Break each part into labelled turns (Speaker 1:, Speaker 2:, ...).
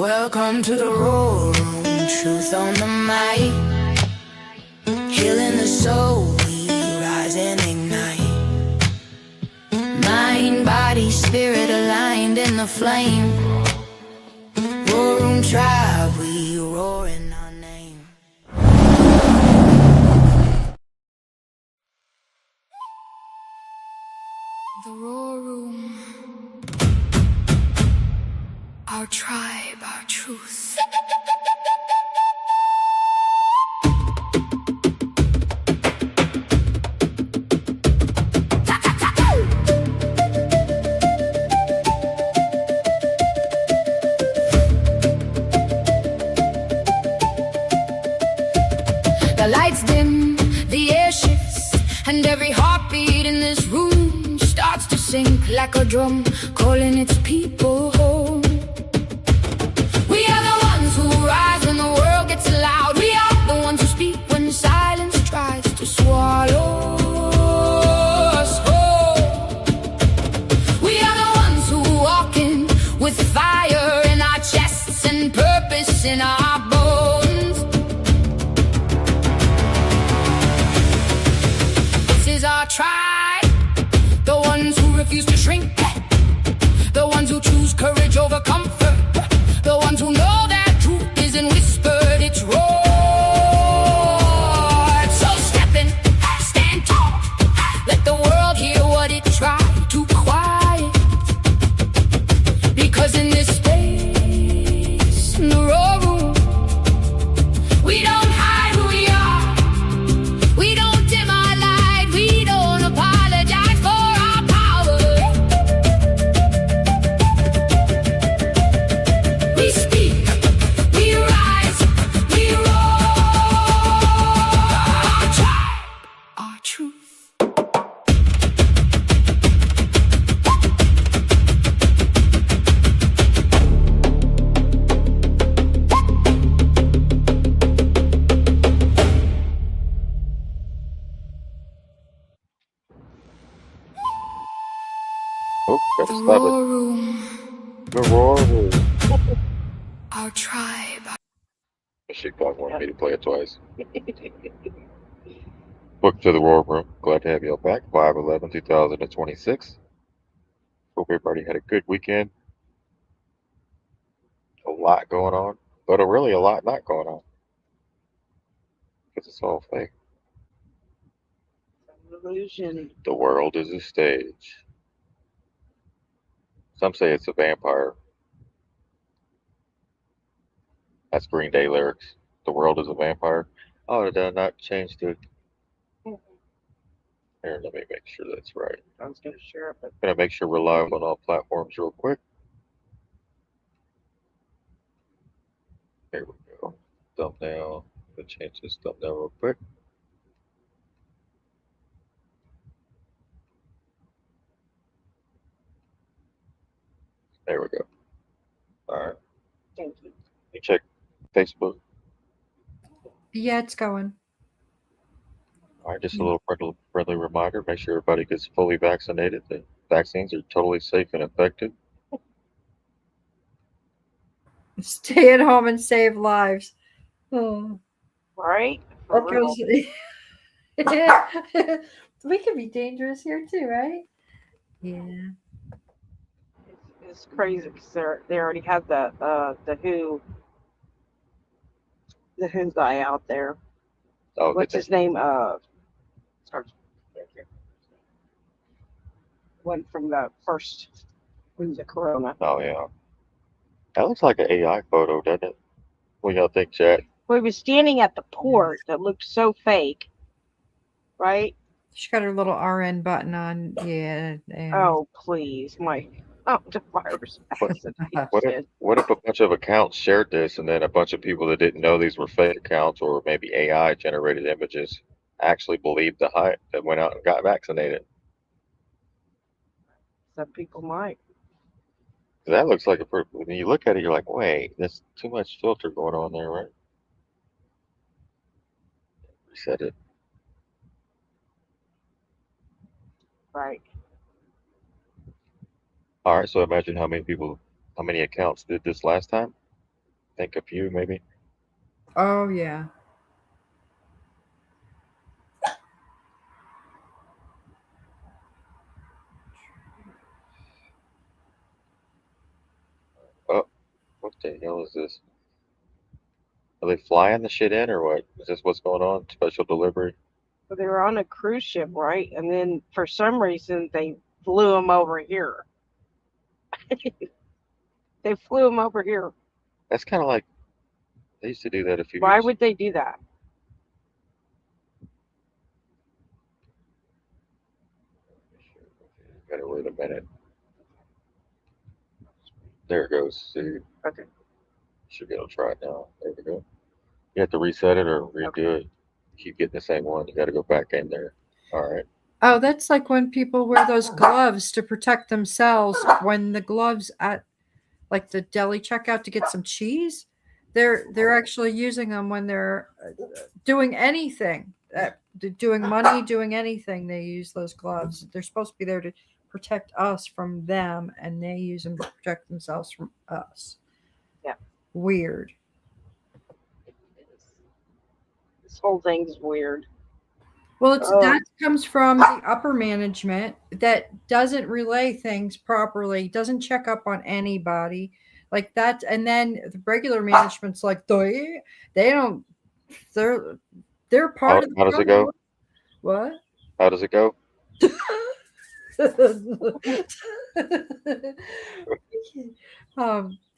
Speaker 1: Welcome to the Roar Room, truth on the mic. Healing the soul, we rise and ignite. Mind, body, spirit aligned in the flame. Roar Room tribe, we roar in our name. The Roar Room, our tribe, our truth. The lights dim, the air shifts, and every heartbeat in this room starts to sink like a drum, calling its people home. We are the ones who rise when the world gets loud. We are the ones who speak when silence tries to swallow us whole. We are the ones who walk in with fire in our chests and purpose in our bones. This is our tribe, the ones who refuse to shrink, the ones who choose courage over comfort, the ones who know that truth isn't whispered, it's roared. So step in, stand tall, let the world hear what it tried to quiet. Because in this space, in the Roar Room, we don't hide who we are. We don't dim our light, we don't apologize for our power. We speak, we rise, we roar. Our tribe, our truth.
Speaker 2: Oh,
Speaker 1: The
Speaker 2: gotta stop
Speaker 1: Roar
Speaker 2: it.
Speaker 1: Room,
Speaker 2: The Roar Room.
Speaker 1: our tribe.
Speaker 2: She probably wanted me to play it twice. Welcome to the Roar Room. Glad to have you all back. 5/11/2026. Hope everybody had a good weekend. A lot going on, but really a lot not going on because it's all fake.
Speaker 3: Illusion.
Speaker 2: The world is a stage. Some say it's a vampire. That's Green Day lyrics. The world is a vampire. Oh, did I not change the. Here, let me make sure that's right.
Speaker 3: I was going to share it, but
Speaker 2: Gonna make sure we're live on all platforms real quick. Here we go. Thumbnail. Let me change this thumbnail real quick. There we go. All right.
Speaker 3: thank you.
Speaker 2: You check Facebook.
Speaker 4: Yeah, it's going.
Speaker 2: All right, just a little friendly reminder. Make sure everybody gets fully vaccinated. The vaccines are totally safe and effective.
Speaker 4: Stay at home and save lives. Oh,
Speaker 3: Right? For
Speaker 4: that
Speaker 3: real.
Speaker 4: goes. We could be dangerous here too, right? Yeah.
Speaker 3: It's crazy because they already have the Who guy out there.
Speaker 2: Oh,
Speaker 3: What's
Speaker 2: did
Speaker 3: his name? Starts one from the first who's the Corona.
Speaker 2: Oh, yeah. That looks like an AI photo, doesn't it? What do y'all think, chat?
Speaker 3: Well, he was standing at the port that looked so fake, right?
Speaker 4: She got her little RN button on. Yeah.
Speaker 3: Oh please, the virus
Speaker 2: What,
Speaker 3: fascination.
Speaker 2: what if a bunch of accounts shared this and then a bunch of people that didn't know these were fake accounts or maybe AI generated images actually believed the hype that went out and got vaccinated?
Speaker 3: Some people might.
Speaker 2: That looks like when you look at it, you're like, wait, there's too much filter going on there, right? Reset it.
Speaker 3: Right.
Speaker 2: All right, so imagine how many accounts did this last time. think a few maybe.
Speaker 4: Oh yeah.
Speaker 2: Oh, what the hell is this? Are they flying the shit in or what? Is this what's going on? Special delivery?
Speaker 3: But they were on a cruise ship, right? And then for some reason they flew them over here. They flew them over here.
Speaker 2: That's kind of like they used to do that a few
Speaker 3: Why
Speaker 2: years.
Speaker 3: would they do that?
Speaker 2: Gotta wait a minute. There it goes. See,
Speaker 3: Okay.
Speaker 2: should be able to try it now. There we go. You have to reset it or redo
Speaker 3: Okay.
Speaker 2: it. Keep getting the same one. You got to go back in there. All right.
Speaker 4: Oh, that's like when people wear those gloves to protect themselves when the gloves at like the deli checkout to get some cheese. They're actually using them when they're doing anything, doing money, doing anything. They use those gloves. They're supposed to be there to protect us from them, and they use them to protect themselves from us.
Speaker 3: Yeah.
Speaker 4: Weird.
Speaker 3: This whole thing's weird.
Speaker 4: Well,
Speaker 3: Oh,
Speaker 4: that comes from the upper management that doesn't relay things properly, doesn't check up on anybody like that, and then the regular management's like they don't they're they're
Speaker 2: How,
Speaker 4: part of the
Speaker 2: how does it
Speaker 4: problem.
Speaker 2: go?
Speaker 4: What?
Speaker 2: How does it go?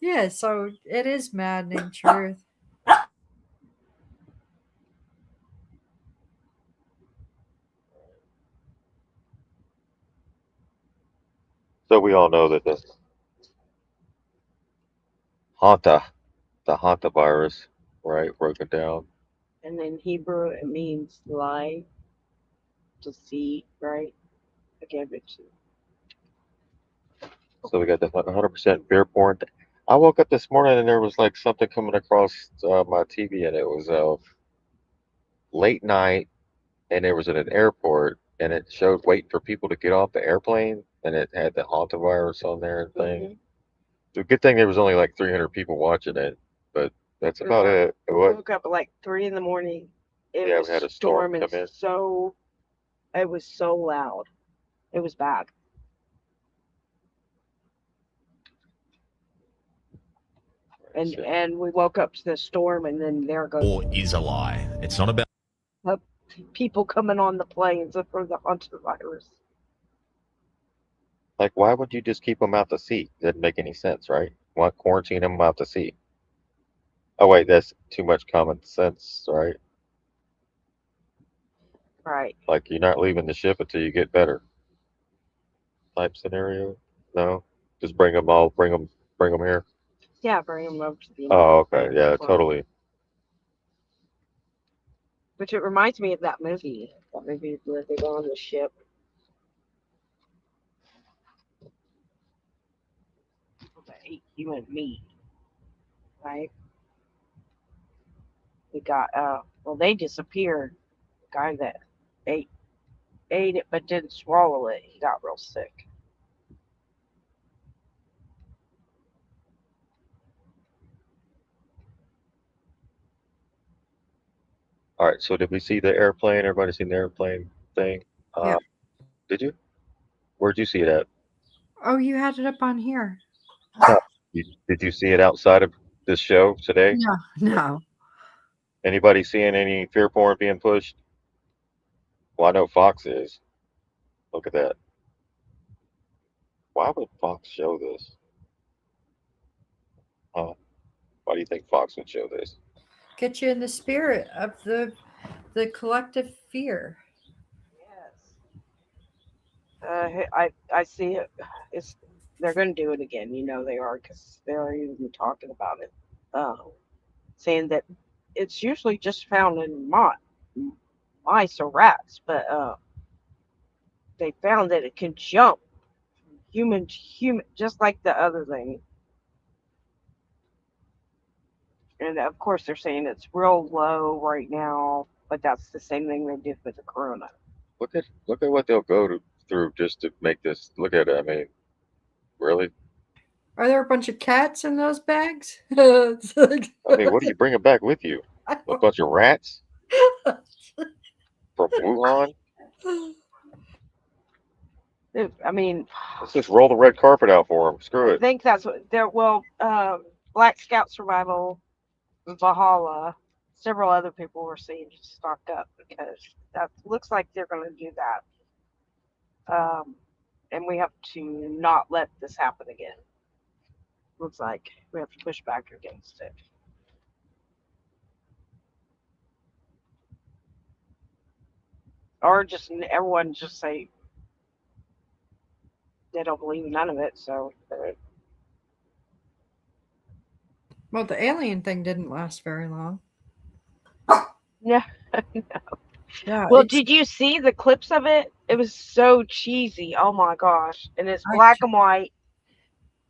Speaker 4: Yeah, so it is maddening truth.
Speaker 2: So we all know that Hanta, the Hanta virus, right, broken down.
Speaker 3: and in Hebrew it means lie, deceit, right? I gave it to you.
Speaker 2: So we got the 100% beer porn. I woke up this morning and there was like something coming across my TV and it was late night and it was at an airport and it showed waiting for people to get off the airplane and it had the hantavirus on there and thing.
Speaker 3: Mhm.
Speaker 2: The good thing there was only like 300 people watching it, but that's
Speaker 3: It was
Speaker 2: about
Speaker 3: like
Speaker 2: it.
Speaker 3: we
Speaker 2: What?
Speaker 3: woke up at like 3 in the morning. It
Speaker 2: Yeah,
Speaker 3: was
Speaker 2: we had a storm
Speaker 3: storming
Speaker 2: come in.
Speaker 3: so. It was so loud. It was bad. And
Speaker 2: So,
Speaker 3: and we woke up to the storm, and then there goes
Speaker 5: Or is a lie. It's not about
Speaker 3: uh, people coming on the planes for the Hunter virus.
Speaker 2: like, why would you just keep them out to sea? Doesn't make any sense, right? Why quarantine them out to sea? Oh wait, that's too much common sense, right?
Speaker 3: Right.
Speaker 2: Like you're not leaving the ship until you get better type scenario. No, just bring them here.
Speaker 3: Yeah, bring them over to the
Speaker 2: Oh,
Speaker 3: United
Speaker 2: okay,
Speaker 3: States.
Speaker 2: yeah,
Speaker 3: For,
Speaker 2: totally.
Speaker 3: which it reminds me of that movie. That movie where they go on the ship. That ate human meat. Right. We got well they disappeared. The guy that ate ate it but didn't swallow it, he got real sick.
Speaker 2: All right, so did we see the airplane? Everybody seen the airplane thing?
Speaker 4: Yeah.
Speaker 2: Uh, did you? Where'd you see it at?
Speaker 4: Oh, you had it up on here.
Speaker 2: No. Did you see it outside of this show today?
Speaker 4: No, no.
Speaker 2: Anybody seeing any fear porn being pushed? Well, I know Fox is. Look at that. Why would Fox show this? Huh? Why do you think Fox would show this?
Speaker 4: Get you in the spirit of the collective fear.
Speaker 3: Yes. I see it. It's they're going to do it again. You know they are because they're even talking about it, saying that it's usually just found in mice or rats, but they found that it can jump from human to human, just like the other thing. And of course, they're saying it's real low right now, but that's the same thing they did with the corona.
Speaker 2: Look at what they'll go through just to make this. Look at it. I mean, really?
Speaker 4: Are there a bunch of cats in those bags? It's like-
Speaker 2: I mean, what are you bringing back with you? A bunch of rats from Wuhan?
Speaker 3: I mean,
Speaker 2: Let's just roll the red carpet out for them. Screw
Speaker 3: I
Speaker 2: it.
Speaker 3: think that's what there. Well, Black Scout Survival, Valhalla, several other people were saying to stock up because that looks like they're going to do that. And we have to not let this happen again. Looks like we have to push back against it. Or just everyone just say they don't believe in none of it. So,
Speaker 4: Well, the alien thing didn't last very long.
Speaker 3: yeah.
Speaker 4: Yeah,
Speaker 3: Well,
Speaker 4: it's
Speaker 3: did you see the clips of it? It was so cheesy. Oh my gosh. And it's
Speaker 4: I,
Speaker 3: black and white.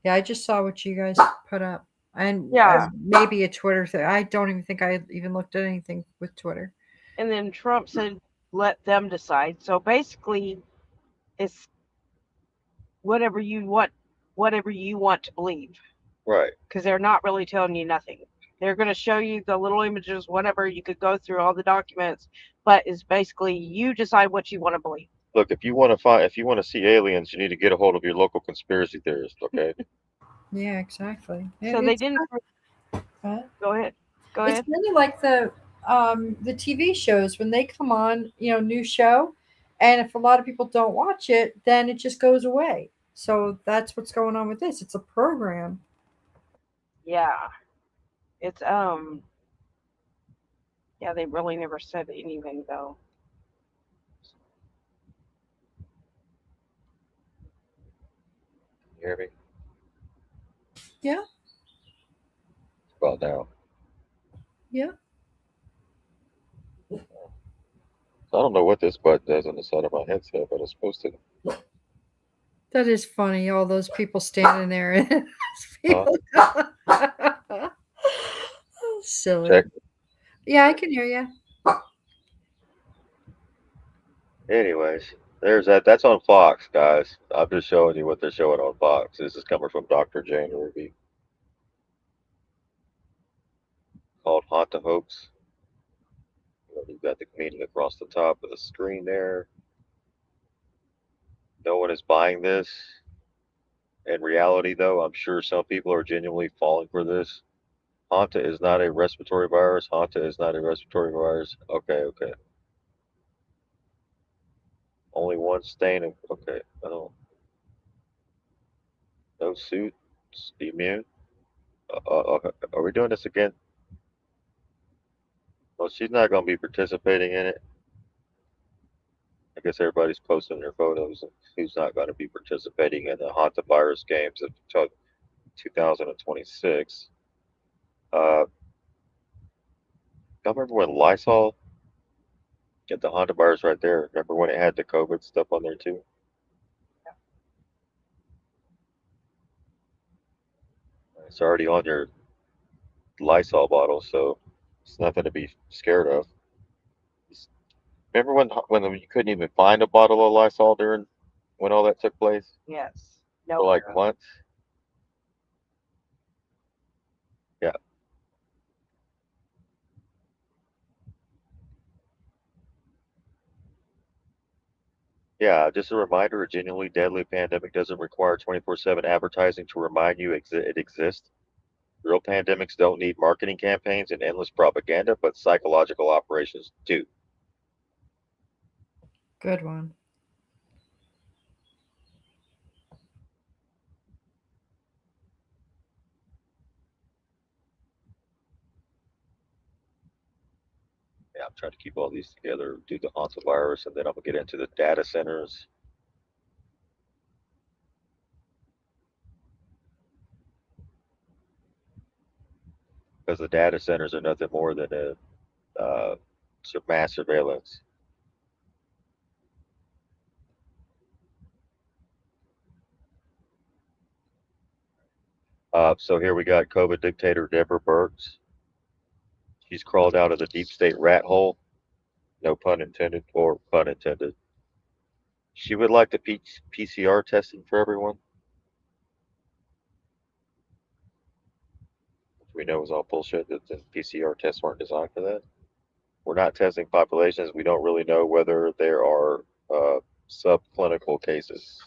Speaker 4: yeah, I just saw what you guys put up, and
Speaker 3: Yeah.
Speaker 4: maybe a Twitter thing. I don't even think I even looked at anything with Twitter.
Speaker 3: And then Trump said, let them decide. So basically, it's whatever you want to believe,
Speaker 2: Right.
Speaker 3: because they're not really telling you nothing. They're going to show you the little images, whatever. You could go through all the documents, but it's basically you decide what you want to believe.
Speaker 2: Look, if you want to see aliens, you need to get a hold of your local conspiracy theorist. Okay.
Speaker 4: Yeah, exactly.
Speaker 3: So they didn't.
Speaker 4: Uh,
Speaker 3: Go ahead. Go
Speaker 4: it's
Speaker 3: ahead.
Speaker 4: kind of like the TV shows when they come on, new show, and if a lot of people don't watch it, then it just goes away. So that's what's going on with this. It's a program.
Speaker 3: Yeah. It's Yeah, they really never said anything though.
Speaker 2: You hear me?
Speaker 4: Yeah,
Speaker 2: Well, now.
Speaker 4: yeah.
Speaker 2: I don't know what this button does on the side of my headset, but it's supposed to.
Speaker 4: That is funny. All those people standing there and
Speaker 2: Huh?
Speaker 4: people. Silly.
Speaker 2: Check.
Speaker 4: Yeah, I can hear you.
Speaker 2: Anyways, there's that. That's on Fox, guys. I'm just showing you what they're showing on Fox. This is coming from Dr. Jane Ruby called Hanta Hoax. You've got the comedian across the top of the screen there. No one is buying this. In reality, though, I'm sure some people are genuinely falling for this. Hanta is not a respiratory virus. Hanta is not a respiratory virus. Okay, okay. Only one stain of. Okay. Oh, no suits. Immune. Okay. Are we doing this again? Well, she's not going to be participating in it. I guess everybody's posting their photos of who's not going to be participating in the Hanta virus games of 2026. I remember when Lysol get the Honda bars right there. Remember when it had the COVID stuff on there too? It's already on your Lysol bottle, so it's nothing to be scared of. Remember when you couldn't even find a bottle of Lysol during when all that took place
Speaker 3: Yes.
Speaker 2: for like
Speaker 3: Nowhere.
Speaker 2: months? Yeah, yeah. Just a reminder: a genuinely deadly pandemic doesn't require 24/7 advertising to remind you it exists. Real pandemics don't need marketing campaigns and endless propaganda, but psychological operations do.
Speaker 4: Good one.
Speaker 2: Yeah, I'm trying to keep all these together, do the hantavirus, and then I'm gonna get into the data centers because the data centers are nothing more than mass surveillance. So here we got COVID dictator Deborah Birx. She's crawled out of the deep state rat hole. No pun intended, or pun intended. She would like the PCR testing for everyone. We know it was all bullshit, that the PCR tests weren't designed for that. We're not testing populations. We don't really know whether there are subclinical cases.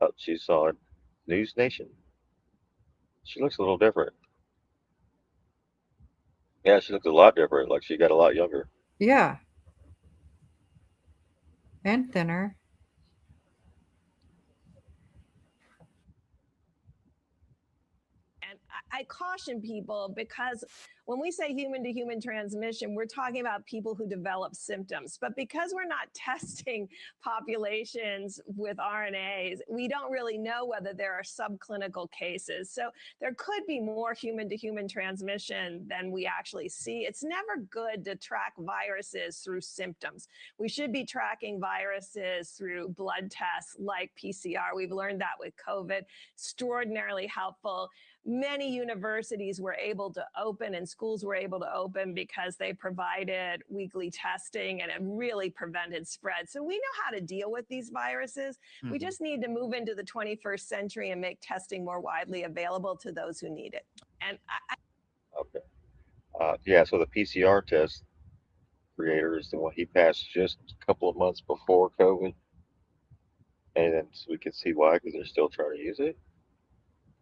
Speaker 2: Oh, she's on News Nation. She looks a little different. Yeah, she looks a lot different. Like she got a lot younger.
Speaker 4: Yeah. And thinner.
Speaker 6: And I caution people because when we say human to human transmission, we're talking about people who develop symptoms. But because we're not testing populations with RNAs, we don't really know whether there are subclinical cases. So there could be more human to human transmission than we actually see. It's never good to track viruses through symptoms. We should be tracking viruses through blood tests like PCR. We've learned that with COVID. Extraordinarily helpful. Many universities were able to open and schools were able to open because they provided weekly testing and it really prevented spread. So we know how to deal with these viruses. Mm-hmm. We just need to move into the 21st century and make testing more widely available to those who need it. And
Speaker 2: okay. Yeah, so the PCR test creator is the one he passed just a couple of months before COVID. And then so we can see why, because they're still trying to use it.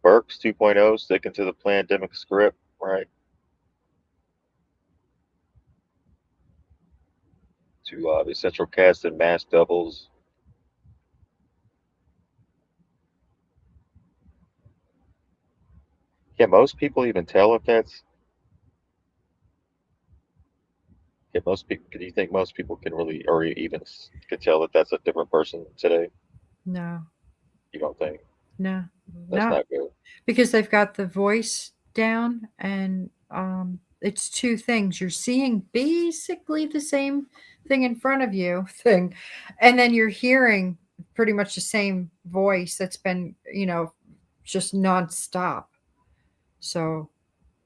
Speaker 2: Burks 2.0, sticking to the pandemic script, right? To the central cast and mass doubles. Can most people even tell if that's? Can most people? Do you think most people can really, or even can tell that that's a different person today?
Speaker 4: No.
Speaker 2: You don't think?
Speaker 4: No.
Speaker 2: That's not good.
Speaker 4: Because they've got the voice down, and it's two things. You're seeing basically the same thing in front of you and then you're hearing pretty much the same voice that's been, just nonstop. So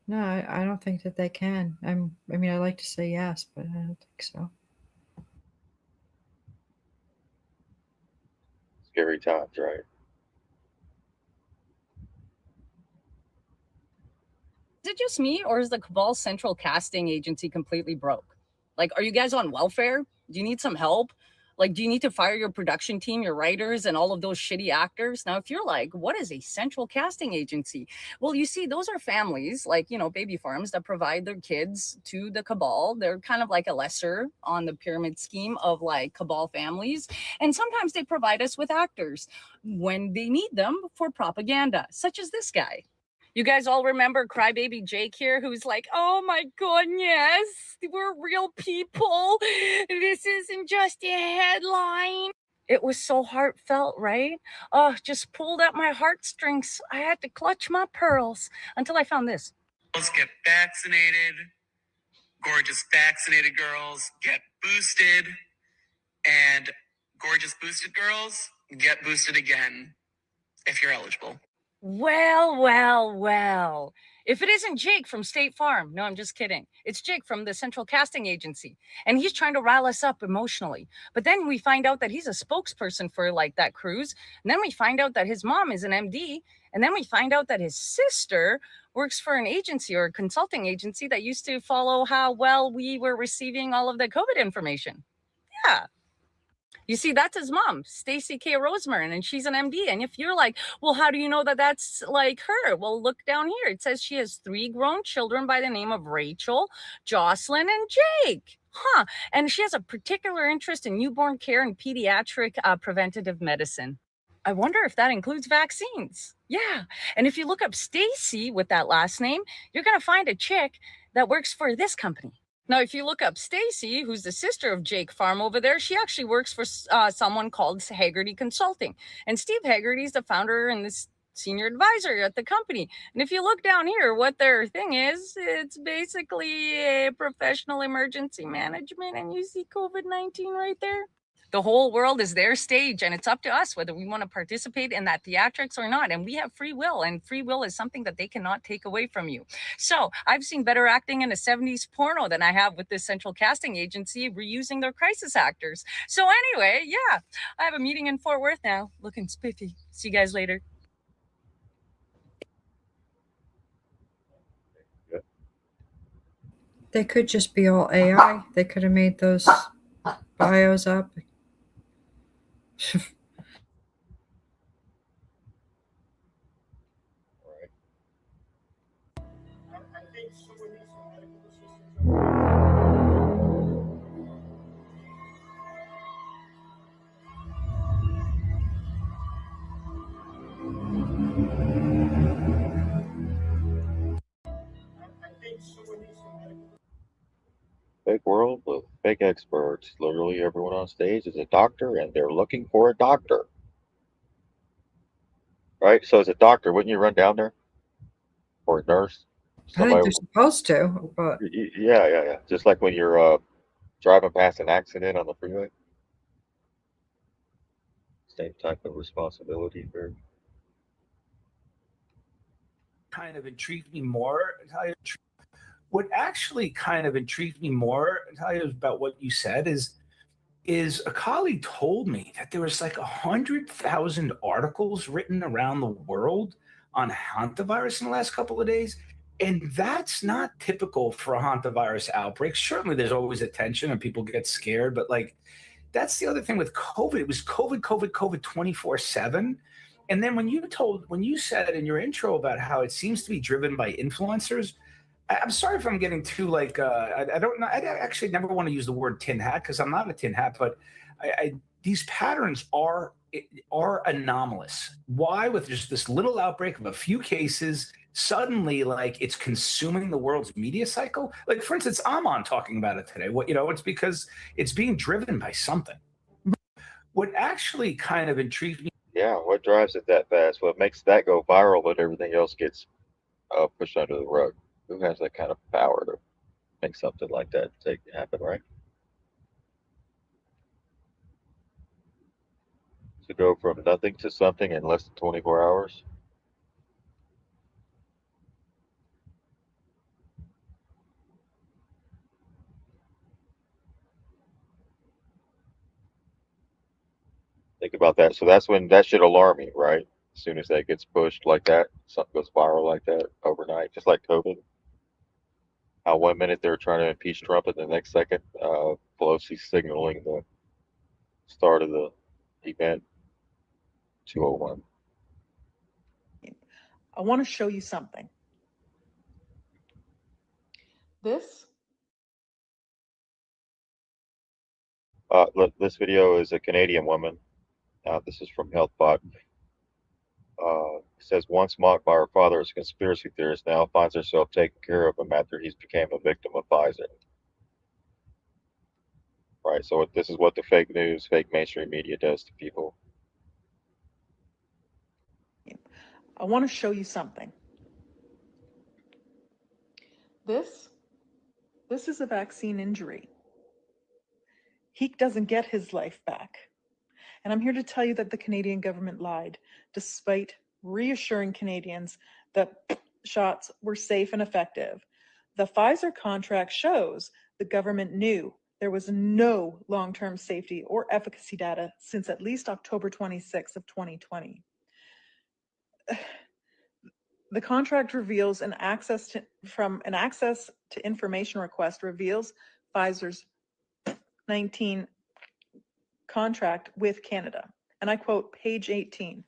Speaker 4: no, I don't think that they can. I mean, I like to say yes, but I don't think so.
Speaker 2: Scary times, right?
Speaker 7: Is it just me, or is the Cabal Central Casting Agency completely broke? Like, are you guys on welfare? Do you need some help? Like, do you need to fire your production team, your writers, and all of those shitty actors? Now, if you're like, what is a central casting agency? Well, you see, those are families, like, baby farms that provide their kids to the Cabal. They're kind of like a lesser on the pyramid scheme of like Cabal families. And sometimes they provide us with actors when they need them for propaganda, such as this guy. You guys all remember Crybaby Jake here, who's like, oh my goodness, we're real people. This isn't just a headline. It was so heartfelt, right? Oh, just pulled at my heartstrings. I had to clutch my pearls until I found this.
Speaker 8: Girls get vaccinated. Gorgeous vaccinated girls get boosted. And gorgeous boosted girls get boosted again if you're eligible.
Speaker 7: Well. If it isn't Jake from State Farm, no, I'm just kidding. It's Jake from the Central Casting Agency, and he's trying to rile us up emotionally. But then we find out that he's a spokesperson for like that cruise, and then we find out that his mom is an MD, and then we find out that his sister works for an agency or a consulting agency that used to follow how well we were receiving all of the COVID information. Yeah. You see, that's his mom, Stacy K. Rosemartin, and she's an MD. And if you're like, well, how do you know that that's like her? Well, look down here. It says she has 3 grown children by the name of Rachel, Jocelyn, and Jake. And she has a particular interest in newborn care and pediatric preventative medicine. I wonder if that includes vaccines. Yeah. And if you look up Stacy with that last name, you're going to find a chick that works for this company. Now, if you look up Stacy, who's the sister of Jake Farm over there, she actually works for someone called Haggerty Consulting. And Steve Haggerty is the founder and the senior advisor at the company. And if you look down here, what their thing is, it's basically a professional emergency management. And you see COVID-19 right there. The whole world is their stage, and it's up to us whether we want to participate in that theatrics or not. And we have free will, and free will is something that they cannot take away from you. So I've seen better acting in a 70s porno than I have with this central casting agency reusing their crisis actors. So anyway, yeah, I have a meeting in Fort Worth now, looking spiffy. See you guys later.
Speaker 4: They could just be all AI. They could have made those bios up.
Speaker 2: Right. Fake world with fake experts. Literally everyone on stage is a doctor and they're looking for a doctor. Right? So as a doctor, wouldn't you run down there? Or a nurse?
Speaker 4: I think
Speaker 2: Somebody,
Speaker 4: they're supposed to, but
Speaker 2: yeah. Just like when you're driving past an accident on the freeway. Same type of responsibility for.
Speaker 9: Kind of intrigued me more. What actually kind of intrigued me more, I tell you, about what you said is a colleague told me that there was like 100,000 articles written around the world on hantavirus in the last couple of days. And that's not typical for a hantavirus outbreak. Certainly there's always attention and people get scared, but like that's the other thing with COVID. It was COVID 24/7. And then when you said in your intro about how it seems to be driven by influencers, I'm sorry if I'm getting too like I don't know. I actually never want to use the word tin hat because I'm not a tin hat, but these patterns are anomalous. Why, with just this little outbreak of a few cases, suddenly like it's consuming the world's media cycle? Like, for instance, I'm on talking about it today. What, it's because it's being driven by something. What actually kind of intrigued me.
Speaker 2: Yeah, what drives it that fast? What makes that go viral, but everything else gets pushed under the rug? Who has that kind of power to make something like that take happen, right? To go from nothing to something in less than 24 hours. Think about that. So that's when that should alarm you, right? As soon as that gets pushed like that, something goes viral like that overnight, just like COVID. How 1 minute they're trying to impeach Trump, and the next second, Pelosi's signaling the start of the event 201.
Speaker 10: I want to show you something. This
Speaker 2: Look, this video is a Canadian woman. This is from HealthBot. It says once mocked by her father as a conspiracy theorist, now finds herself taking care of him after he's became a victim of Pfizer. Right. So this is what the fake news, fake mainstream media does to people.
Speaker 10: I want to show you something. This is a vaccine injury. He doesn't get his life back. And I'm here to tell you that the Canadian government lied, despite reassuring Canadians that shots were safe and effective. The Pfizer contract shows the government knew there was no long-term safety or efficacy data since at least October 26th of 2020. The contract reveals an access to information request reveals Pfizer's 19 contract with Canada. And I quote page 18.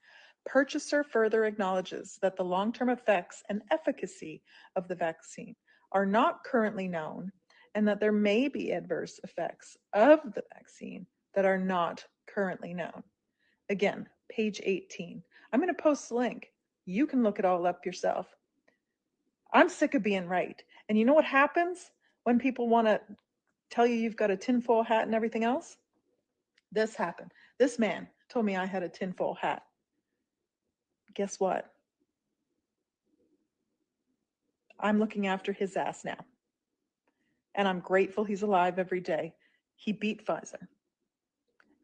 Speaker 10: Purchaser further acknowledges that the long-term effects and efficacy of the vaccine are not currently known, and that there may be adverse effects of the vaccine that are not currently known. Again, page 18. I'm going to post the link. You can look it all up yourself. I'm sick of being right. And you know what happens when people want to tell you you've got a tinfoil hat and everything else? This happened. This man told me I had a tinfoil hat. Guess what? I'm looking after his ass now. And I'm grateful he's alive every day. He beat Pfizer.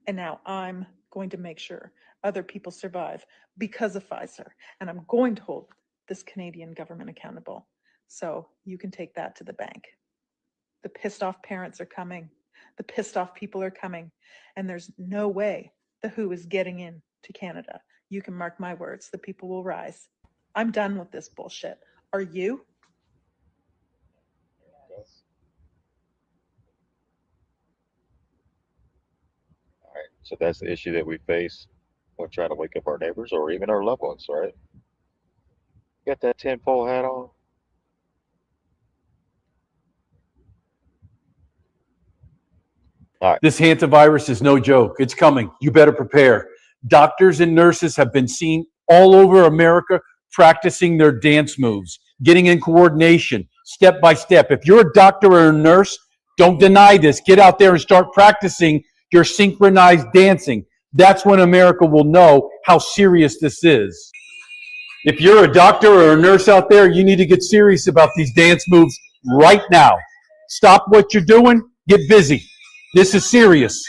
Speaker 10: And now I'm going to make sure other people survive because of Pfizer. And I'm going to hold this Canadian government accountable. So you can take that to the bank. The pissed off parents are coming. The pissed off people are coming. And there's no way the WHO is getting in to Canada. You can mark my words. The people will rise. I'm done with this bullshit. Are you?
Speaker 2: So that's the issue that we face when trying to wake up our neighbors or even our loved ones, right? Got that tinfoil hat on? All right.
Speaker 11: This hantavirus is no joke. It's coming. You better prepare. Doctors and nurses have been seen all over America practicing their dance moves, getting in coordination, step by step. If you're a doctor or a nurse, don't deny this. Get out there and start practicing your synchronized dancing. That's when America will know how serious this is. If you're a doctor or a nurse out there, you need to get serious about these dance moves right now. Stop what you're doing, get busy. This is serious.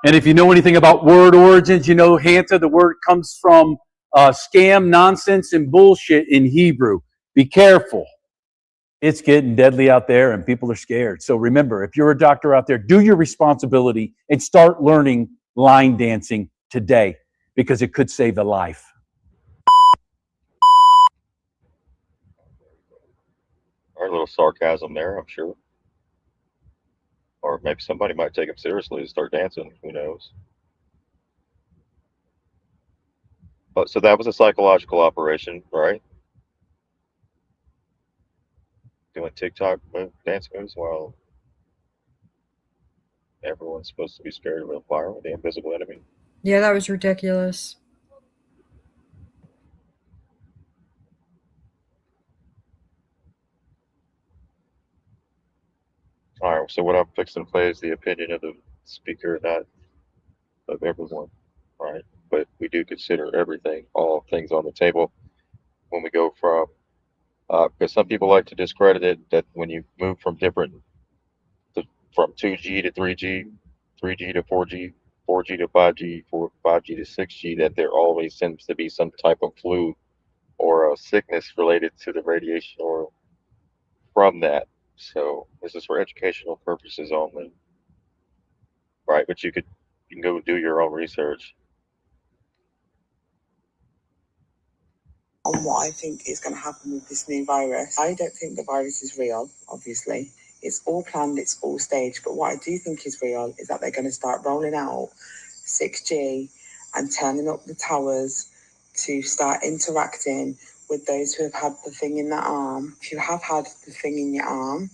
Speaker 11: And if you know anything about word origins, you know Hanta, the word comes from scam, nonsense, and bullshit in Hebrew. Be careful. It's getting deadly out there and people are scared. So remember, if you're a doctor out there, do your responsibility and start learning line dancing today because it could save a life.
Speaker 2: Or a little sarcasm there, I'm sure. Or maybe somebody might take him seriously and start dancing. Who knows? But so that was a psychological operation, right? Doing TikTok dance moves while everyone's supposed to be scared of a fire, the invisible enemy.
Speaker 4: Yeah, that was ridiculous.
Speaker 2: All right. So what I'm fixing to play is the opinion of the speaker, not of everyone, right? But we do consider everything, all things on the table when we go from, because some people like to discredit it that when you move from from 2G to 3G, 3G to 4G, 4G to 5G, 5G to 6G, that there always seems to be some type of flu or a sickness related to the radiation or from that. So this is for educational purposes only, right? But you can go do your own research.
Speaker 12: On what I think is going to happen with this new virus. I don't think the virus is real, obviously. It's all planned, it's all staged. But what I do think is real is that they're going to start rolling out 6G and turning up the towers to start interacting with those who have had the thing in their arm. If you have had the thing in your arm,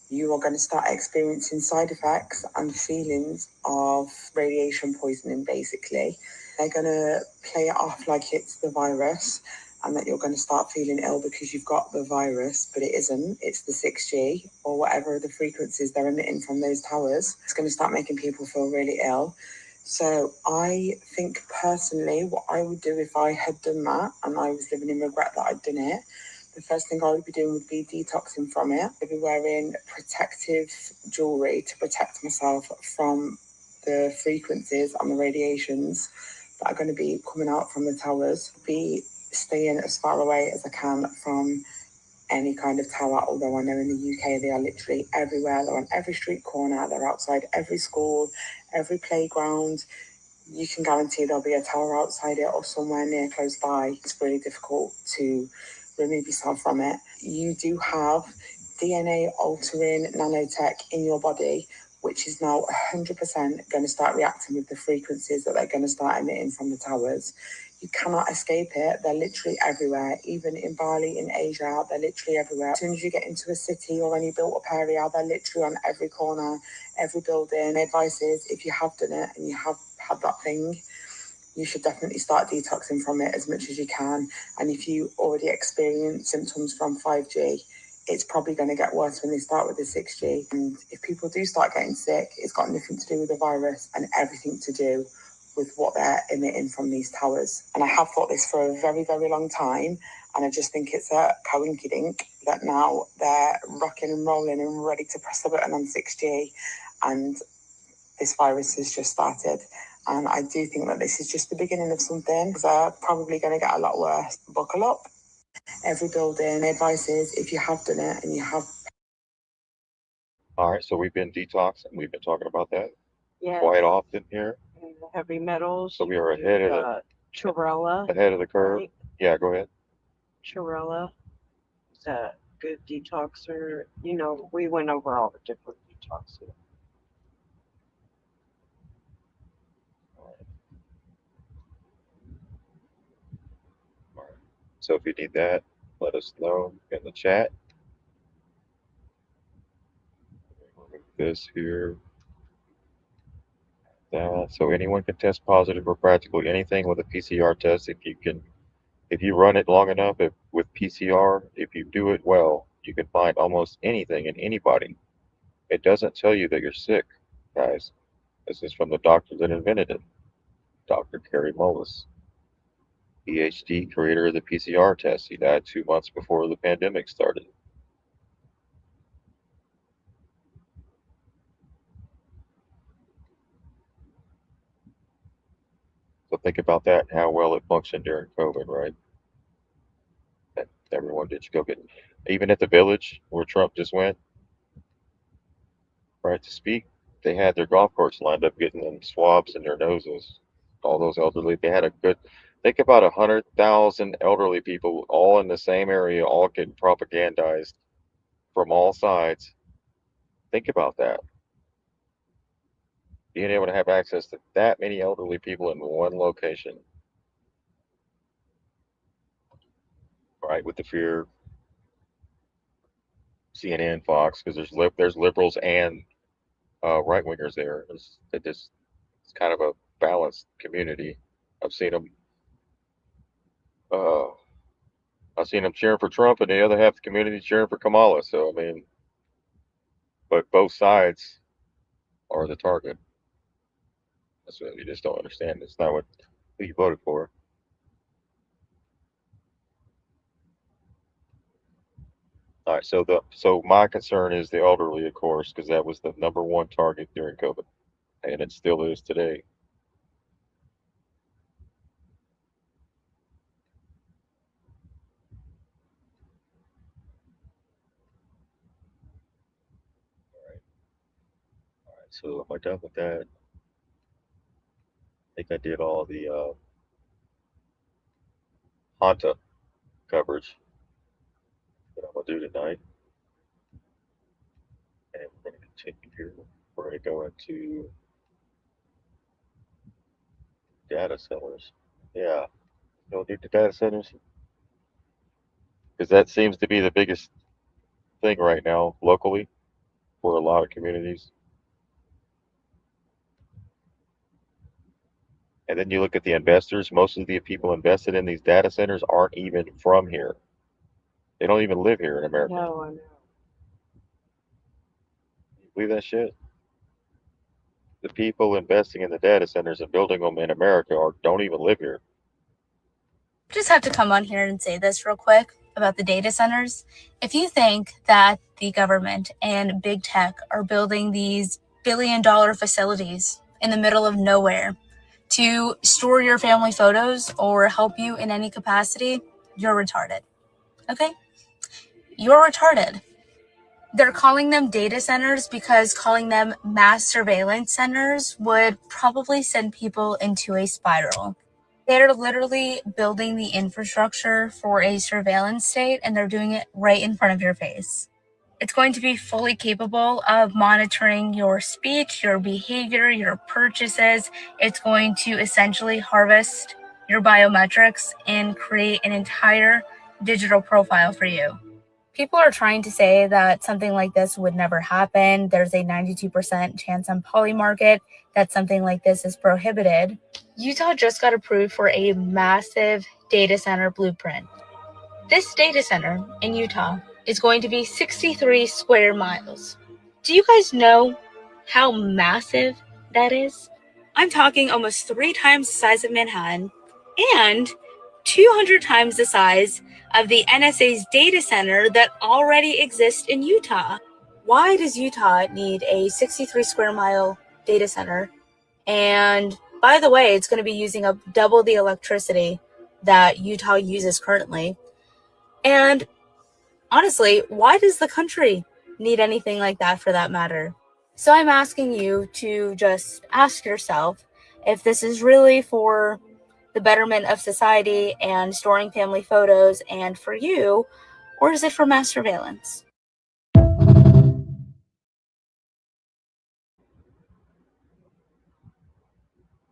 Speaker 12: you are going to start experiencing side effects and feelings of radiation poisoning, basically. They're going to play it off like it's the virus and that you're going to start feeling ill because you've got the virus, but it isn't. It's the 6G or whatever the frequencies they're emitting from those towers. It's going to start making people feel really ill. So I think personally what I would do if I had done that and I was living in regret that I'd done it, the first thing I would be doing would be detoxing from it. I'd be wearing protective jewellery to protect myself from the frequencies and the radiations that are going to be coming out from the towers. Be staying as far away as I can from any kind of tower, although I know in the UK they are literally everywhere. They're on every street corner, they're outside every school, every playground. You can guarantee there'll be a tower outside it or somewhere near close by. It's really difficult to remove yourself from it. You do have DNA altering nanotech in your body, which is now 100% going to start reacting with the frequencies that they're going to start emitting from the towers. You cannot escape it. They're literally everywhere. Even in Bali, in Asia, they're literally everywhere. As soon as you get into a city or any built-up area, they're literally on every corner, every building. The advice is, if you have done it and you have had that thing, you should definitely start detoxing from it as much as you can. And if you already experience symptoms from 5G, it's probably going to get worse when they start with the 6G. And if people do start getting sick, it's got nothing to do with the virus and everything to do with what they're emitting from these towers. And I have thought this for a very, very long time. And I just think it's a coinkydink that now they're rocking and rolling and ready to press the button on 6G. And this virus has just started. And I do think that this is just the beginning of something. They're probably going to get a lot worse. Buckle up. Every building, advice is, if you have done it and you have...
Speaker 2: All right, so we've been detoxing. We've been talking about that
Speaker 3: Yeah.
Speaker 2: quite often here.
Speaker 3: And the heavy metals.
Speaker 2: So we are ahead of
Speaker 3: Chlorella.
Speaker 2: ahead of the curve.
Speaker 3: Right?
Speaker 2: Yeah, go ahead.
Speaker 3: Chlorella is a good detoxer. You know, we went over all the different detoxes.
Speaker 2: So if you need that, let us know in the chat. Remove this here. That. So anyone can test positive for practically anything with a PCR test if you run it long enough with PCR, if you do it well, you can find almost anything in anybody. It doesn't tell you that you're sick, guys. This is from the doctor that invented it, Dr. Kerry Mullis, PhD, creator of the PCR test. He died 2 months before the pandemic started. So think about that and how well it functioned during COVID, right? That everyone did you go get, even at the village where Trump just went, right, to speak, they had their golf course lined up getting them swabs in their noses. All those elderly, they had a good, think about 100,000 elderly people all in the same area, all getting propagandized from all sides. Think about that. Being able to have access to that many elderly people in one location, right? With the fear, CNN, Fox, because there's liberals and right wingers there. It's kind of a balanced community. I've seen them. Uh, I've seen them cheering for Trump, and the other half of the community cheering for Kamala. So I mean, but both sides are the target. That's what you just don't understand. It's not who you voted for. All right. So my concern is the elderly, of course, because that was the number one target during COVID, and it still is today. All right. So am I done with that? I think I did all the Hanta coverage that I'm gonna do tonight, and we're gonna continue here. We're gonna go into data centers. Yeah, you'll need the data centers because that seems to be the biggest thing right now locally for a lot of communities. And then you look at the investors. Most of the people invested in these data centers aren't even from here. They don't even live here in America.
Speaker 3: No, I know.
Speaker 2: You believe that shit? The people investing in the data centers and building them in America don't even live here.
Speaker 13: Just have to come on here and say this real quick about the data centers. If you think that the government and big tech are building these billion-dollar facilities in the middle of nowhere to store your family photos or help you in any capacity, you're retarded. Okay? You're retarded. They're calling them data centers because calling them mass surveillance centers would probably send people into a spiral. They're literally building the infrastructure for a surveillance state, and they're doing it right in front of your face. It's going to be fully capable of monitoring your speech, your behavior, your purchases. It's going to essentially harvest your biometrics and create an entire digital profile for you. People are trying to say that something like this would never happen. There's a 92% chance on Polymarket that something like this is prohibited. Utah just got approved for a massive data center blueprint. This data center in Utah is going to be 63 square miles. Do you guys know how massive that is? I'm talking almost 3 times the size of Manhattan and 200 times the size of the NSA's data center that already exists in Utah. Why does Utah need a 63 square mile data center? And by the way, it's going to be using up double the electricity that Utah uses currently. And honestly, why does the country need anything like that for that matter? So I'm asking you to just ask yourself if this is really for the betterment of society and storing family photos and for you, or is it for mass surveillance?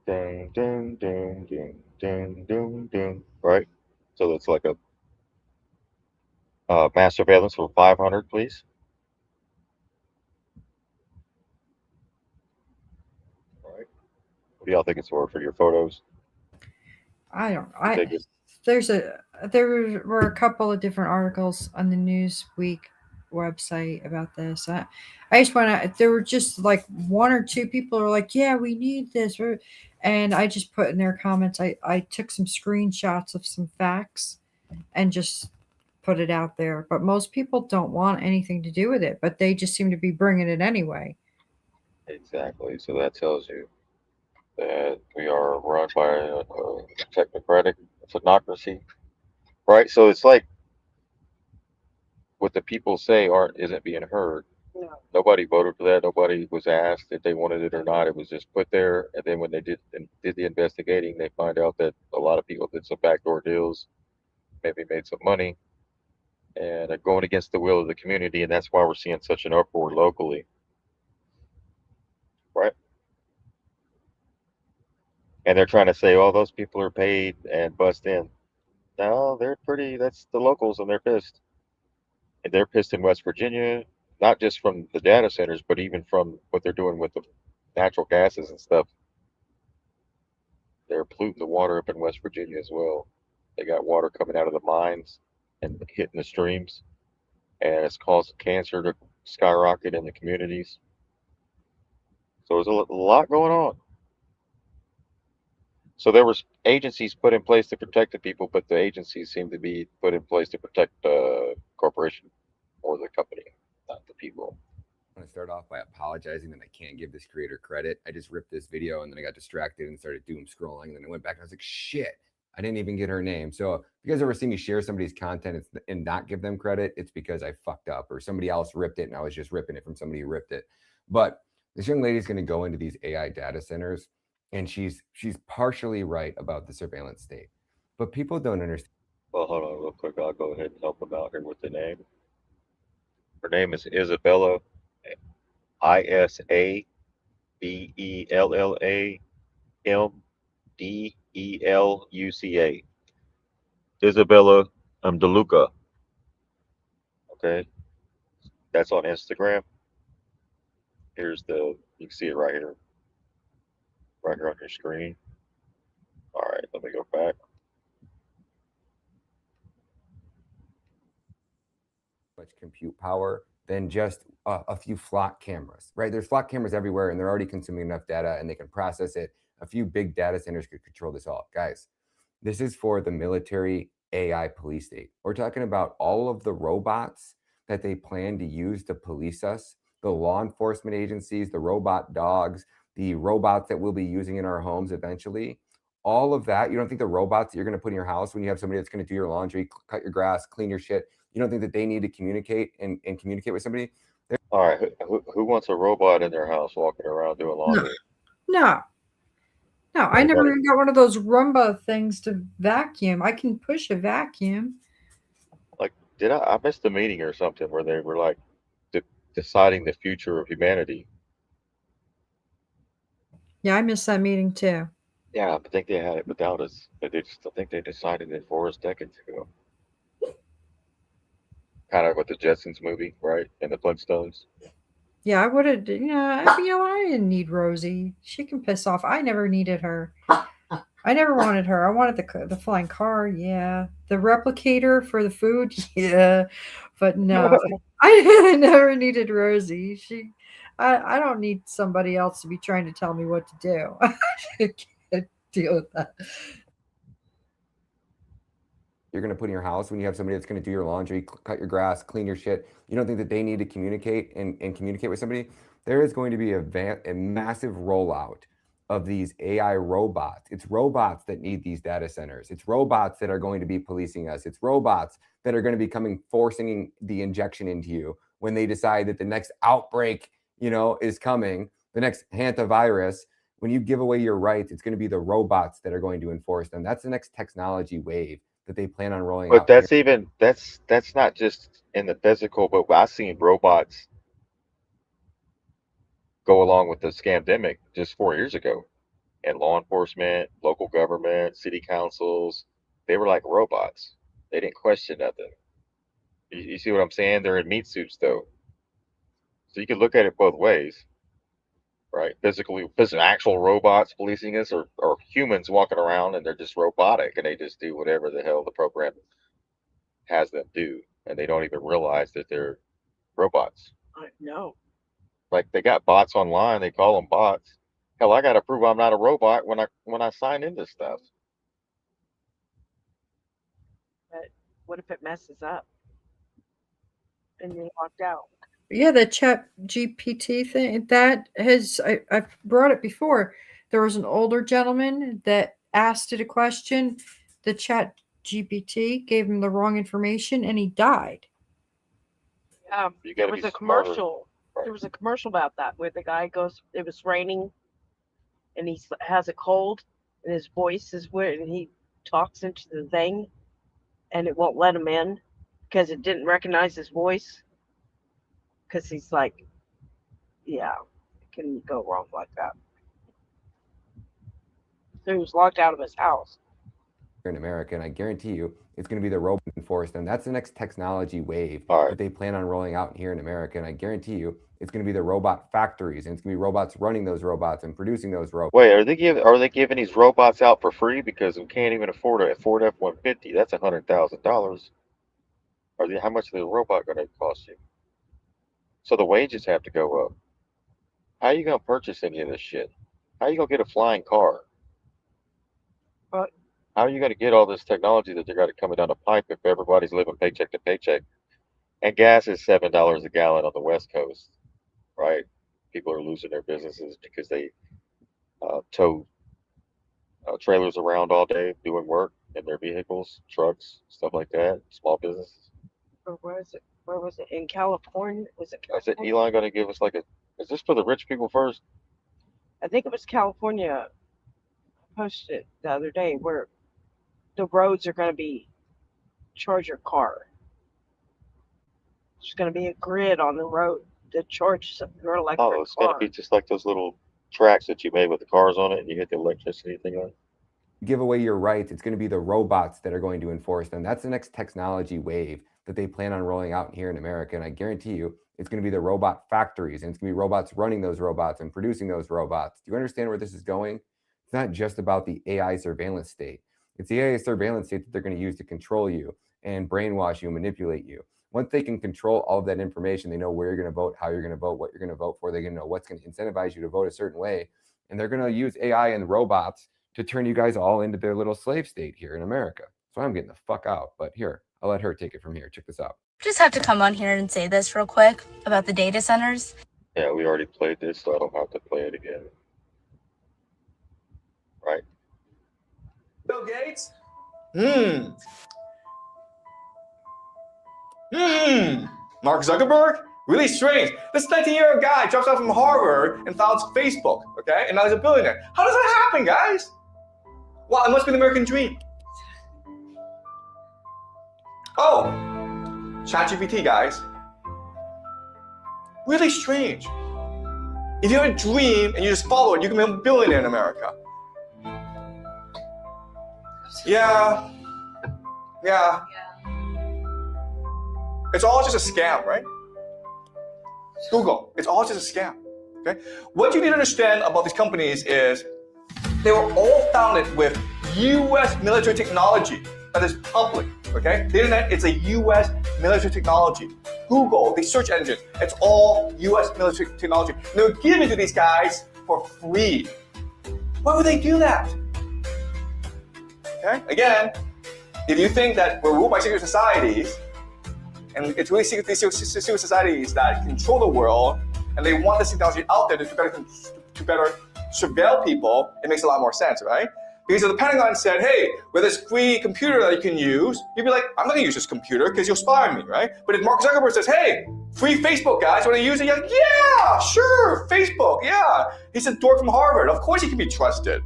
Speaker 2: Ding, ding, ding, ding, ding, ding, ding. Right? So it's like a Mass surveillance for 500, please. All right. What do y'all think it's worth for your photos?
Speaker 4: I don't.
Speaker 2: Take it.
Speaker 4: There were a couple of different articles on the Newsweek website about this. I just want to. There were just like one or two people who are like, "Yeah, we need this," and I just put in their comments. I took some screenshots of some facts and just put it out there. But most people don't want anything to do with it, but they just seem to be bringing it anyway.
Speaker 2: Exactly. So that tells you that we are run by a technocratic technocracy, right? So it's like what the people say aren't isn't being heard.
Speaker 3: No.
Speaker 2: Nobody voted for that. Nobody was asked if they wanted it or not. It was just put there, and then when they did the investigating, they find out that a lot of people did some backdoor deals, maybe made some money, and are going against the will of the community, and that's why we're seeing such an uproar locally, right? And they're trying to say, "Oh, those people are paid and bust in." No, they're pretty. That's the locals, and they're pissed. And they're pissed in West Virginia, not just from the data centers, but even from what they're doing with the natural gases and stuff. They're polluting the water up in West Virginia as well. They got water coming out of the mines and hitting the streams, and it's caused cancer to skyrocket in the communities. So there's a lot going on. So there was agencies put in place to protect the people, but the agencies seem to be put in place to protect the corporation or the company, not the people.
Speaker 14: I'm going to start off by apologizing that I can't give this creator credit. I just ripped this video and then I got distracted and started doom scrolling. And then I went back and I was like, shit, I didn't even get her name. So if you guys ever see me share somebody's content and not give them credit, it's because I fucked up or somebody else ripped it and I was just ripping it from somebody who ripped it. But this young lady is going to go into these AI data centers, and she's partially right about the surveillance state. But people don't understand.
Speaker 2: Well, hold on real quick. I'll go ahead and help them out here with the name. Her name is Isabella, ISABELLAMDELUCA. Isabella DeLuca. Okay, that's on Instagram. Here's you can see it right here on your screen. All right, let me go back.
Speaker 14: Much compute power than just a few flock cameras, right? There's flock cameras everywhere and they're already consuming enough data and they can process it. A few big data centers could control this all. Guys, this is for the military AI police state. We're talking about all of the robots that they plan to use to police us, the law enforcement agencies, the robot dogs, the robots that we'll be using in our homes eventually. All of that, you don't think the robots that you're going to put in your house when you have somebody that's going to do your laundry, cut your grass, clean your shit, you don't think that they need to communicate and communicate with somebody?
Speaker 2: All right, who wants a robot in their house walking around doing laundry?
Speaker 4: No. I never even got one of those Roomba things to vacuum. I can push a vacuum.
Speaker 2: Like, I missed the meeting or something where they were like deciding the future of humanity?
Speaker 4: Yeah, I missed that meeting too.
Speaker 2: Yeah, I think they had it without us. But I think they decided it 4 decades ago. Kind of with the Jetsons movie, right? And the Flintstones.
Speaker 4: Yeah, I would have. You know what? I didn't need Rosie. She can piss off. I never needed her. I never wanted her. I wanted the flying car. Yeah, the replicator for the food. Yeah, but no, I never needed Rosie. I don't need somebody else to be trying to tell me what to do. I can't deal with that.
Speaker 14: You're going to put in your house when you have somebody that's going to do your laundry, cut your grass, clean your shit. You don't think that they need to communicate and communicate with somebody? There is going to be a massive rollout of these AI robots. It's robots that need these data centers. It's robots that are going to be policing us. It's robots that are going to be forcing the injection into you when they decide that the next outbreak, is coming, the next Hanta virus. When you give away your rights, it's going to be the robots that are going to enforce them. That's the next technology wave that they plan on rolling out.
Speaker 2: But that's not just in the physical, but I've seen robots go along with the scamdemic just 4 years ago. And law enforcement, local government, city councils, they were like robots. They didn't question nothing. You see what I'm saying? They're in meat suits though, so you can look at it both ways, right? Physical actual robots policing us, or humans walking around and they're just robotic and they just do whatever the hell the program has them do, and they don't even realize that they're robots.
Speaker 3: No.
Speaker 2: Like they got bots online, they call them bots. Hell, I got to prove I'm not a robot when I sign into stuff.
Speaker 3: But what if it messes up and you're locked out?
Speaker 4: Yeah, the chat GPT thing I've brought it before. There was an older gentleman that asked it a question. The chat GPT gave him the wrong information and he died.
Speaker 3: There was a commercial. There was a commercial about that where the guy goes, it was raining and he has a cold and his voice is weird and he talks into the thing and it won't let him in because it didn't recognize his voice. Because he's like, yeah, it can go wrong like that. So he was locked out of his house.
Speaker 14: In America, and I guarantee you it's going to be the robot enforcement. That's the next technology wave that they plan on rolling out here in America, and I guarantee you it's going to be the robot factories, and it's going to be robots running those robots and producing those robots.
Speaker 2: Wait, are they giving these robots out for free because we can't even afford a Ford F-150? That's $100,000. How much is the robot going to cost you? So the wages have to go up. How are you going to purchase any of this shit? How are you going to get a flying car?
Speaker 3: What?
Speaker 2: How are you going to get all this technology that they got coming down the pipe if everybody's living paycheck to paycheck? And gas is $7 a gallon on the West Coast, right? People are losing their businesses because they tow trailers around all day doing work in their vehicles, trucks, stuff like that, small businesses.
Speaker 3: Or where is it? Where was it? In California? Was it
Speaker 2: I said,
Speaker 3: California?
Speaker 2: Elon going to give us is this for the rich people first?
Speaker 3: I think it was California. Posted the other day where the roads are going to be charge your car. There's going to be a grid on the road to charge your electric
Speaker 2: Oh, it's going to
Speaker 3: car.
Speaker 2: be just like those little tracks that you made with the cars on it and you hit the electricity thing on it.
Speaker 14: Give away your rights. It's going to be the robots that are going to enforce them. That's the next technology wave that they plan on rolling out here in America, and I guarantee you it's going to be the robot factories, and it's going to be robots running those robots and producing those robots. Do you understand where this is going? It's not just about the AI surveillance state. It's the AI surveillance state that they're going to use to control you and brainwash you and manipulate you. Once they can control all of that information, they know where you're going to vote, how you're going to vote, what you're going to vote for. They're going to know what's going to incentivize you to vote a certain way. And they're going to use AI and robots to turn you guys all into their little slave state here in America. So I'm getting the fuck out. But here, I'll let her take it from here. Check this out.
Speaker 13: Just have to come on here and say this real quick about the data centers.
Speaker 2: Yeah, we already played this, so I don't have to play it again. Right?
Speaker 15: Bill Gates? Mark Zuckerberg? Really strange. This 19-year-old guy drops out from Harvard and founds Facebook, okay? And now he's a billionaire. How does that happen, guys? Well, it must be the American dream. Oh, ChatGPT, guys. Really strange. If you have a dream and you just follow it, you can become a billionaire in America. Yeah. It's all just a scam, right? Google, it's all just a scam, okay? What you need to understand about these companies is they were all founded with US military technology that is public, okay? The internet is a US military technology. Google, the search engine, it's all US military technology. And they were given to these guys for free. Why would they do that? Okay, again, if you think that we're ruled by secret societies, and it's really secret societies that control the world, and they want this technology out there to better surveil people, it makes a lot more sense, right? Because if the Pentagon said, hey, with this free computer that you can use, you'd be like, I'm not gonna use this computer because you'll spy on me, right? But if Mark Zuckerberg says, hey, free Facebook, guys, wanna use it? You're like, yeah, sure, Facebook, yeah. He's a dork from Harvard, of course he can be trusted,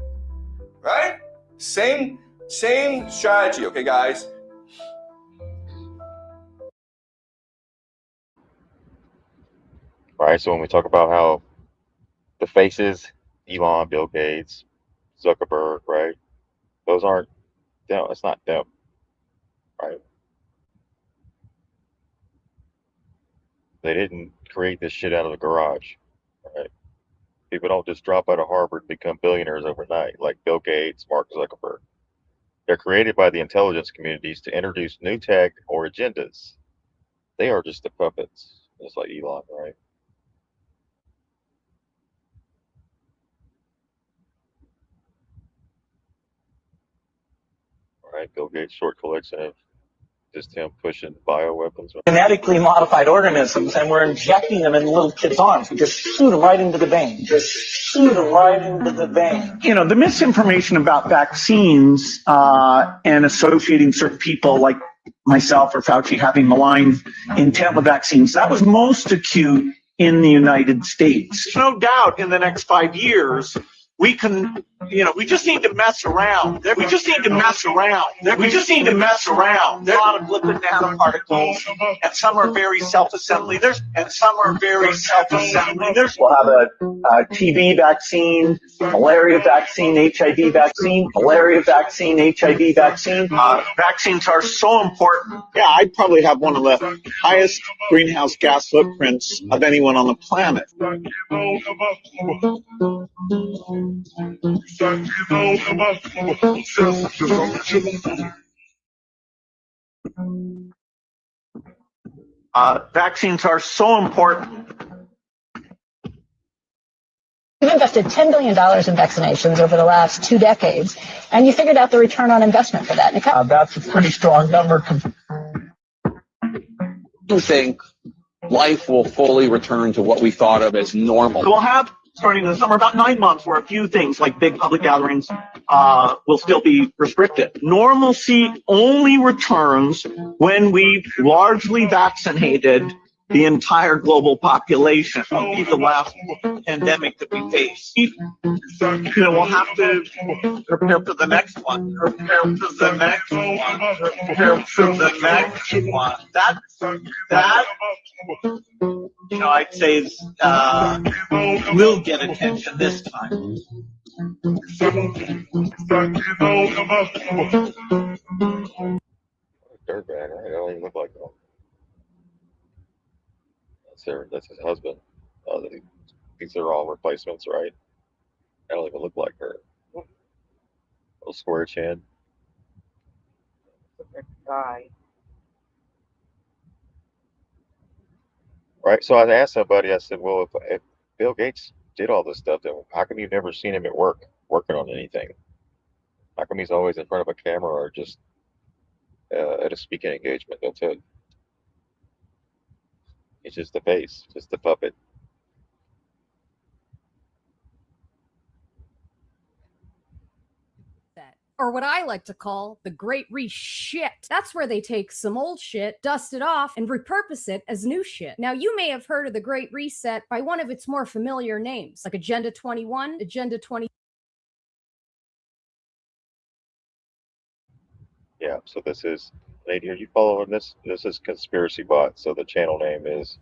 Speaker 15: right? Same strategy, okay, guys?
Speaker 2: Right. So when we talk about how the faces, Elon, Bill Gates, Zuckerberg, right? Those aren't them. It's not them, right? They didn't create this shit out of the garage, right? People don't just drop out of Harvard and become billionaires overnight, like Bill Gates, Mark Zuckerberg. They're created by the intelligence communities to introduce new tech or agendas. They are just the puppets, just like Elon, right? All right, Bill Gates short collection of just him pushing bioweapons.
Speaker 16: Genetically modified organisms, and we're injecting them in little kids' arms. We just shoot them right into the vein. Just shoot them right into the vein. You know, the misinformation about vaccines and associating certain people like myself or Fauci having malign intent with vaccines, that was most acute in the United States. There's no doubt in the next 5 years, we can, you know, we just need to mess around. We just need to mess around. We just need to mess around. There's a lot of lipid nanoparticles, and some are very self-assembly. We'll have a TB vaccine, malaria vaccine, HIV vaccine, vaccines are so important. Yeah, I'd probably have one of the highest greenhouse gas footprints of anyone on the planet. Vaccines are so important.
Speaker 17: You've invested $10 billion in vaccinations over the last 2 decades, and you figured out the return on investment for that.
Speaker 16: That's a pretty strong number.
Speaker 18: Do you think life will fully return to what we thought of as normal?
Speaker 16: We'll have, starting in the summer, about 9 months where a few things like big public gatherings will still be restricted. Normalcy only returns when we've largely vaccinated the entire global population. It'll be the last pandemic that we face. You know, we'll have to prepare for the next one. That, you know, I'd say is, will get attention this time.
Speaker 2: Dirtbag, right? They don't even look like them. That's his husband. These are all replacements, right? They don't even look like her. Little square chin.
Speaker 3: Guy.
Speaker 2: Right. So I asked somebody, I said, well, if Bill Gates did all this stuff, then how come you've never seen him at work working on anything? How come he's always in front of a camera or just at a speaking engagement? That's it. He's just the face, just the puppet.
Speaker 19: Or what I like to call the Great Re-Shit. That's where they take some old shit, dust it off, and repurpose it as new shit. Now, you may have heard of the Great Reset by one of its more familiar names, like Agenda 21, Agenda 20.
Speaker 2: Yeah, so this is, lady, are you following this? This is Conspiracy Bot, so the channel name is...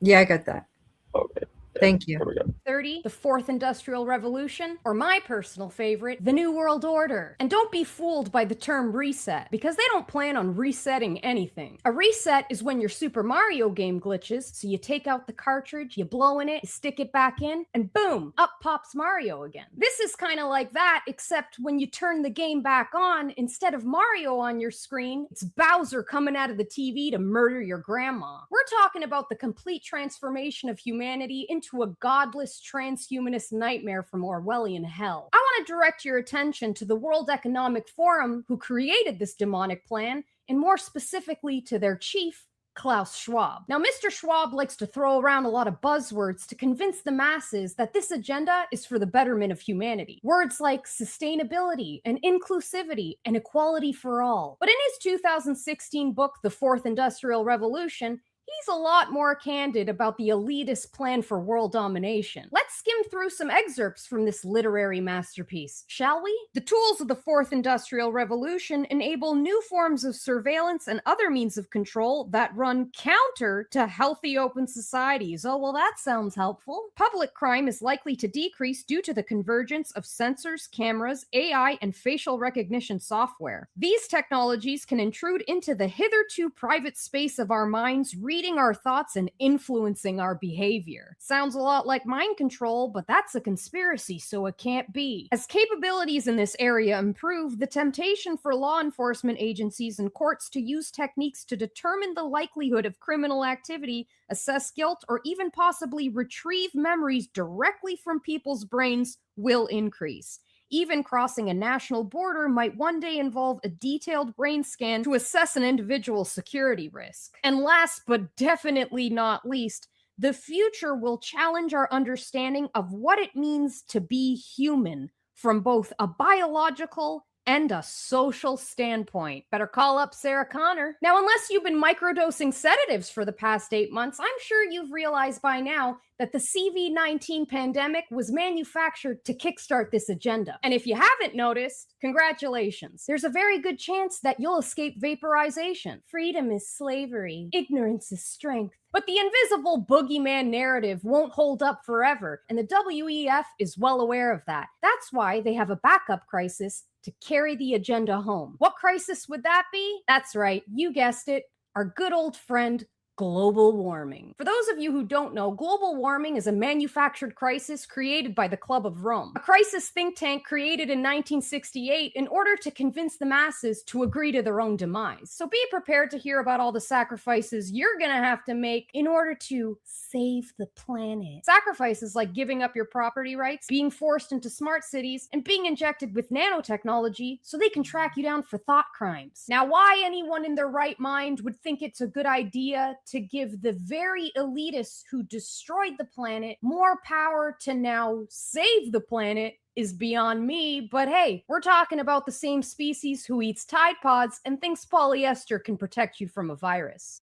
Speaker 4: Yeah, I got that.
Speaker 2: Okay.
Speaker 4: Thank you.
Speaker 2: Here we go.
Speaker 19: 30, the Fourth Industrial Revolution, or my personal favorite, the New World Order. And don't be fooled by the term reset, because they don't plan on resetting anything. A reset is when your Super Mario game glitches, so you take out the cartridge, you blow in it, you stick it back in, and boom, up pops Mario again. This is kind of like that, except when you turn the game back on, instead of Mario on your screen, it's Bowser coming out of the TV to murder your grandma. We're talking about the complete transformation of humanity into a godless transhumanist nightmare from Orwellian hell. I want to direct your attention to the World Economic Forum, who created this demonic plan, and more specifically to their chief, Klaus Schwab. Now, Mr. Schwab likes to throw around a lot of buzzwords to convince the masses that this agenda is for the betterment of humanity. Words like sustainability and inclusivity and equality for all. But in his 2016 book, The Fourth Industrial Revolution, he's a lot more candid about the elitist plan for world domination. Let's skim through some excerpts from this literary masterpiece, shall we? The tools of the Fourth Industrial Revolution enable new forms of surveillance and other means of control that run counter to healthy open societies. Oh, well, that sounds helpful. Public crime is likely to decrease due to the convergence of sensors, cameras, AI, and facial recognition software. These technologies can intrude into the hitherto private space of our minds, reading our thoughts and influencing our behavior. Sounds a lot like mind control, but that's a conspiracy, so it can't be. As capabilities in this area improve, the temptation for law enforcement agencies and courts to use techniques to determine the likelihood of criminal activity, assess guilt, or even possibly retrieve memories directly from people's brains will increase. Even crossing a national border might one day involve a detailed brain scan to assess an individual's security risk. And last but definitely not least, the future will challenge our understanding of what it means to be human from both a biological and a social standpoint. Better call up Sarah Connor. Now, unless you've been microdosing sedatives for the past 8 months, I'm sure you've realized by now that the CV-19 pandemic was manufactured to kickstart this agenda. And if you haven't noticed, congratulations. There's a very good chance that you'll escape vaporization. Freedom is slavery. Ignorance is strength. But the invisible boogeyman narrative won't hold up forever, and the WEF is well aware of that. That's why they have a backup crisis to carry the agenda home. What crisis would that be? That's right, you guessed it, our good old friend, global warming. For those of you who don't know, global warming is a manufactured crisis created by the Club of Rome, a crisis think tank created in 1968 in order to convince the masses to agree to their own demise. So be prepared to hear about all the sacrifices you're gonna have to make in order to save the planet. Sacrifices like giving up your property rights, being forced into smart cities, and being injected with nanotechnology so they can track you down for thought crimes. Now, why anyone in their right mind would think it's a good idea to give the very elitists who destroyed the planet more power to now save the planet is beyond me, but hey, we're talking about the same species who eats Tide Pods and thinks polyester can protect you from a virus.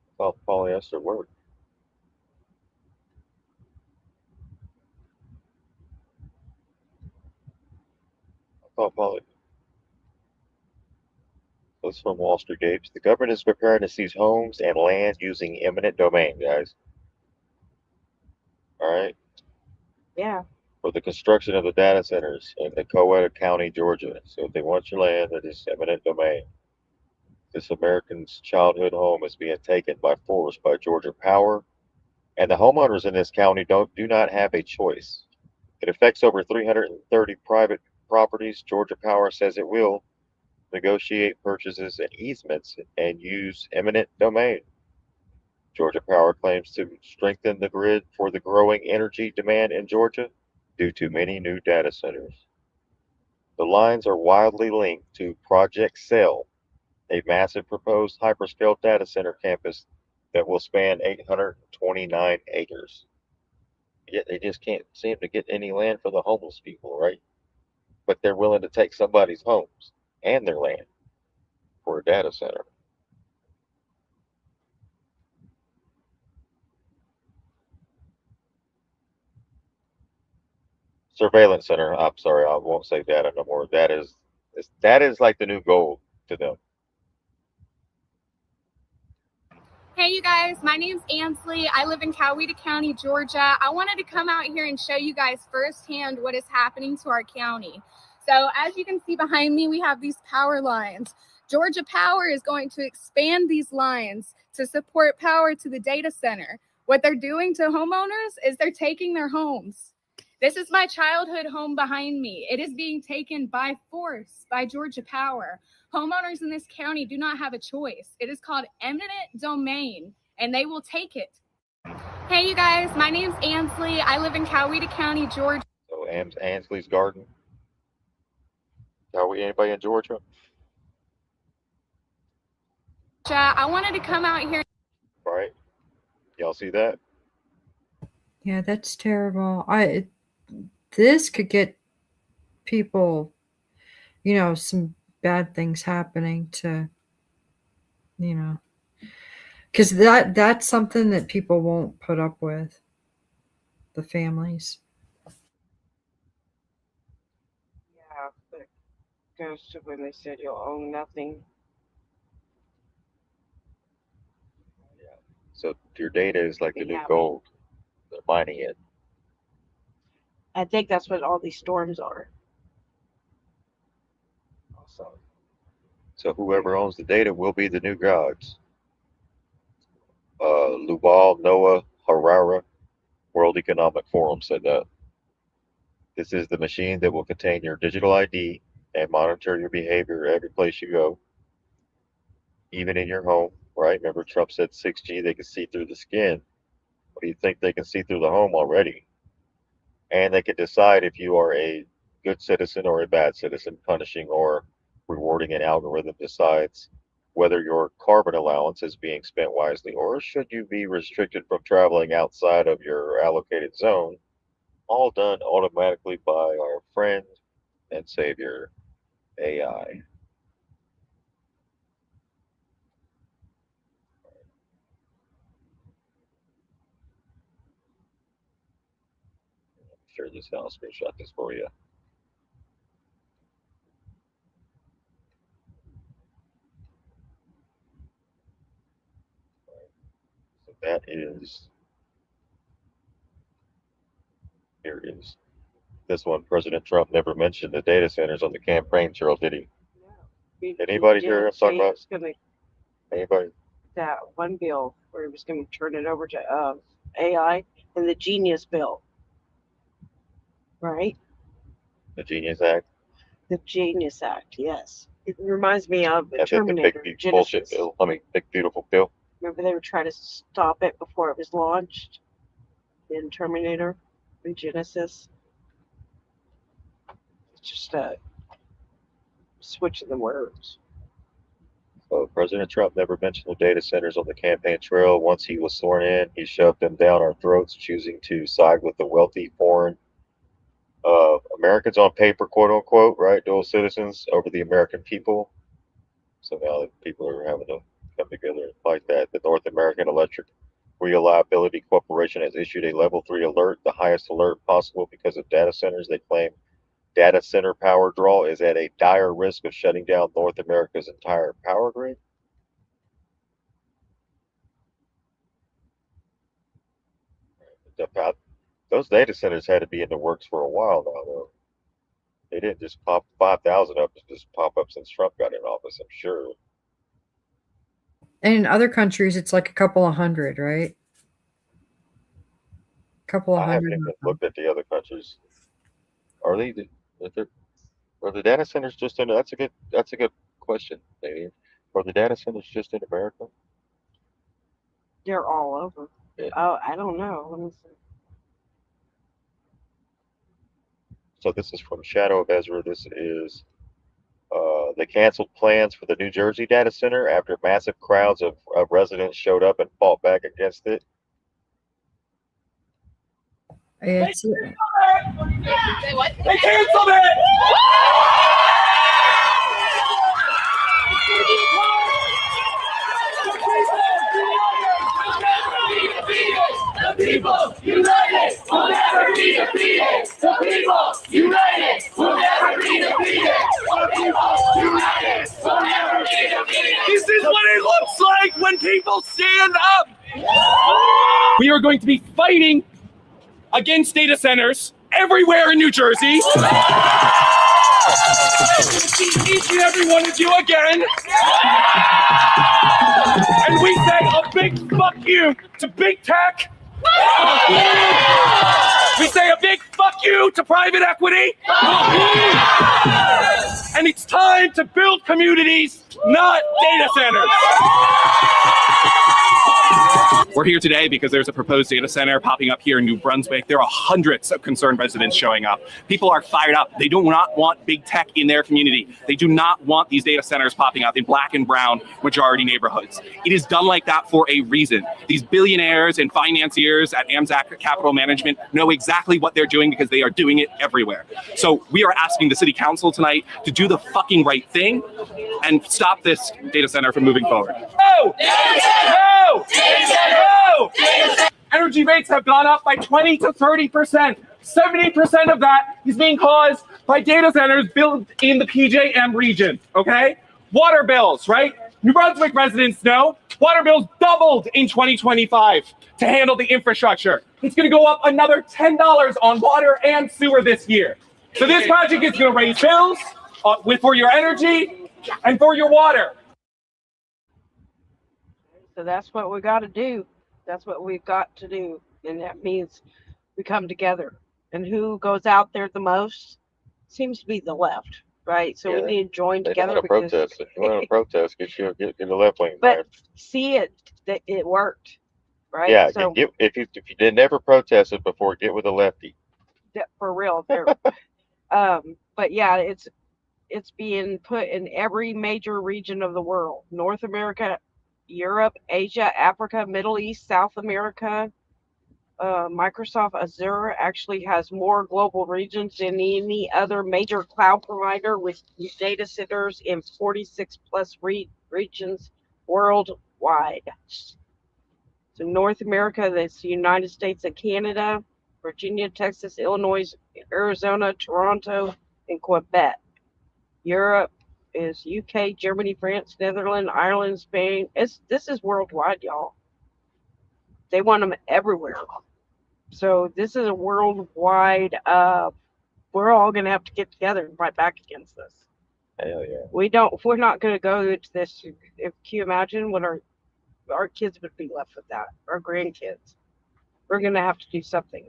Speaker 2: I thought polyester worked. I thought poly. This is from Wall Street Gapes. The government is preparing to seize homes and land using eminent domain, guys. All right.
Speaker 3: Yeah.
Speaker 2: For the construction of the data centers in Cocoa County, Georgia. So if they want your land, that is eminent domain. This American's childhood home is being taken by force by Georgia Power, and the homeowners in this county do not have a choice. It affects over 330 private properties. Georgia Power says it will negotiate purchases and easements and use eminent domain. Georgia Power claims to strengthen the grid for the growing energy demand in Georgia due to many new data centers. The lines are widely linked to Project Cell, a massive proposed hyperscale data center campus that will span 829 acres. Yet they just can't seem to get any land for the homeless people, right? But they're willing to take somebody's homes and their land for a data center. Surveillance center. I'm sorry, I won't say data no more. That is like the new gold to them.
Speaker 20: Hey, you guys, my name's Ansley. I live in Coweta County, Georgia. I wanted to come out here and show you guys firsthand what is happening to our county. So as you can see behind me, we have these power lines. Georgia Power is going to expand these lines to support power to the data center. What they're doing to homeowners is they're taking their homes. This is my childhood home behind me. It is being taken by force by Georgia Power. Homeowners in this county do not have a choice. It is called eminent domain, and they will take it. Hey, you guys, my name's Ansley. I live in Coweta County, Georgia.
Speaker 2: So Ansley's Garden. Are we anybody in Georgia?
Speaker 20: I wanted to come out here.
Speaker 2: Right. Y'all see that?
Speaker 4: Yeah, that's terrible. This could get people, some bad things happening to, because that's something that people won't put up with, the families.
Speaker 3: Yeah, but it goes to when they said you'll own nothing.
Speaker 2: So your data is like the new
Speaker 3: Yeah.
Speaker 2: gold. They're mining it.
Speaker 3: I think that's what all these storms are.
Speaker 2: Also, So whoever owns the data will be the new gods. Yuval Noah Harari, World Economic Forum, said that. This is the machine that will contain your digital ID and monitor your behavior every place you go, even in your home, right? Remember, Trump said 6G, they can see through the skin. What do you think? They can see through the home already. And they can decide if you are a good citizen or a bad citizen, punishing or rewarding. An algorithm decides whether your carbon allowance is being spent wisely or should you be restricted from traveling outside of your allocated zone, all done automatically by our friend and savior, AI. Share this out, screenshot this for you. So that is, here it is. This one, President Trump never mentioned the data centers on the campaign trail, did he? Did anybody hear him talk about? Anybody?
Speaker 3: That one bill where he was going to turn it over to AI and the Genius bill, right?
Speaker 2: The Genius Act.
Speaker 3: The Genius Act, yes. It reminds me of the
Speaker 2: And then the
Speaker 3: Terminator.
Speaker 2: big bullshit bill. I mean, big beautiful bill.
Speaker 3: Remember they were trying to stop it before it was launched in Terminator and Genesis? It's just a switch of the words.
Speaker 2: So President Trump never mentioned the data centers on the campaign trail. Once he was sworn in, he shoved them down our throats, choosing to side with the wealthy foreign Americans on paper, quote unquote, right? Dual citizens over the American people. So now that people are having to come together and fight that. The North American Electric Reliability Corporation has issued a level 3 alert, the highest alert possible because of data centers. They claim data center power draw is at a dire risk of shutting down North America's entire power grid. Those data centers had to be in the works for a while now, though. They didn't just pop 5,000 up, just pop up since Trump got in office, I'm sure.
Speaker 4: And in other countries, it's like a couple of hundred, right? Couple of
Speaker 2: I haven't
Speaker 4: hundred.
Speaker 2: even looked at the other countries. Are the data centers just in? That's a good question, Dave. Are the data centers just in America?
Speaker 3: They're all over.
Speaker 2: Yeah.
Speaker 3: Oh, I don't know. Let me see.
Speaker 2: So this is from Shadow of Ezra. This is they canceled plans for the New Jersey data center after massive crowds of residents showed up and fought back against it.
Speaker 4: It's,
Speaker 8: They canceled it! The people united will never be defeated. The people united will never be defeated. The people united will never be defeated. This is what it looks like when people stand up. We are going to be fighting against data centers everywhere in New Jersey. Each and every one of you again. And we say a big fuck you to big tech. We say a big fuck you to private equity. And it's time to build communities, not data centers. We're here today because there's a proposed data center popping up here in New Brunswick. There are hundreds of concerned residents showing up. People are fired up. They do not want big tech in their community. They do not want these data centers popping up in black and brown majority neighborhoods. It is done like that for a reason. These billionaires and financiers at AMZAC Capital Management know exactly what they're doing because they are doing it everywhere. So we are asking the city council tonight to do the fucking right thing and stop this data center from moving forward. No! No! No! Energy rates have gone up by 20 to 30%. 70% of that is being caused by data centers built in the PJM region, okay? Water bills, right? New Brunswick residents know water bills doubled in 2025 to handle the infrastructure. It's gonna go up another $10 on water and sewer this year. So this project is gonna raise bills for your energy,
Speaker 15: and for your water.
Speaker 3: So that's what we got to do. That's what we've got to do. And that means we come together. And who goes out there the most? Seems to be the left, right? So we need to join
Speaker 2: They know how
Speaker 3: together
Speaker 2: to protest. If you want to protest, get the left wing.
Speaker 3: But see it worked, right?
Speaker 2: Yeah,
Speaker 3: So
Speaker 2: if you did never protested before, get with a lefty.
Speaker 3: for real, but yeah, it's being put in every major region of the world: North America, Europe, Asia, Africa, Middle East, South America. Microsoft Azure actually has more global regions than any other major cloud provider, with data centers in 46 plus regions worldwide. So North America, that's the United States and Canada, Virginia, Texas, Illinois, Arizona, Toronto, and Quebec. Europe is UK, Germany, France, Netherlands, Ireland, Spain. This is worldwide, y'all. They want them everywhere. So this is a worldwide. We're all gonna have to get together and fight back against this.
Speaker 2: Hell yeah.
Speaker 3: We're not gonna go to this. If can you imagine what our kids would be left with that? Our grandkids. We're gonna have to do something.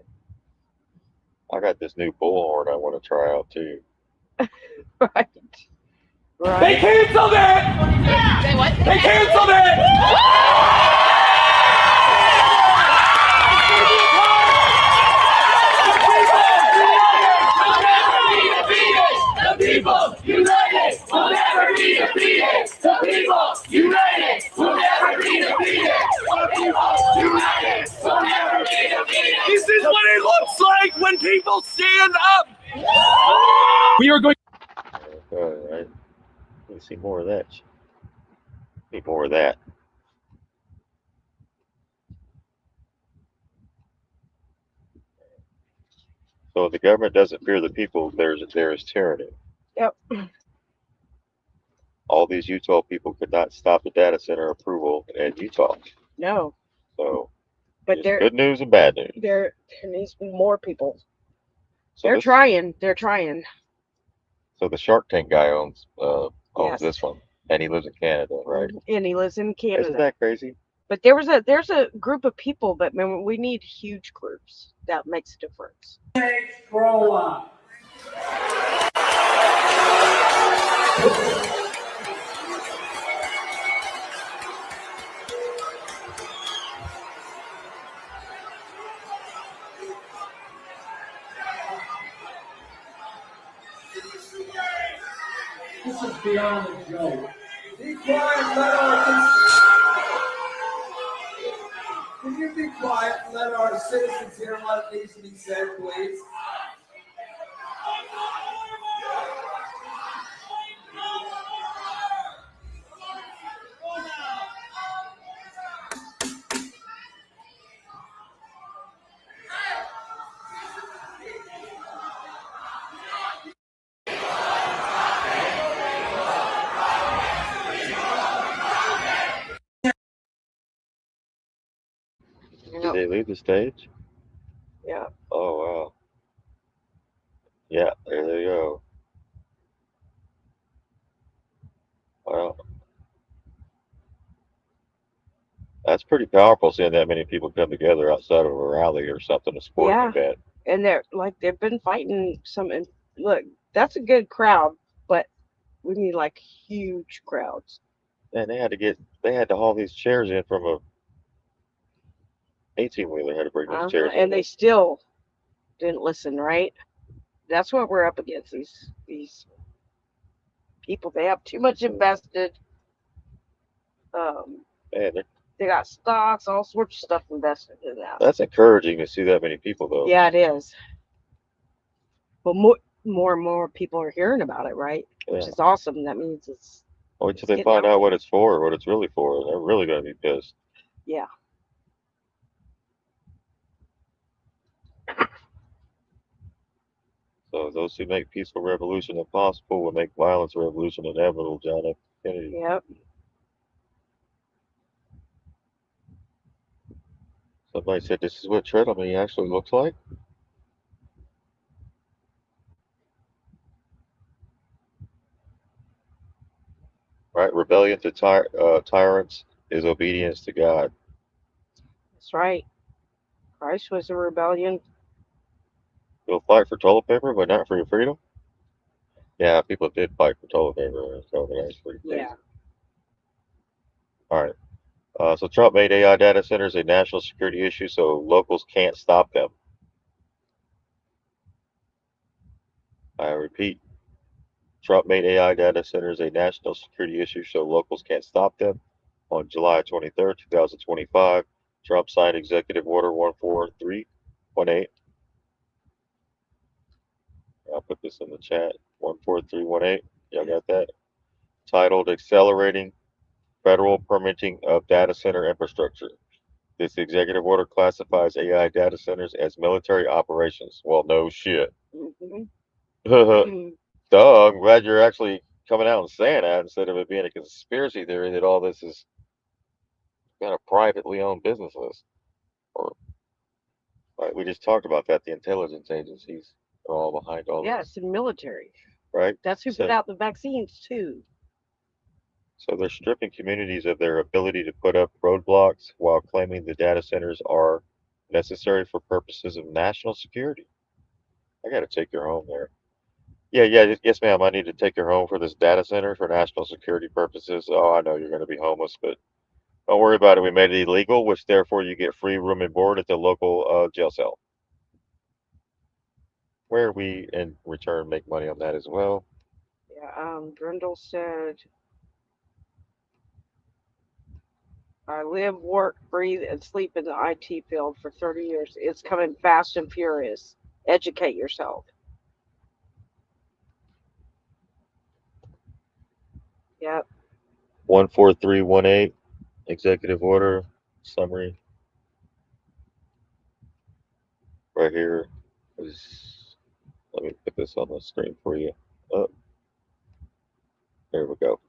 Speaker 2: I got this new bullhorn I want to try out too.
Speaker 3: Right.
Speaker 15: They canceled it!
Speaker 1: Say what?
Speaker 15: They canceled it!
Speaker 1: The people united will never be defeated. The people united will never be defeated. The people united will never be defeated.
Speaker 15: This is what it looks like when people stand up. We are going.
Speaker 2: Right. Let's see more of that. Need more of that. So if the government doesn't fear the people, there is tyranny.
Speaker 3: Yep.
Speaker 2: All these Utah people could not stop the data center approval in Utah.
Speaker 3: No.
Speaker 2: So,
Speaker 3: But
Speaker 2: it's good news and bad news.
Speaker 3: There needs to be more people.
Speaker 2: So
Speaker 3: They're trying. They're trying.
Speaker 2: So the Shark Tank guy owns
Speaker 3: Yes.
Speaker 2: this one, and he lives in Canada, right?
Speaker 3: And he lives in Canada.
Speaker 2: Isn't that crazy?
Speaker 3: But there's a group of people, but man, we need huge groups. That makes a difference.
Speaker 15: Grow up. This is beyond a joke. Be quiet, let our Can you be quiet and let our citizens hear what needs to be said, please?
Speaker 2: Did they leave the stage?
Speaker 3: Yeah.
Speaker 2: Oh wow. Yeah, there they go. Well, that's pretty powerful seeing that many people come together outside of a rally or something, a sporting
Speaker 3: Yeah.
Speaker 2: event.
Speaker 3: And they've been fighting some. And look, that's a good crowd, but we need like huge crowds.
Speaker 2: And they had to haul these chairs in from a 18-wheeler, had to bring those chairs in.
Speaker 3: And they still didn't listen, right? That's what we're up against. These people, they have too much invested.
Speaker 2: Man,
Speaker 3: They got stocks, all sorts of stuff invested in that.
Speaker 2: that's encouraging to see that many people, though.
Speaker 3: Yeah, it is. But more and more people are hearing about it, right? Which
Speaker 2: Yeah.
Speaker 3: is awesome. That means it's
Speaker 2: Wait till they
Speaker 3: getting
Speaker 2: find
Speaker 3: out
Speaker 2: out what it's for, what it's really for. They're really going to be pissed.
Speaker 3: yeah.
Speaker 2: So those who make peaceful revolution impossible will make violence revolution inevitable, John F. Kennedy.
Speaker 3: Yep.
Speaker 2: Somebody said this is what tread on me actually looks like. right? Rebellion to tyrants is obedience to God.
Speaker 3: That's right. Christ was a rebellion.
Speaker 2: You'll fight for toilet paper, but not for your freedom. Yeah, people did fight for toilet paper. So that's pretty crazy.
Speaker 3: Yeah.
Speaker 2: All right. So Trump made AI data centers a national security issue, so locals can't stop them. I repeat, Trump made AI data centers a national security issue, so locals can't stop them. On July 23rd, 2025, Trump signed Executive Order 14318. I'll put this in the chat. 14318. Y'all got that? Titled Accelerating Federal Permitting of Data Center Infrastructure. This executive order classifies AI data centers as military operations. Well, no shit. Duh, I'm glad you're actually coming out and saying that instead of it being a conspiracy theory that all this is kind of privately owned businesses. Or, right, we just talked about that. The intelligence agencies are all behind all
Speaker 3: Yeah,
Speaker 2: this,
Speaker 3: it's the military.
Speaker 2: right?
Speaker 3: That's who
Speaker 2: So,
Speaker 3: put out the vaccines too.
Speaker 2: so they're stripping communities of their ability to put up roadblocks while claiming the data centers are necessary for purposes of national security. I got to take your home there. Yeah, yes, ma'am. I need to take her home for this data center for national security purposes. Oh, I know you're going to be homeless, but don't worry about it. We made it illegal, which therefore you get free room and board at the local jail cell, where we in return make money on that as well.
Speaker 3: Yeah, Brindle said, I live, work, breathe, and sleep in the IT field for 30 years. It's coming fast and furious. Educate yourself. Yep.
Speaker 2: 14318 executive order summary right here is. Let me put this on the screen for you. Oh, there we go.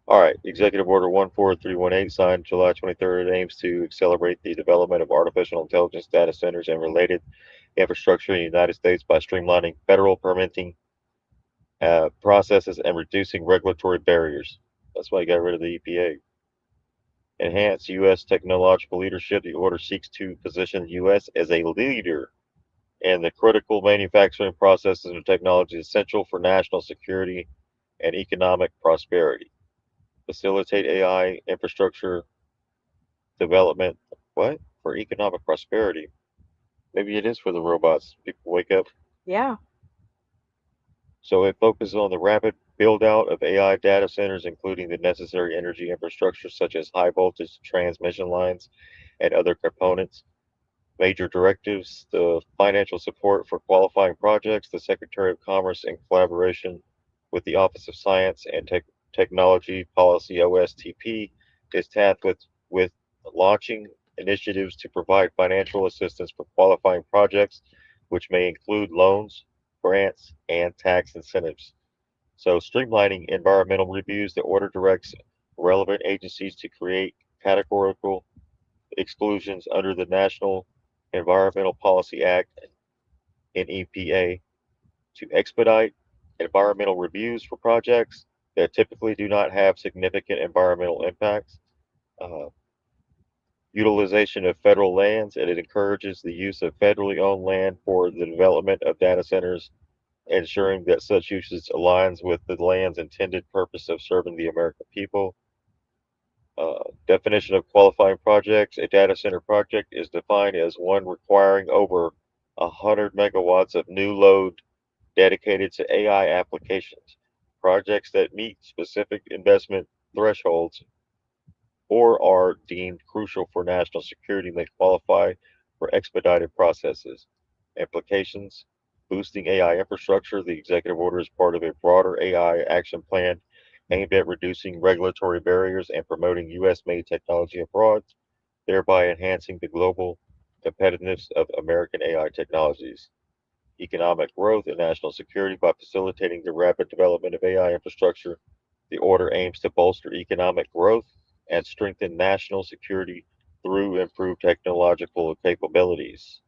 Speaker 2: All right, Executive Order 14318, signed July 23rd, aims to accelerate the development of artificial intelligence data centers and related infrastructure in the United States by streamlining federal permitting processes and reducing regulatory barriers. That's why you got rid of the EPA. Enhance U.S. technological leadership. The order seeks to position the U.S. as a leader in the critical manufacturing processes and technologies essential for national security and economic prosperity. Facilitate AI infrastructure development. What? For economic prosperity. Maybe it is for the robots. People wake up.
Speaker 3: Yeah.
Speaker 2: So it focuses on the rapid build out of AI data centers, including the necessary energy infrastructure such as high voltage transmission lines and other components. Major directives, the financial support for qualifying projects, the Secretary of Commerce, in collaboration with the Office of Science and Technology Policy OSTP, is tasked with launching initiatives to provide financial assistance for qualifying projects, which may include loans, grants, and tax incentives. So, streamlining environmental reviews, the order directs relevant agencies to create categorical exclusions under the National Environmental Policy Act and EPA to expedite environmental reviews for projects that typically do not have significant environmental impacts. Uh, Utilization of federal lands, and it encourages the use of federally owned land for the development of data centers, ensuring that such usage aligns with the land's intended purpose of serving the American people. Definition of qualifying projects. A data center project is defined as one requiring over 100 megawatts of new load dedicated to AI applications. Projects that meet specific investment thresholds or are deemed crucial for national security may qualify for expedited processes. Implications. Boosting AI infrastructure. The executive order is part of a broader AI action plan aimed at reducing regulatory barriers and promoting U.S. made technology abroad, thereby enhancing the global competitiveness of American AI technologies. Economic growth and national security. By facilitating the rapid development of AI infrastructure, the order aims to bolster economic growth and strengthen national security through improved technological capabilities.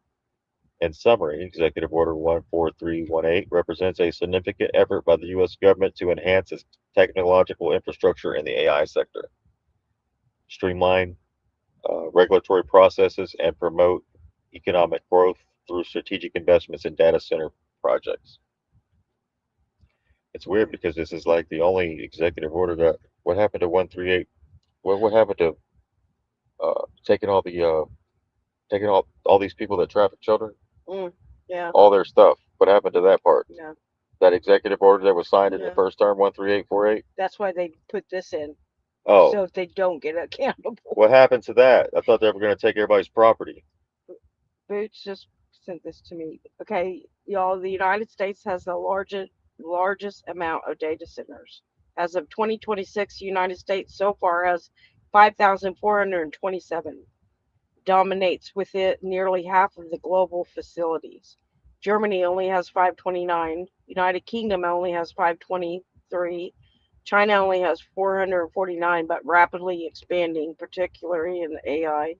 Speaker 2: In summary, Executive Order 14318 represents a significant effort by the U.S. government to enhance its technological infrastructure in the AI sector, streamline regulatory processes, and promote economic growth through strategic investments in data center projects. It's weird because this is like the only executive order that. What happened to 138? What happened to taking taking all these people that traffic children,
Speaker 3: Yeah.
Speaker 2: all their stuff? What happened to that part?
Speaker 3: Yeah.
Speaker 2: That executive order that was signed in the
Speaker 3: Yeah.
Speaker 2: first term, 13848.
Speaker 3: That's why they put this in.
Speaker 2: Oh,
Speaker 3: So if they don't get accountable.
Speaker 2: what happened to that? I thought they were going to take everybody's property.
Speaker 3: Boots just sent this to me. Okay, y'all, the United States has the largest amount of data centers. As of 2026, the United States so far has 5,427. Dominates with it nearly half of the global facilities. Germany only has 529. United Kingdom only has 523. China only has 449, but rapidly expanding, particularly in AI.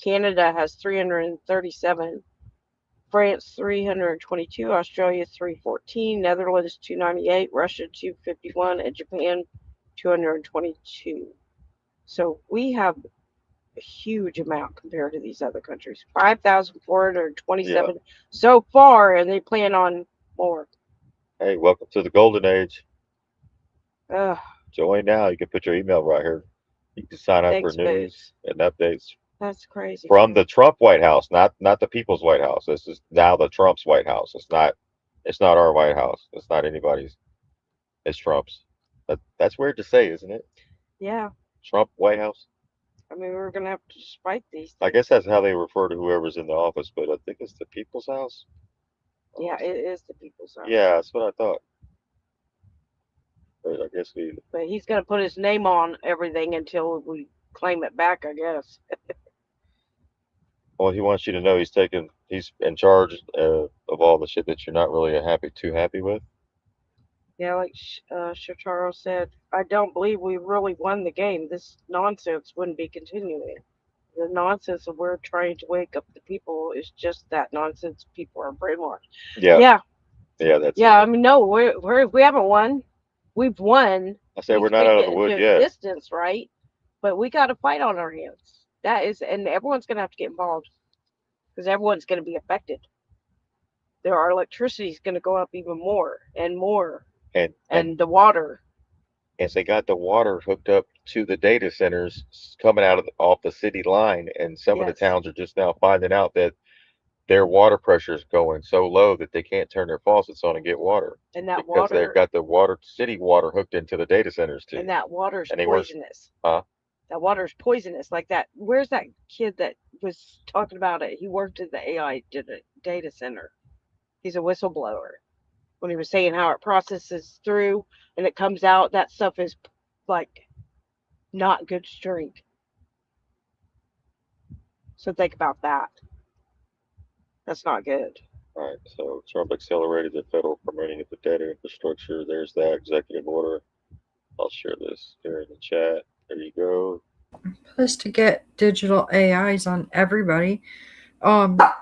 Speaker 3: Canada has 337. France 322, Australia 314, Netherlands 298, Russia 251, and Japan 222. So we have a huge amount compared to these other countries. 5,427 so far, and they plan on more.
Speaker 2: Hey, welcome to the golden age.
Speaker 3: Ugh,
Speaker 2: Join now. You can put your email right here. You can sign up
Speaker 3: Thanks,
Speaker 2: for news and updates
Speaker 3: that's crazy.
Speaker 2: from the Trump White House, not the people's White House. This is now the Trump's White House. It's not our White House. It's not anybody's. It's Trump's. That's weird to say, isn't it?
Speaker 3: Yeah,
Speaker 2: Trump White House.
Speaker 3: I mean, we're going to have to just fight these
Speaker 2: I
Speaker 3: things.
Speaker 2: guess that's how they refer to whoever's in the office, but I think it's the people's house.
Speaker 3: Yeah, it is the people's house.
Speaker 2: Yeah, that's what I thought. But I guess
Speaker 3: But he's going to put his name on everything until we claim it back, I guess.
Speaker 2: well, he wants you to know he's in charge of all the shit that you're not really too happy with.
Speaker 3: Yeah, like Shotaro said, I don't believe we really won the game. This nonsense wouldn't be continuing. The nonsense of we're trying to wake up the people is just that nonsense. People are brainwashed.
Speaker 2: Yeah.
Speaker 3: Yeah.
Speaker 2: Yeah, that's
Speaker 3: Yeah, I mean, no, we haven't won. We've won.
Speaker 2: I said we're
Speaker 3: We
Speaker 2: not out of the
Speaker 3: speak it
Speaker 2: woods
Speaker 3: into
Speaker 2: yet.
Speaker 3: existence, right? But we got a fight on our hands. That is, and everyone's going to have to get involved because everyone's going to be affected. Our electricity is going to go up even more and more,
Speaker 2: And
Speaker 3: the water.
Speaker 2: and they got the water hooked up to the data centers coming out off the city line, and some of the
Speaker 3: Yes.
Speaker 2: towns are just now finding out that their water pressure is going so low that they can't turn their faucets on and get water
Speaker 3: And that
Speaker 2: because they've
Speaker 3: water,
Speaker 2: got the city water hooked into the data centers too.
Speaker 3: and that water's
Speaker 2: And they weren't,
Speaker 3: poisonous.
Speaker 2: huh?
Speaker 3: That water's poisonous. Like that. Where's that kid that was talking about it? He worked at the AI data center. He's a whistleblower. When he was saying how it processes through and it comes out, that stuff is like not good to drink. So think about that. That's not good.
Speaker 2: All right, so Trump accelerated the federal permitting of the data infrastructure. There's that executive order. I'll share this here in the chat. There you go.
Speaker 4: Plus, to get digital AIs on everybody,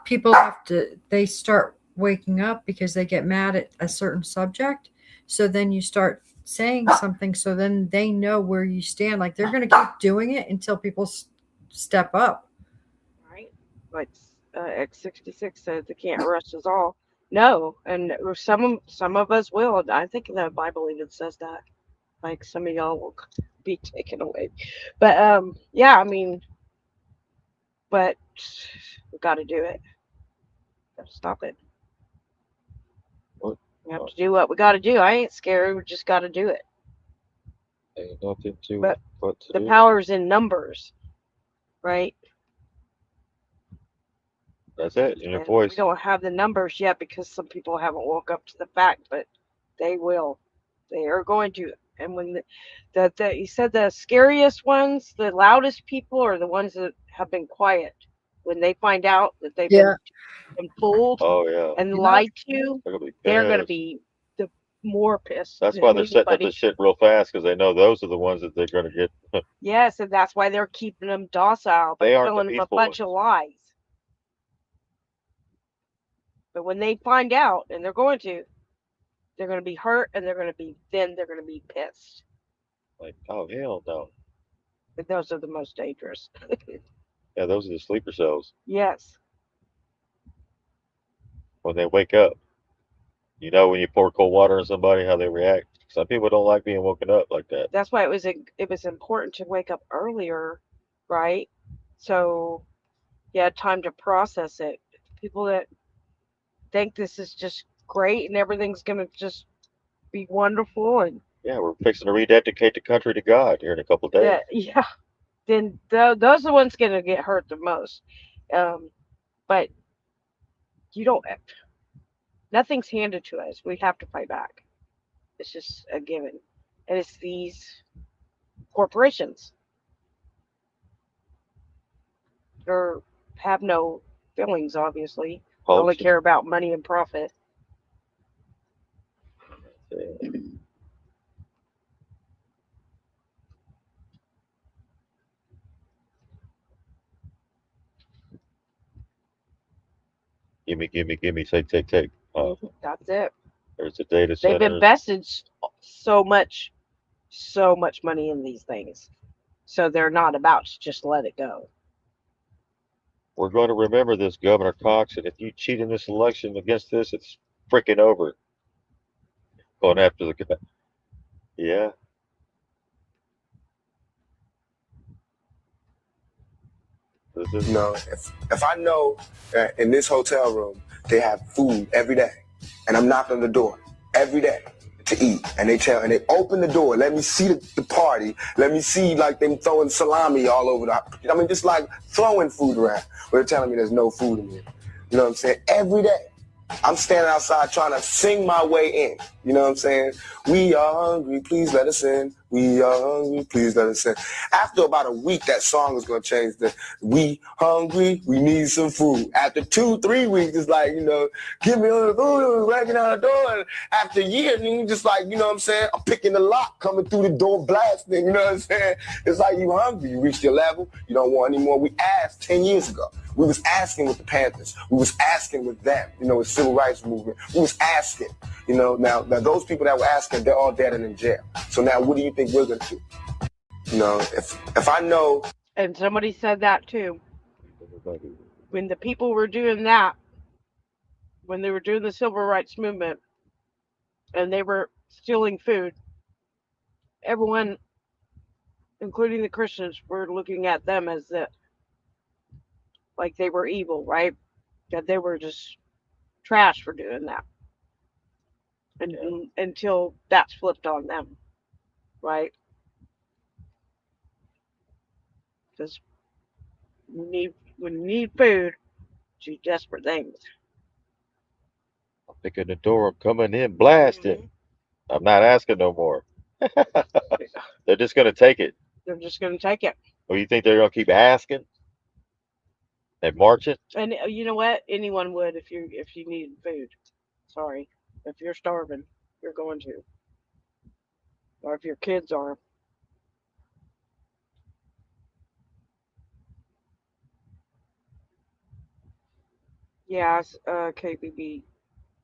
Speaker 4: people they start waking up because they get mad at a certain subject. So then you start saying something, so then they know where you stand. Like they're going to keep doing it until people step up.
Speaker 3: Right? Like X66 says, they can't arrest us all. No, and some of us will. I think the Bible even says that. Like some of y'all will be taken away. But yeah, I mean, but we got to do it. Got to stop it. We have to do what we got to do. I ain't scared. We just got to do it.
Speaker 2: Ain't nothing to
Speaker 3: But
Speaker 2: but to
Speaker 3: the
Speaker 2: do.
Speaker 3: power's in numbers, right?
Speaker 2: That's it. In your
Speaker 3: And
Speaker 2: voice.
Speaker 3: we don't have the numbers yet because some people haven't woke up to the fact, but they will. They are going to. And when you said the scariest ones, the loudest people are the ones that have been quiet. When they find out that they've been fooled
Speaker 2: Oh yeah.
Speaker 3: and lied to,
Speaker 2: They're gonna be
Speaker 3: they're going to
Speaker 2: pissed.
Speaker 3: be the more pissed.
Speaker 2: That's
Speaker 3: than
Speaker 2: why they're setting up
Speaker 3: anybody.
Speaker 2: this shit real fast because they know those are the ones that they're gonna get.
Speaker 3: Yes, and that's why they're keeping them docile by
Speaker 2: They aren't the
Speaker 3: telling them a
Speaker 2: peaceful
Speaker 3: bunch of lies. But when they find out, and they're going to be hurt, and they're going to be pissed.
Speaker 2: Like, oh hell no.
Speaker 3: But those are the most dangerous.
Speaker 2: Yeah, those are the sleeper cells.
Speaker 3: Yes.
Speaker 2: When they wake up, you know, when you pour cold water on somebody, how they react. Some people don't like being woken up like that.
Speaker 3: That's why it was important to wake up earlier, right? So you had time to process it. People that think this is just great and everything's gonna just be wonderful and
Speaker 2: Yeah, we're fixing to rededicate the country to God here in a couple of days.
Speaker 3: that yeah, then those are the ones gonna get hurt the most. But you don't. Nothing's handed to us. We have to fight back. It's just a given, and it's these corporations or have no feelings. Obviously, they only
Speaker 2: Hoax.
Speaker 3: care about money and profit.
Speaker 2: Gimme, take.
Speaker 3: That's it.
Speaker 2: There's the data
Speaker 3: They've
Speaker 2: centers.
Speaker 3: invested so much money in these things, so they're not about to just let it go.
Speaker 2: We're going to remember this, Governor Cox, and if you cheat in this election against this, it's freaking over. Going after the guy. Yeah. This is
Speaker 21: You know, if I know that in this hotel room they have food every day, and I'm knocking on the door every day to eat, and they open the door, let me see the party, let me see like them throwing salami all over I mean, just like throwing food around. But they're telling me there's no food in here. You know what I'm saying? Every day. I'm standing outside trying to sing my way in. You know what I'm saying? We are hungry, please let us in. We are hungry, please let us in. After about a week, that song is going to change to we hungry, we need some food. After 2-3 weeks, it's like, you know, give me all the food, breaking out the door. And after a year, you just like, you know what I'm saying? I'm picking the lock, coming through the door, blasting, you know what I'm saying? It's like you hungry, you reached your level, you don't want any more. We asked 10 years ago. We was asking with the Panthers. We was asking with them, you know, with civil rights movement. We was asking, you know, now those people that were asking, they're all dead and in jail. So now what do you think we're going to do? You know, if I know.
Speaker 3: And somebody said that too. When the people were doing that, when they were doing the civil rights movement and they were stealing food, everyone, including the Christians, were looking at them as like they were evil, right? That they were just trash for doing that. And until that's flipped on them, right? Because when you need food, do desperate things.
Speaker 2: I'm picking the door, I'm coming in, blasting. I'm not asking no more. They're just going to take it.
Speaker 3: They're just going to take it.
Speaker 2: Or you think they're going to keep asking and marching?
Speaker 3: And you know what? Anyone would if you needed food. Sorry, if you're starving, you're going to. Or if your kids are. Yeah, KBB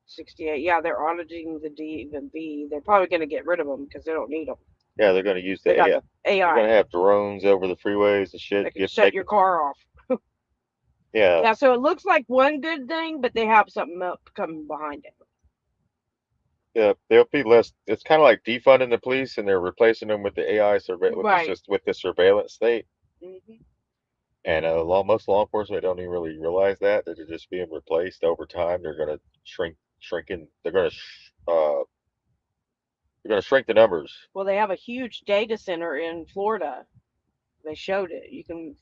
Speaker 3: 68. Yeah, they're auditing the DMV. They're probably going to get rid of them because they don't need them.
Speaker 2: Yeah, they're going to use the
Speaker 3: They got
Speaker 2: AI.
Speaker 3: the AI.
Speaker 2: They're going to have drones over the freeways and shit.
Speaker 3: They can shut your car off.
Speaker 2: Yeah.
Speaker 3: Yeah, so it looks like one good thing, but they have something else coming behind it.
Speaker 2: Yeah, there'll be less. It's kind of like defunding the police, and they're replacing them with the AI surveillance,
Speaker 3: Right.
Speaker 2: just with the surveillance state.
Speaker 3: Mm-hmm.
Speaker 2: And most law enforcement don't even really realize that they're just being replaced over time. They're going to shrinking. They're going to shrink the numbers.
Speaker 3: Well, they have a huge data center in Florida. They showed it. You can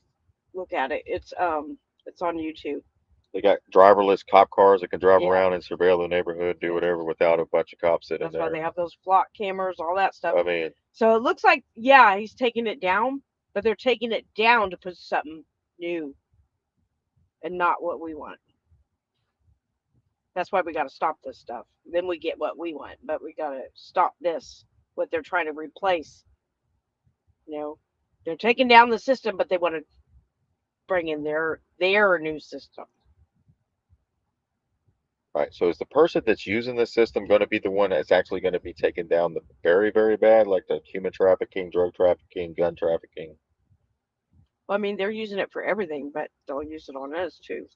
Speaker 3: look at it. It's on YouTube.
Speaker 2: They got driverless cop cars that can drive around and surveil the neighborhood, do whatever without a bunch of cops sitting
Speaker 3: That's
Speaker 2: there.
Speaker 3: why they have those flock cameras, all that stuff.
Speaker 2: I mean,
Speaker 3: so it looks like, yeah, he's taking it down, but they're taking it down to put something new and not what we want. That's why we got to stop this stuff. Then we get what we want, but we got to stop this, what they're trying to replace. You know, they're taking down the system, but they want to bring in their new system.
Speaker 2: Right. So is the person that's using the system going to be the one that's actually going to be taken down the very, very bad, like the human trafficking, drug trafficking, gun trafficking?
Speaker 3: Well, I mean, they're using it for everything, but they'll use it on us too,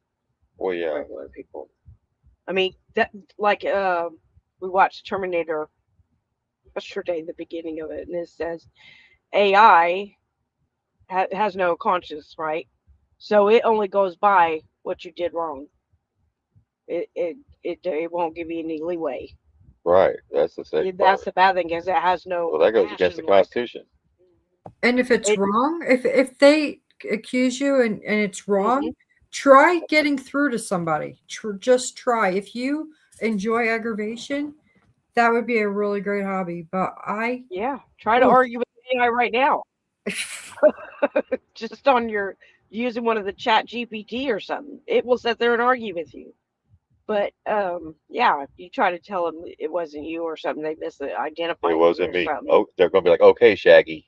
Speaker 2: Well, yeah.
Speaker 3: regular people. I mean, that like we watched Terminator yesterday, the beginning of it, and it says AI has no conscience, right? So it only goes by what you did wrong. It won't give you any leeway.
Speaker 2: Right. That's the second
Speaker 3: That's
Speaker 2: part.
Speaker 3: the bad thing, because it has no
Speaker 2: Well, that goes against the
Speaker 3: compassion, like
Speaker 2: Constitution.
Speaker 4: And if it's
Speaker 3: it.
Speaker 4: wrong, if they accuse you and it's wrong,
Speaker 3: hmm
Speaker 4: try getting through to somebody. Just try. If you enjoy aggravation, that would be a really great hobby. But
Speaker 3: Yeah, try to
Speaker 4: oof.
Speaker 3: argue with AI right now. Just on your using one of the Chat GPT or something, it will sit there and argue with you. But yeah, if you try to tell them it wasn't you or something, they
Speaker 2: It
Speaker 3: misidentified you
Speaker 2: wasn't
Speaker 3: or
Speaker 2: me.
Speaker 3: something.
Speaker 2: Oh, they're going to be like, okay, Shaggy.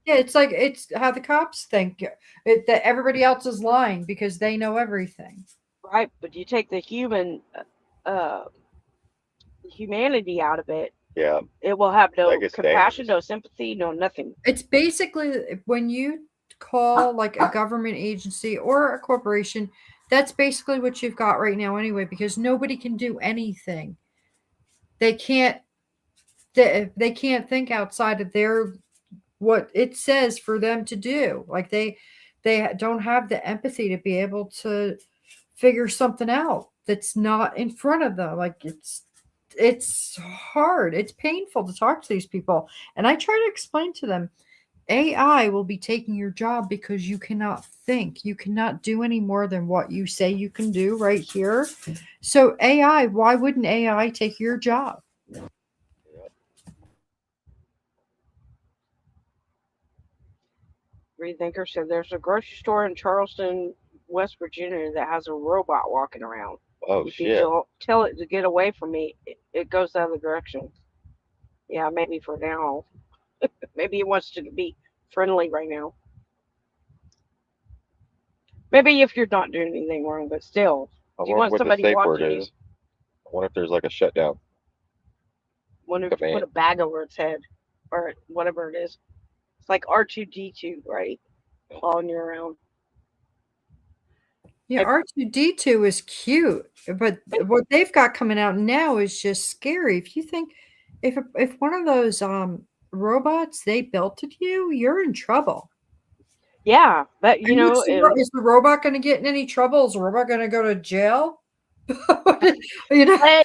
Speaker 4: Yeah, it's how the cops think that everybody else is lying because they know everything.
Speaker 3: Right, but you take the uh, humanity out of it,
Speaker 2: Yeah.
Speaker 3: it will have
Speaker 2: That
Speaker 3: no
Speaker 2: gets
Speaker 3: compassion,
Speaker 2: dangerous.
Speaker 3: no sympathy, no nothing.
Speaker 4: It's basically when you call like a government agency or a corporation, that's basically what you've got right now anyway, because nobody can do anything. They can't they can't think outside of their what it says for them to do. Like they don't have the empathy to be able to figure something out that's not in front of them. Like it's hard. It's painful to talk to these people. And I try to explain to them AI will be taking your job because you cannot think. You cannot do any more than what you say you can do right here. So AI, why wouldn't AI take your job?
Speaker 3: Rethinker said there's a grocery store in Charleston, West Virginia that has a robot walking around.
Speaker 2: Oh,
Speaker 3: If you
Speaker 2: shit.
Speaker 3: tell it to get away from me, it goes the other direction. Yeah, maybe for now. Maybe it wants to be friendly right now. Maybe if you're not doing anything wrong, but still,
Speaker 2: I
Speaker 3: if you
Speaker 2: wonder
Speaker 3: want
Speaker 2: what the
Speaker 3: somebody
Speaker 2: safe word
Speaker 3: watching you,
Speaker 2: is. I wonder if there's like a shutdown
Speaker 3: wonder if you put
Speaker 2: command.
Speaker 3: a bag over its head or whatever it is. It's like R2D2, right? Following you around.
Speaker 4: Yeah, R2D2 is cute, but what they've got coming out now is just scary. If you think if one of those robots they built it you, you're in trouble.
Speaker 3: Yeah, but you
Speaker 4: And
Speaker 3: know,
Speaker 4: is the robot going to get in any trouble? Is the robot going to go to jail? You know,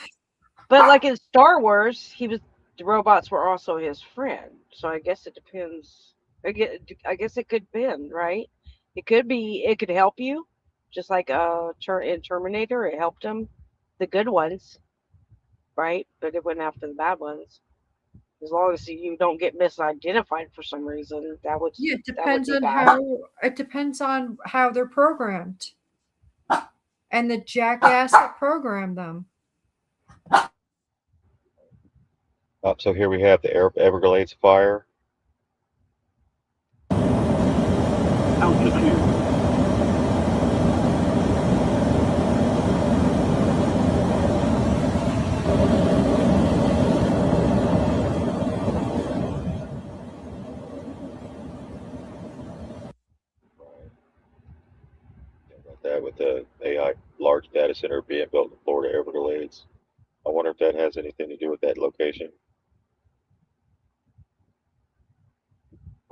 Speaker 3: but like in Star Wars, the robots were also his friend. So I guess it depends. I guess it could bend, right? It could help you, just like in Terminator, it helped him, the good ones, right? But it went after the bad ones. As long as you don't get misidentified for some reason,
Speaker 4: yeah,
Speaker 3: that would be bad.
Speaker 4: it depends on how they're programmed and the jackass that programmed them.
Speaker 2: So here we have the Everglades fire.
Speaker 16: Altitude.
Speaker 2: About that with the AI large data center being built in Florida Everglades. I wonder if that has anything to do with that location.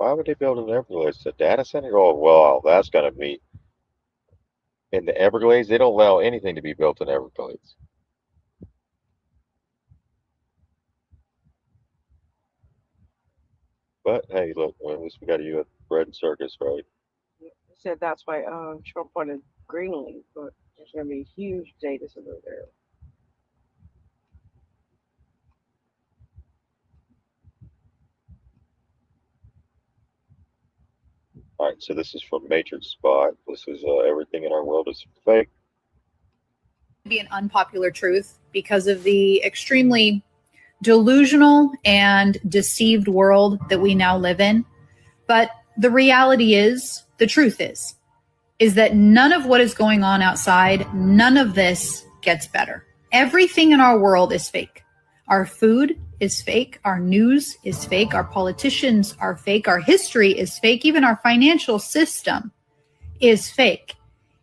Speaker 2: Why would they build an Everglades? A data center? Oh, well, that's going to be in the Everglades. They don't allow anything to be built in Everglades. But hey, look, at least we got a U.S. bread and circus, right?
Speaker 3: Said that's why Trump wanted Greenland, but there's going to be a huge data center there.
Speaker 2: All right, so this is from Matrix Spot. This is everything in our world is fake.
Speaker 5: Be an unpopular truth because of the extremely delusional and deceived world that we now live in. But the reality is, the truth is that none of what is going on outside, none of this gets better. Everything in our world is fake. Our food is fake. Our news is fake. Our politicians are fake. Our history is fake. Even our financial system is fake.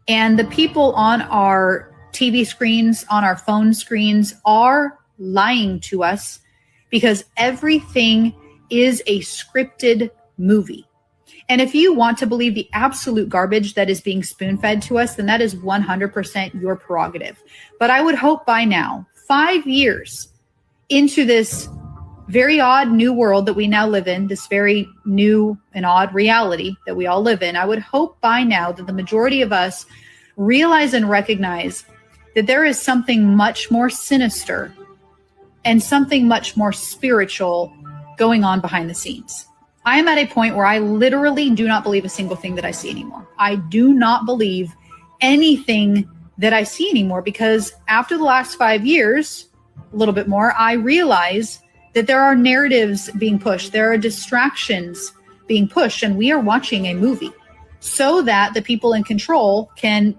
Speaker 5: And the people on our TV screens, on our phone screens are lying to us because everything is a scripted movie. And if you want to believe the absolute garbage that is being spoon-fed to us, then that is 100% your prerogative. But I would hope by now, 5 years into this very odd new world that we now live in, this very new and odd reality that we all live in, I would hope by now that the majority of us realize and recognize that there is something much more sinister and something much more spiritual going on behind the scenes. I am at a point where I literally do not believe a single thing that I see anymore. I do not believe anything that I see anymore because after the last 5 years, a little bit more, I realize that there are narratives being pushed. There are distractions being pushed, and we are watching a movie so that the people in control can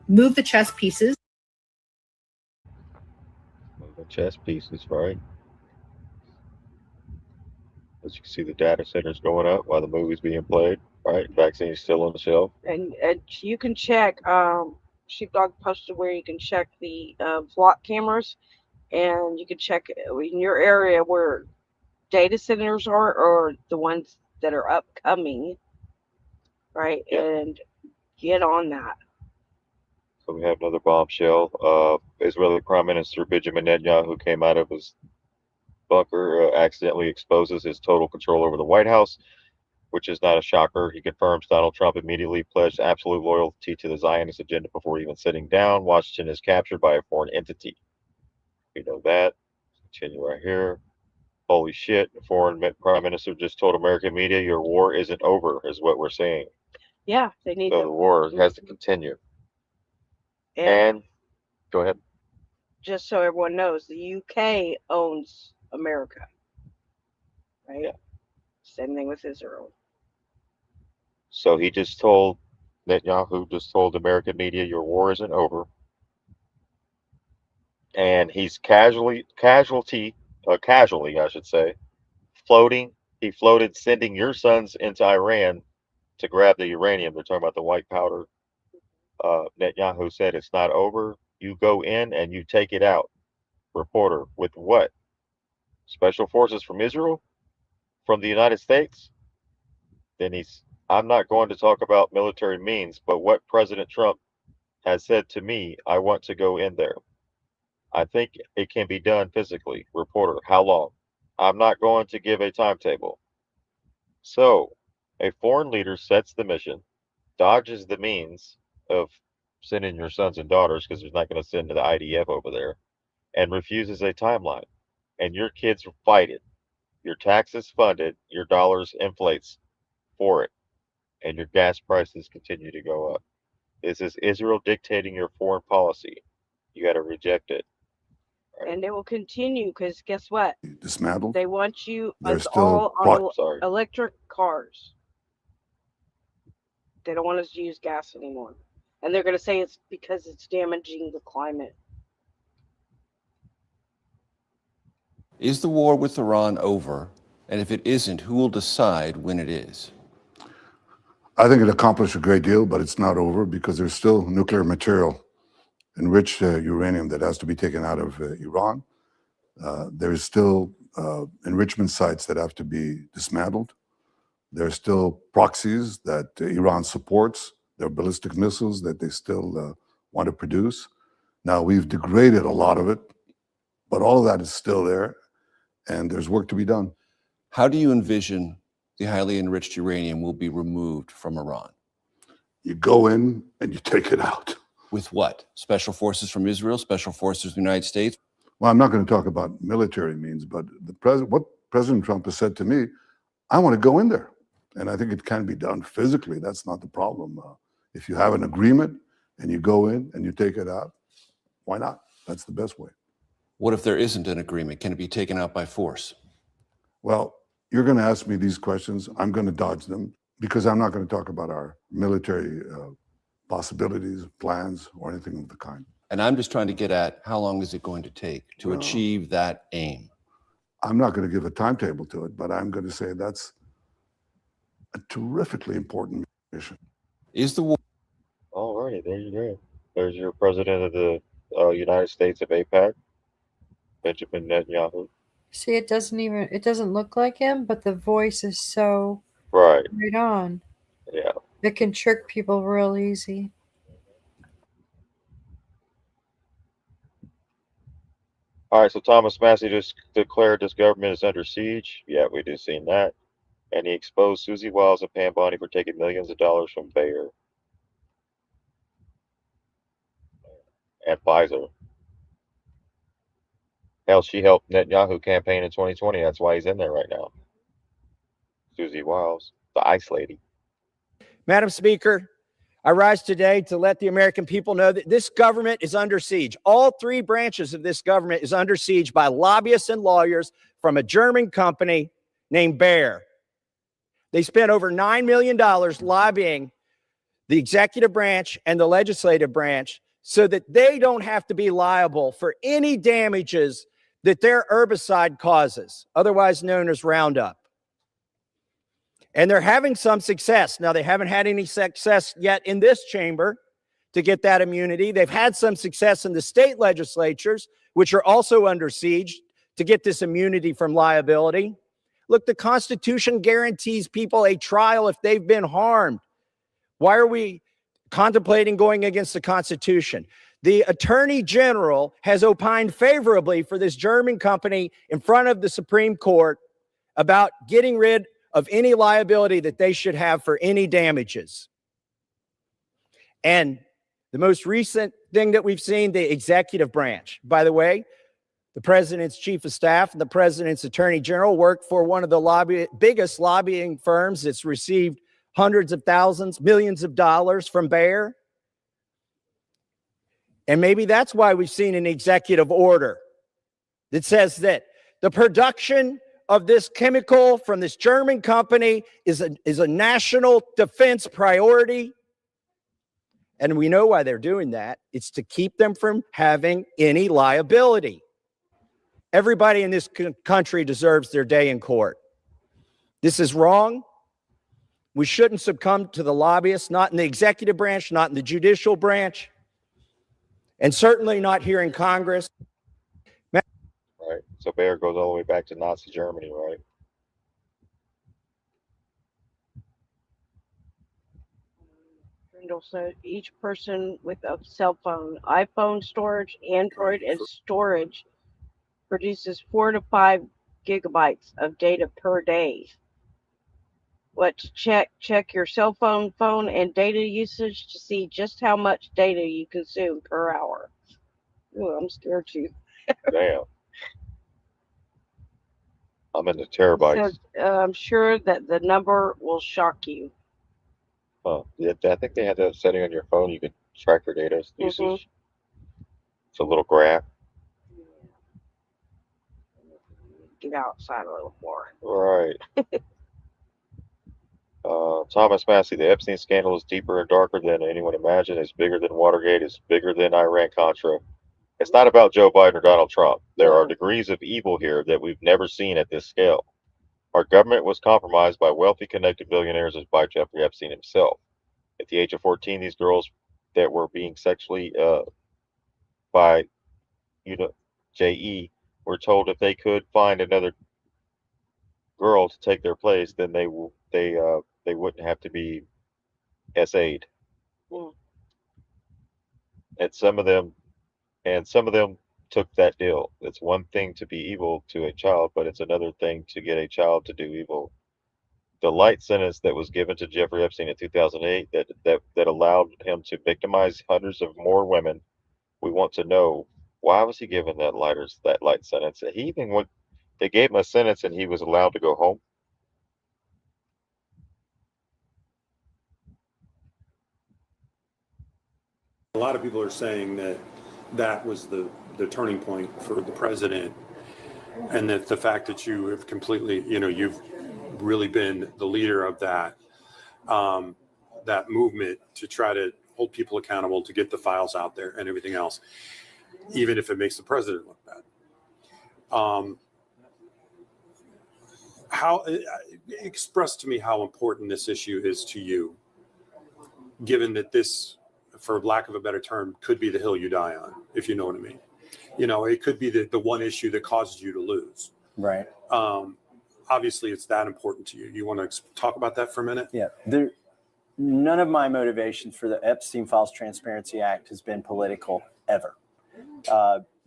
Speaker 5: move the chess pieces.
Speaker 2: The chess pieces, right? As you can see, the data centers going up while the movie's being played, right? Vaccine's still on the shelf.
Speaker 3: And you can check. Sheepdog posted where you can check the flock cameras, and you can check in your area where data centers are or the ones that are upcoming, right?
Speaker 2: Yeah.
Speaker 3: And get on that.
Speaker 2: So we have another bombshell. Israeli Prime Minister Benjamin Netanyahu came out of his bunker, accidentally exposes his total control over the White House, which is not a shocker. He confirms Donald Trump immediately pledged absolute loyalty to the Zionist agenda before even sitting down. Washington is captured by a foreign entity. We know that. Continue right here. Holy shit, the foreign prime minister just told American media, your war isn't over, is what we're saying.
Speaker 3: Yeah, they need
Speaker 2: So
Speaker 3: to.
Speaker 2: the war has to continue. And go ahead.
Speaker 3: Just so everyone knows, the UK owns America, right?
Speaker 2: Yeah.
Speaker 3: Same thing with Israel.
Speaker 2: So Netanyahu just told American media, your war isn't over. And he's casually, I should say, he floated sending your sons into Iran to grab the uranium. They're talking about the white powder. Netanyahu said it's not over. You go in and you take it out. Reporter, with what? Special forces from Israel? From the United States? Then I'm not going to talk about military means, but what President Trump has said to me, I want to go in there. I think it can be done physically. Reporter, how long? I'm not going to give a timetable. So, a foreign leader sets the mission, dodges the means of sending your sons and daughters because he's not going to send the IDF over there, and refuses a timeline. And your kids fight it. Your taxes fund it. Your dollars inflates for it. And your gas prices continue to go up. This is Israel dictating your foreign policy. You got to reject it.
Speaker 3: Right. And they will continue because guess what?
Speaker 6: Dismantled.
Speaker 3: They want you
Speaker 6: There's
Speaker 3: us
Speaker 6: still
Speaker 3: all on electric cars. They don't want us to use gas anymore. And they're going to say it's because it's damaging the climate.
Speaker 22: Is the war with Iran over? And if it isn't, who will decide when it is?
Speaker 6: I think it accomplished a great deal, but it's not over because there's still nuclear material, enriched uranium that has to be taken out of Iran. There's still enrichment sites that have to be dismantled. There's still proxies that Iran supports. There are ballistic missiles that they still want to produce. Now, we've degraded a lot of it, but all of that is still there, and there's work to be done.
Speaker 22: How do you envision the highly enriched uranium will be removed from Iran?
Speaker 6: You go in and you take it out.
Speaker 22: With what? Special forces from Israel? Special forces from the United States?
Speaker 6: Well, I'm not going to talk about military means, but what President Trump has said to me, I want to go in there. And I think it can be done physically. That's not the problem. If you have an agreement and you go in and you take it out, why not? That's the best way.
Speaker 22: What if there isn't an agreement? Can it be taken out by force?
Speaker 6: Well, you're going to ask me these questions. I'm going to dodge them because I'm not going to talk about our military possibilities, plans, or anything of the kind.
Speaker 22: And I'm just trying to get at how long is it going to take to achieve that aim?
Speaker 6: I'm not going to give a timetable to it, but I'm going to say that's a terrifically important mission.
Speaker 22: Is the war?
Speaker 2: All righty, there you go. There's your president of the United States of APAC, Benjamin Netanyahu.
Speaker 4: See, it doesn't look like him, but the voice is so
Speaker 2: right
Speaker 4: on.
Speaker 2: Yeah.
Speaker 4: It can trick people real easy.
Speaker 2: All right, so Thomas Massey just declared this government is under siege. Yeah, we just seen that. And he exposed Susie Wiles and Pam Bondi for taking millions of dollars from Bayer and Pfizer. Hell, she helped Netanyahu campaign in 2020. That's why he's in there right now. Susie Wiles, the ice lady.
Speaker 7: Madam Speaker, I rise today to let the American people know that this government is under siege. All three branches of this government is under siege by lobbyists and lawyers from a German company named Bayer. They spent over $9 million lobbying the executive branch and the legislative branch so that they don't have to be liable for any damages that their herbicide causes, otherwise known as Roundup. And they're having some success. Now, they haven't had any success yet in this chamber to get that immunity. They've had some success in the state legislatures, which are also under siege, to get this immunity from liability. Look, the Constitution guarantees people a trial if they've been harmed. Why are we contemplating going against the Constitution? The Attorney General has opined favorably for this German company in front of the Supreme Court about getting rid of any liability that they should have for any damages. And the most recent thing that we've seen, the executive branch, by the way, the president's chief of staff and the president's attorney general work for one of the biggest lobbying firms that's received hundreds of thousands, millions of dollars from Bayer. And maybe that's why we've seen an executive order that says that the production of this chemical from this German company is a national defense priority. And we know why they're doing that. It's to keep them from having any liability. Everybody in this country deserves their day in court. This is wrong. We shouldn't succumb to the lobbyists, not in the executive branch, not in the judicial branch, and certainly not here in Congress.
Speaker 2: Right. So Bayer goes all the way back to Nazi Germany, right?
Speaker 3: Brindle said each person with a cell phone, iPhone storage, Android, and storage produces 4 to 5 gigabytes of data per day. Let's check your cell phone and data usage to see just how much data you consume per hour. Ooh, I'm scared too.
Speaker 2: Damn. I'm in the terabytes.
Speaker 3: So, I'm sure that the number will shock you.
Speaker 2: Yeah, I think they had that setting on your phone. You could track your data usage. It's a little graph.
Speaker 3: Get outside a little more.
Speaker 2: Right. Thomas Massey, the Epstein scandal is deeper and darker than anyone imagined. It's bigger than Watergate. It's bigger than Iran-Contra. It's not about Joe Biden or Donald Trump. There are degrees of evil here that we've never seen at this scale. Our government was compromised by wealthy, connected billionaires as by Jeffrey Epstein himself. At the age of 14, these girls that were being sexually by J.E. were told if they could find another girl to take their place, then they wouldn't have to be SA'd. And some of them took that deal. It's one thing to be evil to a child, but it's another thing to get a child to do evil. The light sentence that was given to Jeffrey Epstein in 2008 that allowed him to victimize hundreds of more women. We want to know, why was he given that light sentence? They gave him a sentence and he was allowed to go home.
Speaker 9: A lot of people are saying that was the turning point for the president, and that the fact that you have completely, you've really been the leader of that movement to try to hold people accountable, to get the files out there and everything else, even if it makes the president look bad. How express to me how important this issue is to you, given that this, for lack of a better term, could be the hill you die on, if you know what I mean. You know, it could be the one issue that causes you to lose.
Speaker 10: Right.
Speaker 9: Obviously, it's that important to you. You want to talk about that for a minute?
Speaker 10: Yeah. None of my motivation for the Epstein Files Transparency Act has been political ever.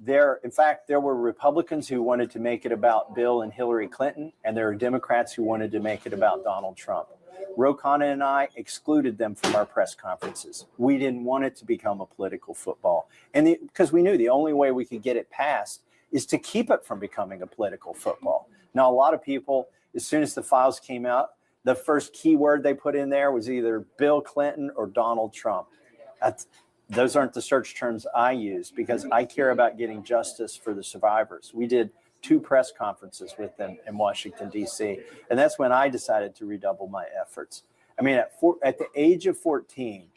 Speaker 10: In fact, there were Republicans who wanted to make it about Bill and Hillary Clinton, and there are Democrats who wanted to make it about Donald Trump. Ro Khanna and I excluded them from our press conferences. We didn't want it to become a political football. And because we knew the only way we could get it passed is to keep it from becoming a political football. Now, a lot of people, as soon as the files came out, the first keyword they put in there was either Bill Clinton or Donald Trump. Those aren't the search terms I use, because I care about getting justice for the survivors. We did 2 press conferences with them in Washington, D.C., and that's when I decided to redouble my efforts. I mean, at the age of 14,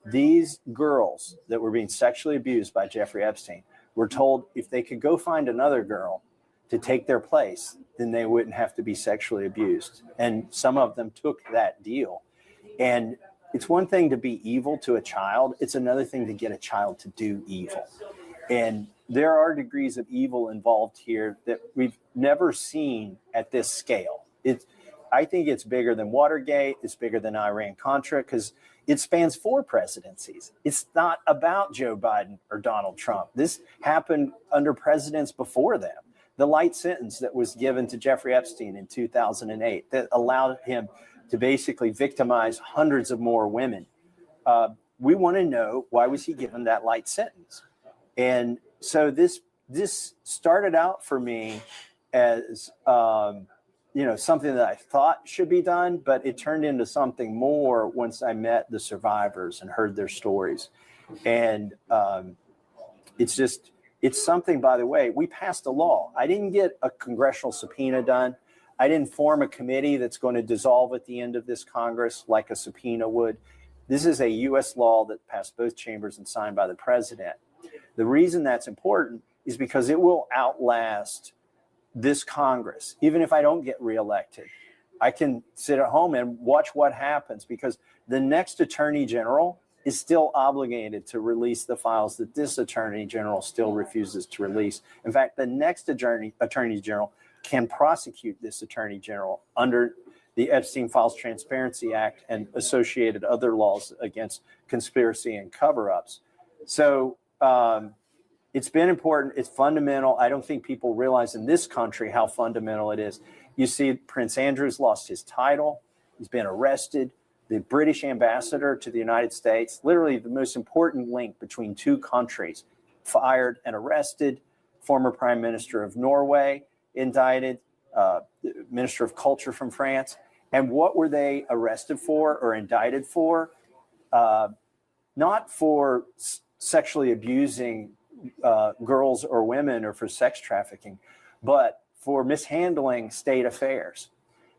Speaker 10: these girls that were being sexually abused by Jeffrey Epstein were told if they could go find another girl to take their place, then they wouldn't have to be sexually abused. And some of them took that deal. And it's one thing to be evil to a child. It's another thing to get a child to do evil. And there are degrees of evil involved here that we've never seen at this scale. I think it's bigger than Watergate. It's bigger than Iran-Contra, because it spans 4 presidencies. It's not about Joe Biden or Donald Trump. This happened under presidents before them. The light sentence that was given to Jeffrey Epstein in 2008 that allowed him to basically victimize hundreds of more women. We want to know, why was he given that light sentence? And so this started out for me as something that I thought should be done, but it turned into something more once I met the survivors and heard their stories. And it's something, by the way, we passed a law. I didn't get a congressional subpoena done. I didn't form a committee that's going to dissolve at the end of this Congress like a subpoena would. This is a U.S. law that passed both chambers and signed by the president. The reason that's important is because it will outlast this Congress. Even if I don't get reelected, I can sit at home and watch what happens, because the next attorney general is still obligated to release the files that this attorney general still refuses to release. In fact, the next attorney general can prosecute this attorney general under the Epstein Files Transparency Act and associated other laws against conspiracy and cover-ups. So it's been important. It's fundamental. I don't think people realize in this country how fundamental it is. You see, Prince Andrew's lost his title. He's been arrested. The British ambassador to the United States, literally the most important link between 2 countries, fired and arrested. Former Prime Minister of Norway indicted, Minister of Culture from France. And what were they arrested for or indicted for? Not for sexually abusing girls or women or for sex trafficking, but for mishandling state affairs.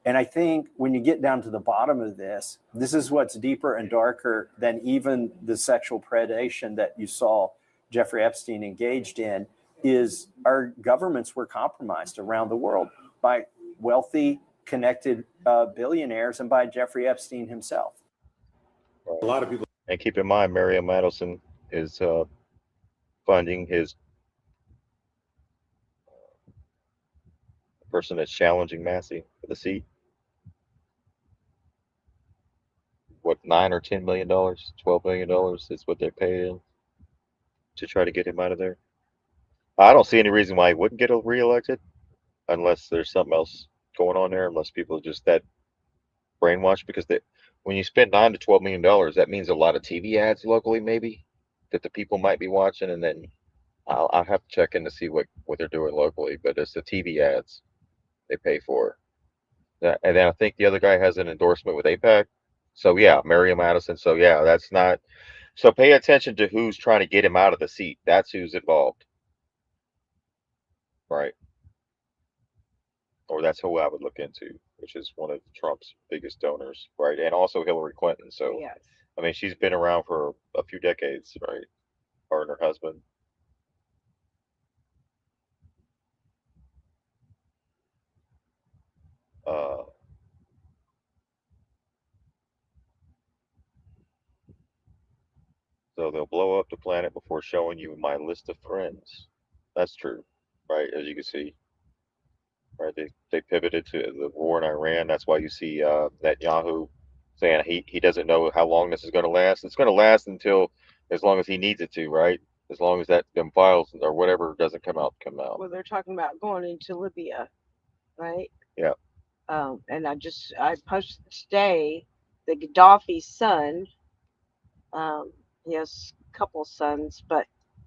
Speaker 10: And I think when you get down to the bottom of this is what's deeper and darker than even the sexual predation that you saw Jeffrey Epstein engaged in, is our governments were compromised around the world by wealthy, connected billionaires and by Jeffrey Epstein himself.
Speaker 9: A lot of people.
Speaker 2: And keep in mind, Maria Madison is funding his person that's challenging Massey for the seat. What, $9 or $10 million, $12 million is what they're paying to try to get him out of there. I don't see any reason why he wouldn't get reelected, unless there's something else going on there, unless people are just that brainwashed. Because when you spend $9 to $12 million, that means a lot of TV ads locally, maybe, that the people might be watching, and then I'll have to check in to see what they're doing locally. But it's the TV ads they pay for. And then I think the other guy has an endorsement with AIPAC. So yeah, Mary Madison. So yeah, that's not. So pay attention to who's trying to get him out of the seat. That's who's involved. Right. Or that's who I would look into, which is one of Trump's biggest donors, right? And also Hillary Clinton. So
Speaker 3: Yes.
Speaker 2: I mean, she's been around for a few decades, right? Her and her husband. Uh, so they'll blow up the planet before showing you my list of friends. That's true, right? As you can see, right? They pivoted to the war in Iran. That's why you see Netanyahu saying he doesn't know how long this is going to last. It's going to last until as long as he needs it to, right? As long as that them files or whatever doesn't come out.
Speaker 3: Well, they're talking about going into Libya, right?
Speaker 2: Yeah.
Speaker 3: And I posted today the Gaddafi's son. He has a couple sons, but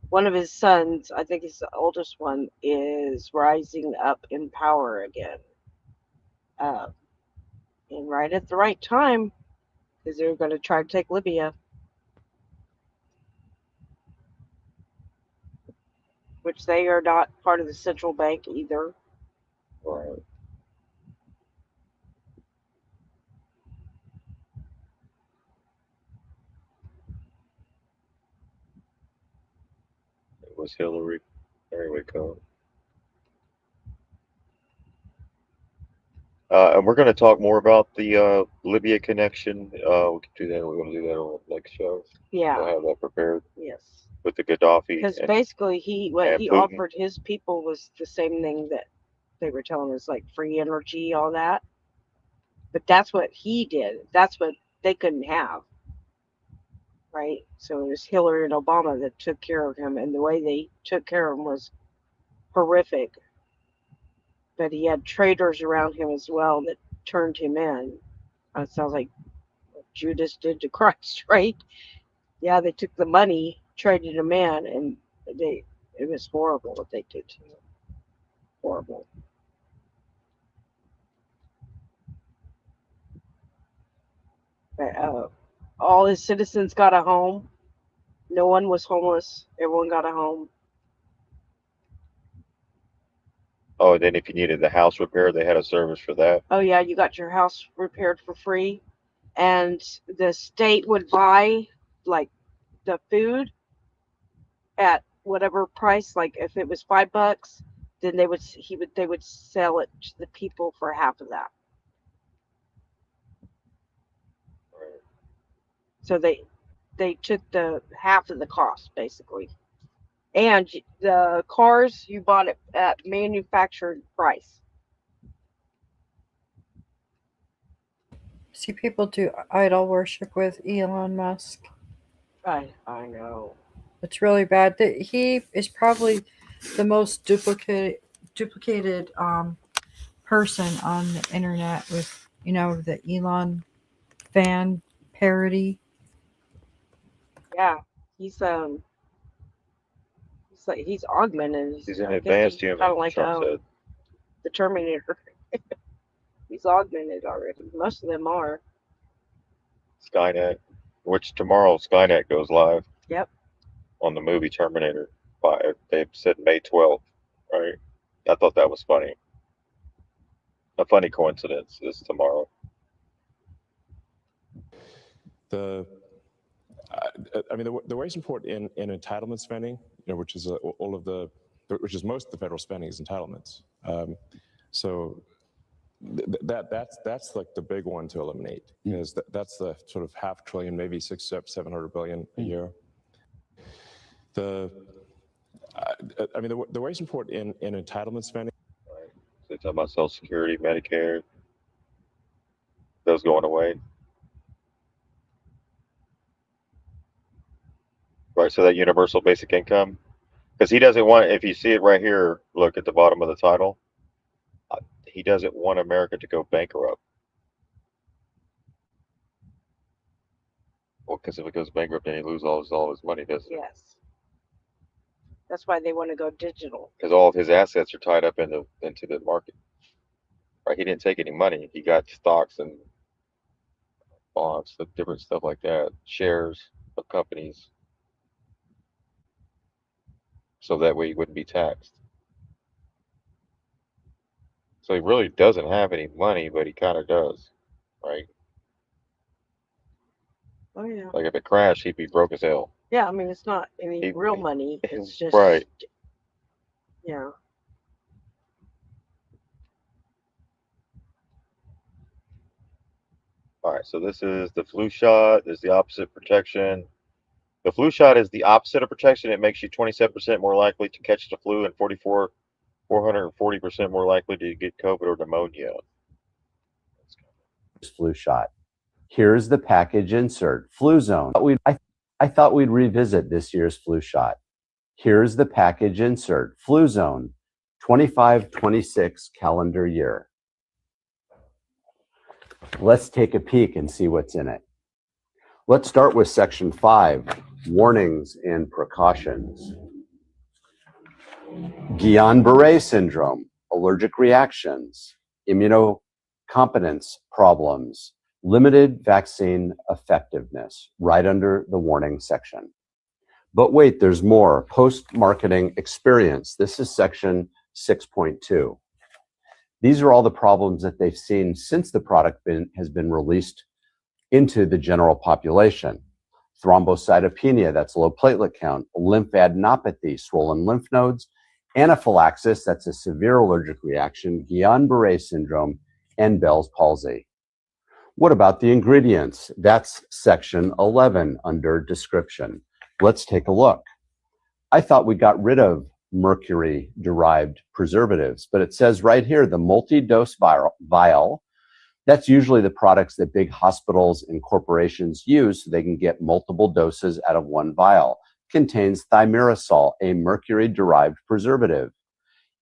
Speaker 3: one of his sons, I think he's the oldest one, is rising up in power again. And right at the right time, because they're going to try to take Libya, which they are not part of the central bank either.
Speaker 2: Right. It was Hillary. There we go. And we're going to talk more about the Libya connection. We can do that. We're going to do that on the next show.
Speaker 3: Yeah.
Speaker 2: We'll have that prepared
Speaker 3: Yes.
Speaker 2: with the Gaddafi.
Speaker 3: Because
Speaker 2: and
Speaker 3: basically, what
Speaker 2: and
Speaker 3: he
Speaker 2: Putin.
Speaker 3: offered his people was the same thing that they were telling us, like free energy, all that. But that's what he did. That's what they couldn't have. Right? So it was Hillary and Obama that took care of him, and the way they took care of him was horrific. But he had traitors around him as well that turned him in. It sounds like what Judas did to Christ, right? Yeah, they took the money, traded him in, and it was horrible what they did to him. Horrible. But, all his citizens got a home. No one was homeless. Everyone got a home.
Speaker 2: Oh, and then if you needed the house repaired, they had a service for that.
Speaker 3: Oh yeah, you got your house repaired for free, and the state would buy like the food at whatever price. Like if it was $5, then they would sell it to the people for half of that. So they took the half of the cost basically, and the cars you bought it at manufactured price.
Speaker 4: See, people do idol worship with Elon Musk.
Speaker 3: I know.
Speaker 4: It's really bad. He is probably the most duplicated person on the internet with, the Elon fan parody.
Speaker 3: Yeah, he's he's augmented.
Speaker 2: He's an
Speaker 3: I guess
Speaker 2: advanced
Speaker 3: he's
Speaker 2: human,
Speaker 3: kind of like
Speaker 2: Trump said.
Speaker 3: the Terminator. He's augmented already. Most of them are.
Speaker 2: Skynet, which tomorrow Skynet goes live.
Speaker 3: Yep.
Speaker 2: On the movie Terminator. They said May 12th, right? I thought that was funny. A funny coincidence is tomorrow.
Speaker 11: The way it's important in entitlement spending, which is which is most of the federal spending is entitlements. So that's like the big one to eliminate, because that's the sort of $500 billion, maybe $700 billion a year. The way it's important in entitlement spending.
Speaker 2: Right. So they're talking about Social Security, Medicare, those going away. Right, so that universal basic income, because he doesn't want, if you see it right here, look at the bottom of the title, he doesn't want America to go bankrupt. Well, because if it goes bankrupt, then he loses all his money, doesn't he?
Speaker 3: Yes. That's why they want to go digital.
Speaker 2: Because all of his assets are tied up into the market. Right, he didn't take any money. He got stocks and bonds, different stuff like that, shares of companies. So that way he wouldn't be taxed. So he really doesn't have any money, but he kind of does, right?
Speaker 3: Oh yeah.
Speaker 2: Like if it crashed, he'd be broke as hell.
Speaker 3: Yeah, I mean it's not any
Speaker 2: He,
Speaker 3: real money. It's just
Speaker 2: right.
Speaker 3: yeah.
Speaker 2: All right. So this is the flu shot. Is the opposite protection. The flu shot is the opposite of protection. It makes you 27% more likely to catch the flu and 440% more likely to get COVID or pneumonia.
Speaker 12: Flu shot. Here's the package insert. Flu zone. I thought we'd revisit this year's flu shot. Here's the package insert. Flu zone. 25-26 calendar year. Let's take a peek and see what's in it. Let's start with section 5, warnings and precautions. Guillain-Barré syndrome, allergic reactions, immunocompetence problems, limited vaccine effectiveness, right under the warning section. But wait, there's more. Post-marketing experience. This is section 6.2. These are all the problems that they've seen since the product has been released into the general population. Thrombocytopenia, that's low platelet count, lymphadenopathy, swollen lymph nodes, anaphylaxis, that's a severe allergic reaction, Guillain-Barré syndrome, and Bell's palsy. What about the ingredients? That's section 11 under description. Let's take a look. I thought we got rid of mercury-derived preservatives, but it says right here, the multi-dose vial, that's usually the products that big hospitals and corporations use so they can get multiple doses out of one vial, contains thimerosal, a mercury-derived preservative.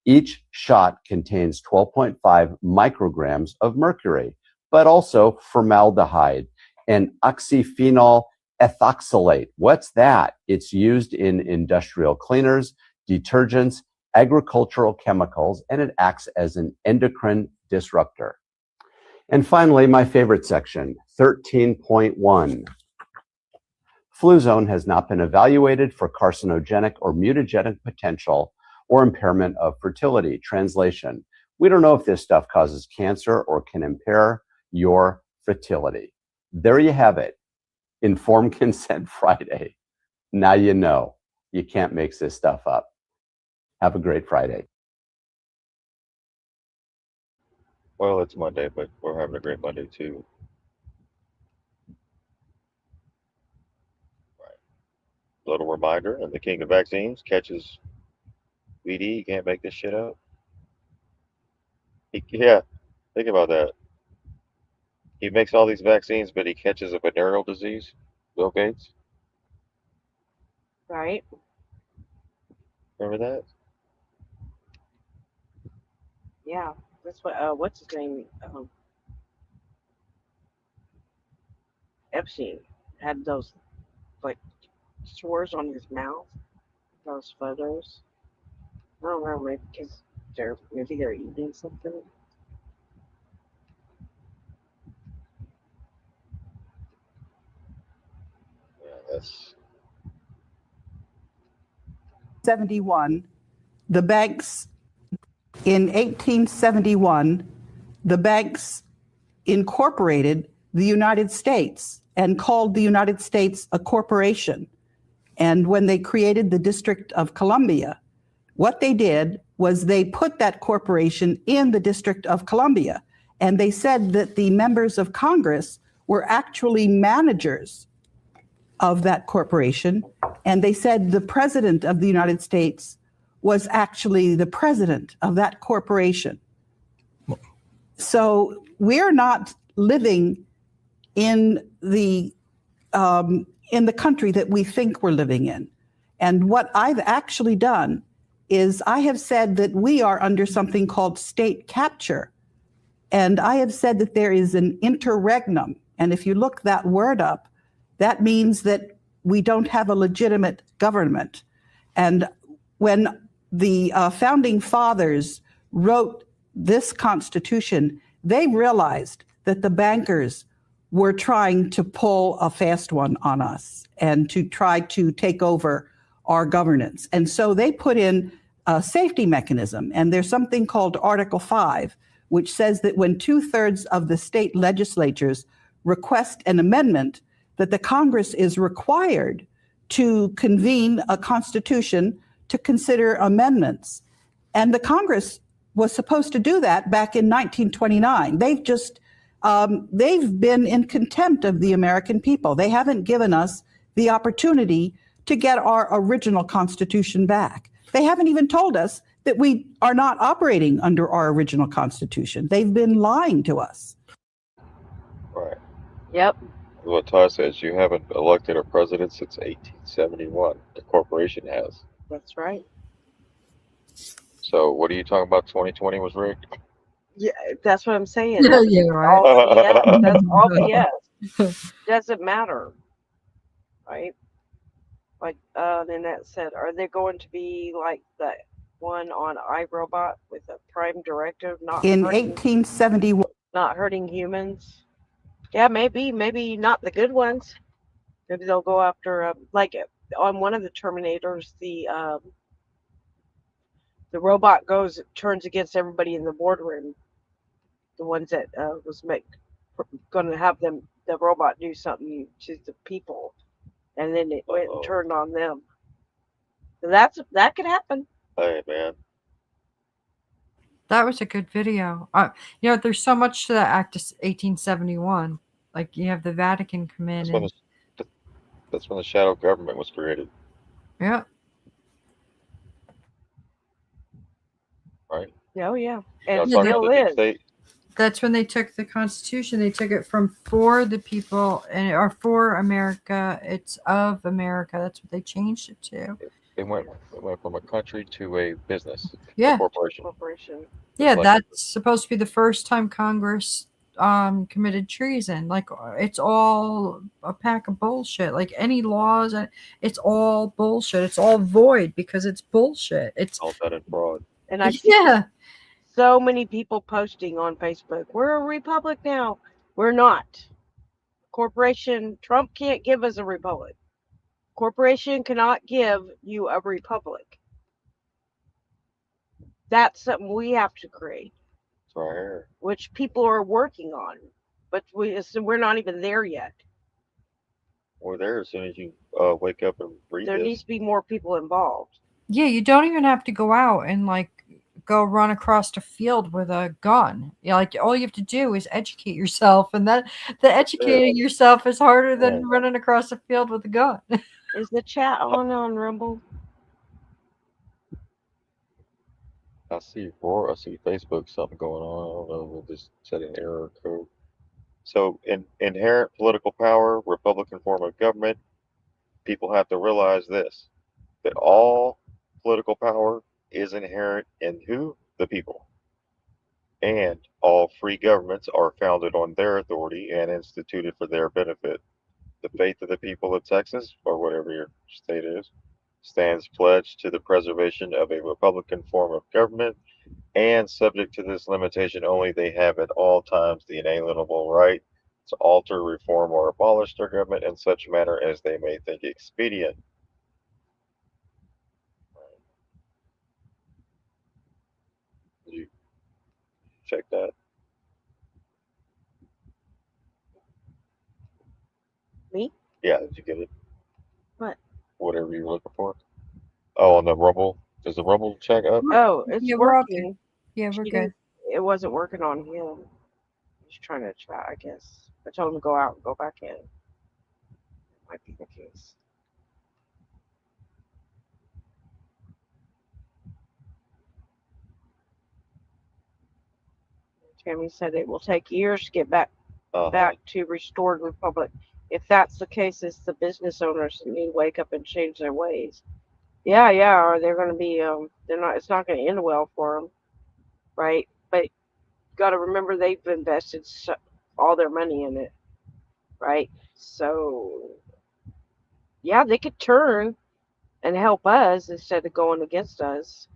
Speaker 12: Each shot contains 12.5 micrograms of mercury, but also formaldehyde and oxyphenol ethoxylate. What's that? It's used in industrial cleaners, detergents, agricultural chemicals, and it acts as an endocrine disruptor. And finally, my favorite section, 13.1. Flu zone has not been evaluated for carcinogenic or mutagenic potential or impairment of fertility. Translation, we don't know if this stuff causes cancer or can impair your fertility. There you have it. Informed Consent Friday. Now you know. You can't make this stuff up. Have a great Friday.
Speaker 2: Well, it's Monday, but we're having a great Monday too. Right. Little reminder, and the king of vaccines catches VD. You can't make this shit up. Yeah, think about that. He makes all these vaccines, but he catches a venereal disease. Bill Gates.
Speaker 3: Right.
Speaker 2: Remember that?
Speaker 3: Yeah. That's what what's his name? Epstein had those like sores on his mouth. Those photos. I don't know, maybe because maybe they're eating something.
Speaker 2: Yeah, that's
Speaker 14: 71, the banks in 1871, the banks incorporated the United States and called the United States a corporation. And when they created the District of Columbia, what they did was they put that corporation in the District of Columbia. And they said that the members of Congress were actually managers of that corporation. And they said the president of the United States was actually the president of that corporation. So we're not living in the country that we think we're living in. And what I've actually done is I have said that we are under something called state capture. And I have said that there is an interregnum. And if you look that word up, that means that we don't have a legitimate government. And when the founding fathers wrote this Constitution, they realized that the bankers were trying to pull a fast one on us and to try to take over our governance. And so they put in a safety mechanism. And there's something called Article 5, which says that when 2/3 of the state legislatures request an amendment, that the Congress is required to convene a constitution to consider amendments. And the Congress was supposed to do that back in 1929. They've been in contempt of the American people. They haven't given us the opportunity to get our original Constitution back. They haven't even told us that we are not operating under our original Constitution. They've been lying to us.
Speaker 2: Right.
Speaker 3: Yep.
Speaker 2: What Todd says, you haven't elected a president since 1871. The corporation has.
Speaker 3: That's right.
Speaker 2: So what are you talking about? 2020 was rigged?
Speaker 3: Yeah, that's what I'm saying.
Speaker 4: Yeah,
Speaker 3: That's
Speaker 4: yeah, right.
Speaker 3: all BS. That's all BS. Doesn't matter, right? Like Nanette said, are they going to be like the one on iRobot with a prime directive
Speaker 14: In 1871.
Speaker 3: not hurting humans? Yeah, maybe not the good ones. Maybe they'll go after like on one of the Terminators, the robot turns against everybody in the boardroom. The ones that was going to have the robot do something to the people, and then it went and turned on them. So that could happen.
Speaker 2: Hey, man.
Speaker 4: That was a good video. There's so much to that Act of 1871. Like, you have the Vatican come in.
Speaker 2: That's when the shadow government was created.
Speaker 4: Yeah.
Speaker 2: Right?
Speaker 3: Oh, yeah. And
Speaker 2: You know,
Speaker 3: still is.
Speaker 4: That's when they took the Constitution. They took it from for the people or for America. It's of America. That's what they changed it to.
Speaker 2: It went from a country to a business.
Speaker 4: Yeah.
Speaker 2: A corporation.
Speaker 4: Yeah,
Speaker 2: Like-
Speaker 4: that's supposed to be the first time Congress committed treason. Like, it's all a pack of bullshit. Like, any laws, it's all bullshit. It's all void because it's bullshit. It's
Speaker 2: all that and fraud.
Speaker 3: And I
Speaker 4: yeah.
Speaker 3: So many people posting on Facebook, we're a republic now. We're not. Corporation, Trump can't give us a republic. Corporation cannot give you a republic. That's something we have to create.
Speaker 2: It's right here.
Speaker 3: Which people are working on. But we're not even there yet.
Speaker 2: We're there as soon as you wake up and read
Speaker 3: There
Speaker 2: this.
Speaker 3: needs to be more people involved.
Speaker 4: Yeah, you don't even have to go out and go run across a field with a gun. All you have to do is educate yourself, and the educating yourself is harder than running across a field with a gun.
Speaker 3: Is the chat on Rumble?
Speaker 2: I see Facebook something going on. I don't know. We'll just set an error code. So in inherent political power, Republican form of government, people have to realize this, that all political power is inherent in who? The people. And all free governments are founded on their authority and instituted for their benefit. The faith of the people of Texas, or whatever your state is, stands pledged to the preservation of a Republican form of government, and subject to this limitation only, they have at all times the inalienable right to alter, reform, or abolish their government in such manner as they may think expedient. Did you check that?
Speaker 3: Me?
Speaker 2: Yeah, did you get it?
Speaker 3: What?
Speaker 2: Whatever you're looking for. Oh, on the Rumble. Is the Rumble check up?
Speaker 3: Oh, it's
Speaker 4: Yeah, we're
Speaker 3: working.
Speaker 4: okay. Yeah, we're
Speaker 3: She
Speaker 4: good.
Speaker 3: didn't- It wasn't working on him. He's trying to chat, I guess. I told him to go out and go back in. Might be the case. Tammy said it will take years to get back to restored republic. If that's the case, it's the business owners that need to wake up and change their ways. Yeah, or they're going to be they're not. It's not going to end well for them, right? But you got to remember they've invested all their money in it, right? So yeah, they could turn and help us instead of going against us,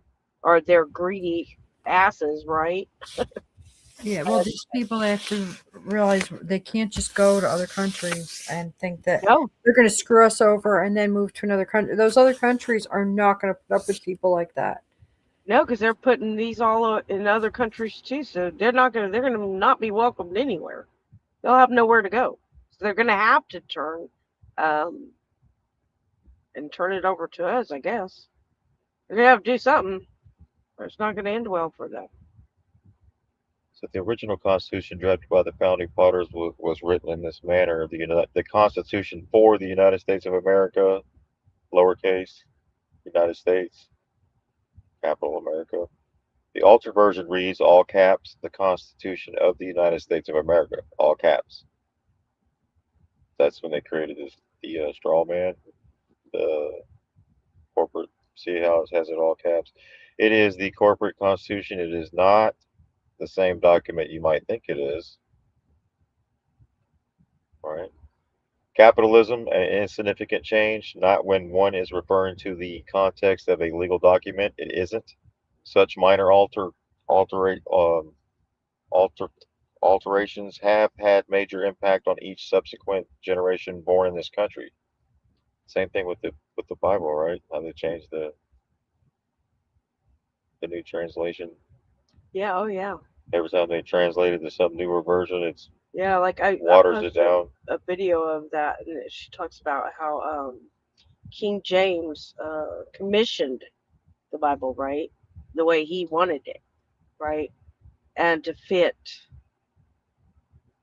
Speaker 3: or their greedy asses, right?
Speaker 4: Yeah, well, these people, they have to realize they can't just go to other countries and think that they're going to screw us over and then move to another country. Those other countries are not going to put up with people like that.
Speaker 3: No, because they're putting these all in other countries too, so they're going to not be welcomed anywhere. They'll have nowhere to go. So they're going to have to turn and turn it over to us, I guess. They're going to have to do something, or it's not going to end well for them.
Speaker 2: So the original Constitution drafted by the founding fathers was written in this manner: the Constitution for the United States of America, lowercase, United States, capital America. The altered version reads, all caps, the Constitution of the United States of America, all caps. That's when they created the straw man, the corporate. See how it has it all caps? It is the corporate constitution. It is not the same document you might think it is. All right. Capitalism, an insignificant change, not when one is referring to the context of a legal document. It isn't. Such minor alterations have had major impact on each subsequent generation born in this country. Same thing with the Bible, right? How they changed the new translation.
Speaker 3: Yeah, oh yeah.
Speaker 2: Every time they translated to some newer version, it's
Speaker 3: Yeah, like I
Speaker 2: waters it
Speaker 3: posted
Speaker 2: down.
Speaker 3: a video of that, and she talks about how King James commissioned the Bible, right? The way he wanted it, right? And to fit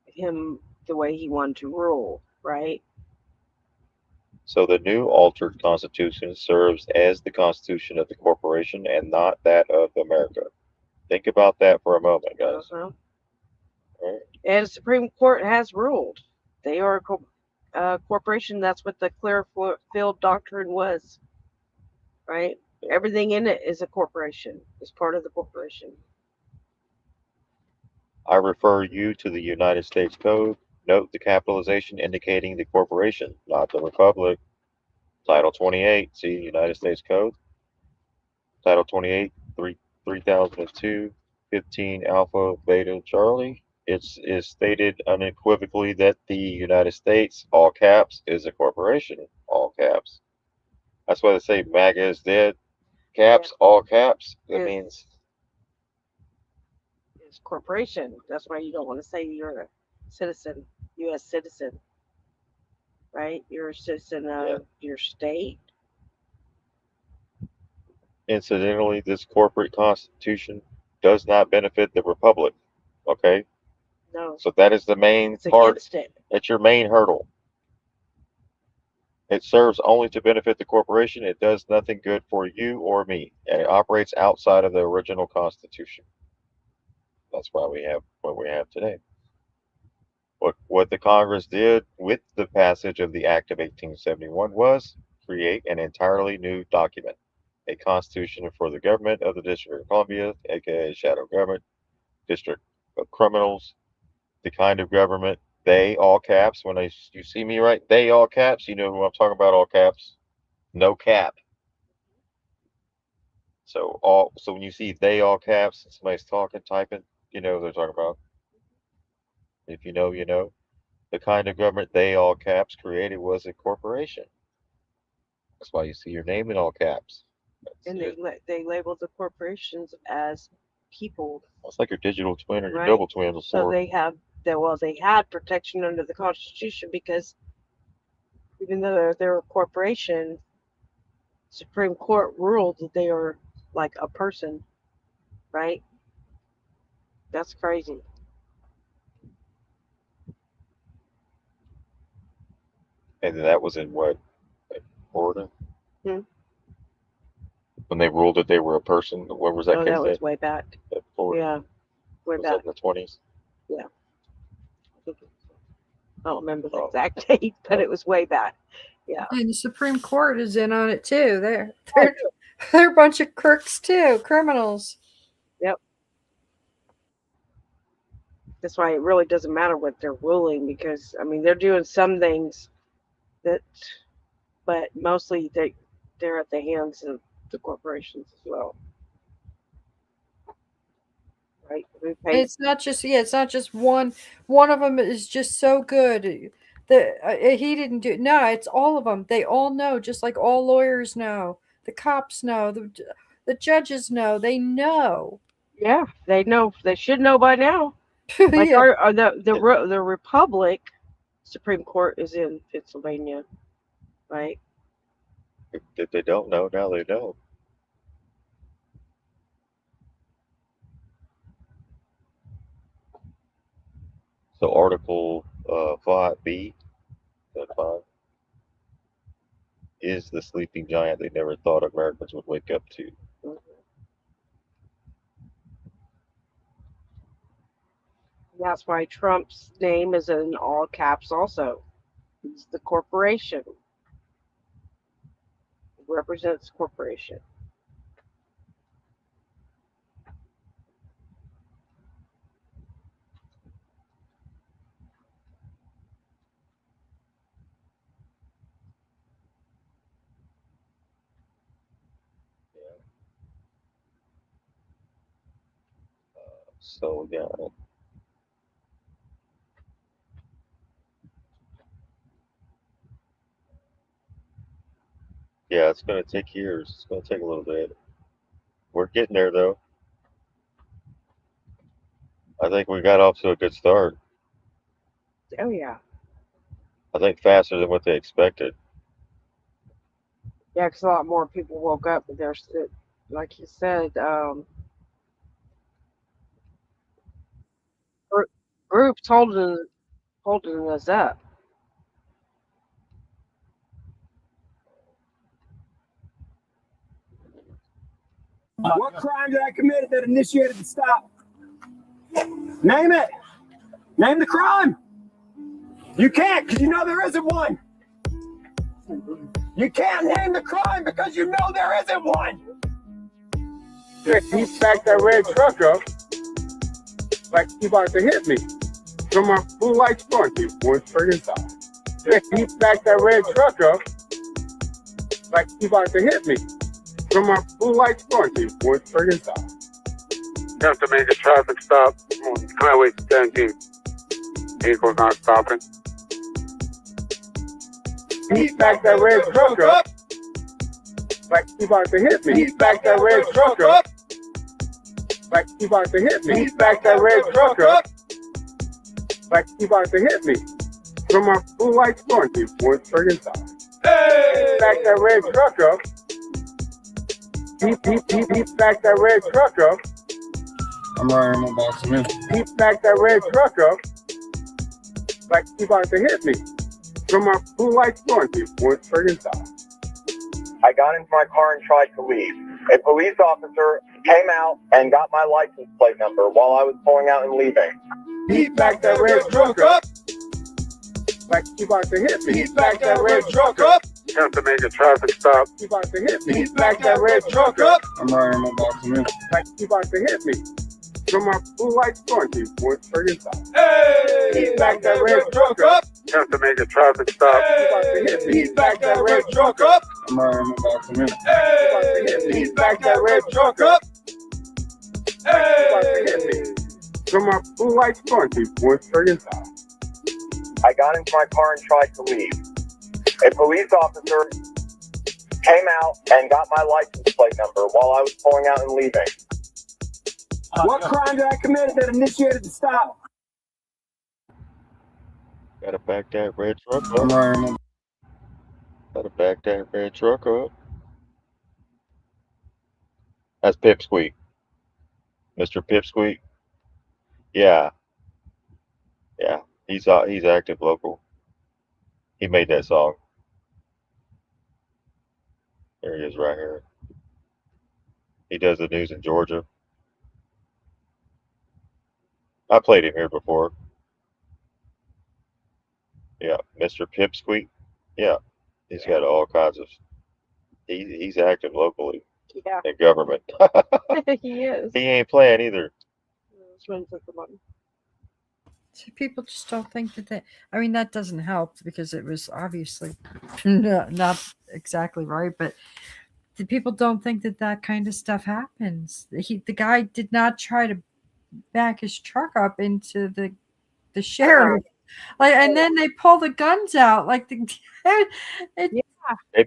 Speaker 3: him the way he wanted to rule, right?
Speaker 2: So the new altered constitution serves as the constitution of the corporation and not that of America. Think about that for a moment, guys.
Speaker 3: Uh-huh.
Speaker 2: Right?
Speaker 3: And the Supreme Court has ruled they are a corporation. That's what the Clearfield Doctrine was, right? Everything in it is a corporation. It's part of the corporation.
Speaker 2: I refer you to the United States Code. Note the capitalization indicating the corporation, not the republic. Title 28, see United States Code. Title 28, 3002, 15 Alpha Beta Charlie. It is stated unequivocally that the United States, all caps, is a corporation, all caps. That's why they say MAGA is dead. Caps, all caps. That means
Speaker 3: it's corporation. That's why you don't want to say you're a citizen, U.S. citizen, right? You're a citizen of your state.
Speaker 2: incidentally, this corporate constitution does not benefit the republic. Okay?
Speaker 3: No.
Speaker 2: So that is the main
Speaker 3: It's
Speaker 2: part.
Speaker 3: against it.
Speaker 2: It's your main hurdle. It serves only to benefit the corporation. It does nothing good for you or me. And it operates outside of the original constitution. That's why we have what we have today. What the Congress did with the passage of the Act of 1871 was create an entirely new document, a constitution for the government of the District of Columbia, aka shadow government, district of criminals, the kind of government they, all caps. When you see me write they, all caps, you know who I'm talking about, all caps, no cap. So when you see they, all caps, somebody's talking, typing, you know what they're talking about. If you know, you know. The kind of government they, all caps, created was a corporation. That's why you see your name in all caps.
Speaker 3: And they labeled the corporations as people.
Speaker 2: It's like your digital twin or your
Speaker 3: right?
Speaker 2: double twin before.
Speaker 3: So they had protection under the Constitution because even though they're a corporation, Supreme Court ruled that they are like a person, right? That's crazy.
Speaker 2: And that was in what, Florida?
Speaker 3: Hmm.
Speaker 2: When they ruled that they were a person. What was that case?
Speaker 3: That was way back. Yeah, way
Speaker 2: was
Speaker 3: back.
Speaker 2: that in the 20s?
Speaker 3: Yeah. I don't remember the exact date, but it was way back. Yeah.
Speaker 4: And the Supreme Court is in on it too. They're a bunch of crooks too, criminals.
Speaker 3: Yep. That's why it really doesn't matter what they're ruling because I mean they're doing some things but mostly they're at the hands of the corporations as well. Right?
Speaker 4: It's not just one. One of them is just so good. He didn't do. No, it's all of them. They all know, just like all lawyers know. The cops know. The judges know. They know.
Speaker 3: Yeah, they know. They should know by now. Like
Speaker 4: Yeah.
Speaker 3: the Republic Supreme Court is in Pennsylvania, right?
Speaker 2: If they don't know, now they know. So Article 5B, that 5, is the sleeping giant they never thought Americans would wake up to.
Speaker 3: That's why Trump's name is in all caps also. It's the corporation. It represents corporation.
Speaker 2: So yeah. Yeah, it's going to take years. It's going to take a little bit. We're getting there, though. I think we got off to a good start.
Speaker 3: Oh yeah.
Speaker 2: I think faster than what they expected.
Speaker 3: Yeah, because a lot more people woke up, but there's, like you said, groups holding us up.
Speaker 13: What crime did I commit that initiated the stop? Name it. Name the crime. You can't, because you know there isn't one. You can't name the crime because you know there isn't one.
Speaker 17: He backed that red truck up like he about to hit me. From my blue light front, he went straight inside. He backed that red truck up like he about to hit me. From my blue light front, he went straight inside. Have to make a traffic stop on Highway 17. Vehicle's not stopping. He backed that red truck up like he about to hit me. He backed that red truck up like he about to hit me. He backed that red truck up like he about to hit me. From my blue light front, he went straight inside. Hey! He backed that red truck up. He backed that red truck up. I'm running my box in. He backed that red truck up like he about to hit me. From my blue light front, he went straight inside.
Speaker 23: I got into my car and tried to leave. A police officer came out and got my license plate number while I was pulling out and leaving.
Speaker 17: He backed that red truck up like he about to hit me. He backed that red truck up. Have to make a traffic stop. He about to hit me. He backed that red truck up. I'm running my box in. Like he about to hit me. From my blue light front, he went straight inside. Hey! He backed that red truck up. Have to make a traffic stop. He about to hit me. He backed that red truck up. I'm running my box in. He about to hit me. He backed that red truck up. Hey! He about to hit me. From my blue light front, he went straight inside.
Speaker 23: I got into my car and tried to leave. A police officer came out and got my license plate number while I was pulling out and leaving.
Speaker 13: What crime did I commit that initiated the stop?
Speaker 2: Gotta back that red truck up. Gotta back that red truck up. That's Pipsqueak. Mr. Pipsqueak. Yeah. Yeah. He's active local. He made that song. There he is right here. He does the news in Georgia. I played him here before. Yeah, Mr. Pipsqueak. Yeah, he's got all kinds of. He's active locally.
Speaker 3: Yeah.
Speaker 2: In government.
Speaker 3: He is.
Speaker 2: He ain't playing either.
Speaker 4: See, people just don't think that I mean, that doesn't help because it was obviously not exactly right, but the people don't think that kind of stuff happens. The guy did not try to back his truck up into the sheriff. Like, and then they pull the guns out. Like,
Speaker 2: They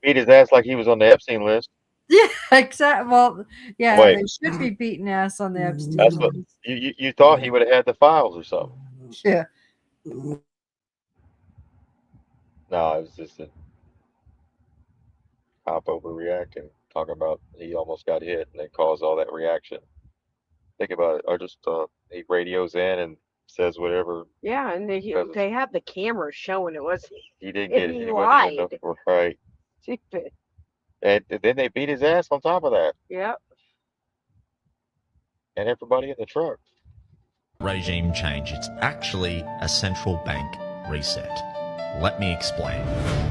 Speaker 2: beat his ass like he was on the Epstein list.
Speaker 4: Yeah, exactly. Well, yeah,
Speaker 2: Wait.
Speaker 4: they should be beating ass on the Epstein.
Speaker 2: That's what you thought he would have had the files or something.
Speaker 4: Yeah.
Speaker 2: No, it was just a cop overreacting, talking about he almost got hit and it caused all that reaction. Think about it. Or just he radios in and says whatever
Speaker 3: Yeah, and
Speaker 2: because
Speaker 3: they had the camera showing it was
Speaker 2: he didn't
Speaker 3: and
Speaker 2: get
Speaker 3: he
Speaker 2: he wasn't even
Speaker 3: lied.
Speaker 2: right.
Speaker 3: Stupid.
Speaker 2: And then they beat his ass on top of that,
Speaker 3: Yep.
Speaker 2: and everybody in the truck.
Speaker 18: Regime change. It's actually a central bank reset. Let me explain.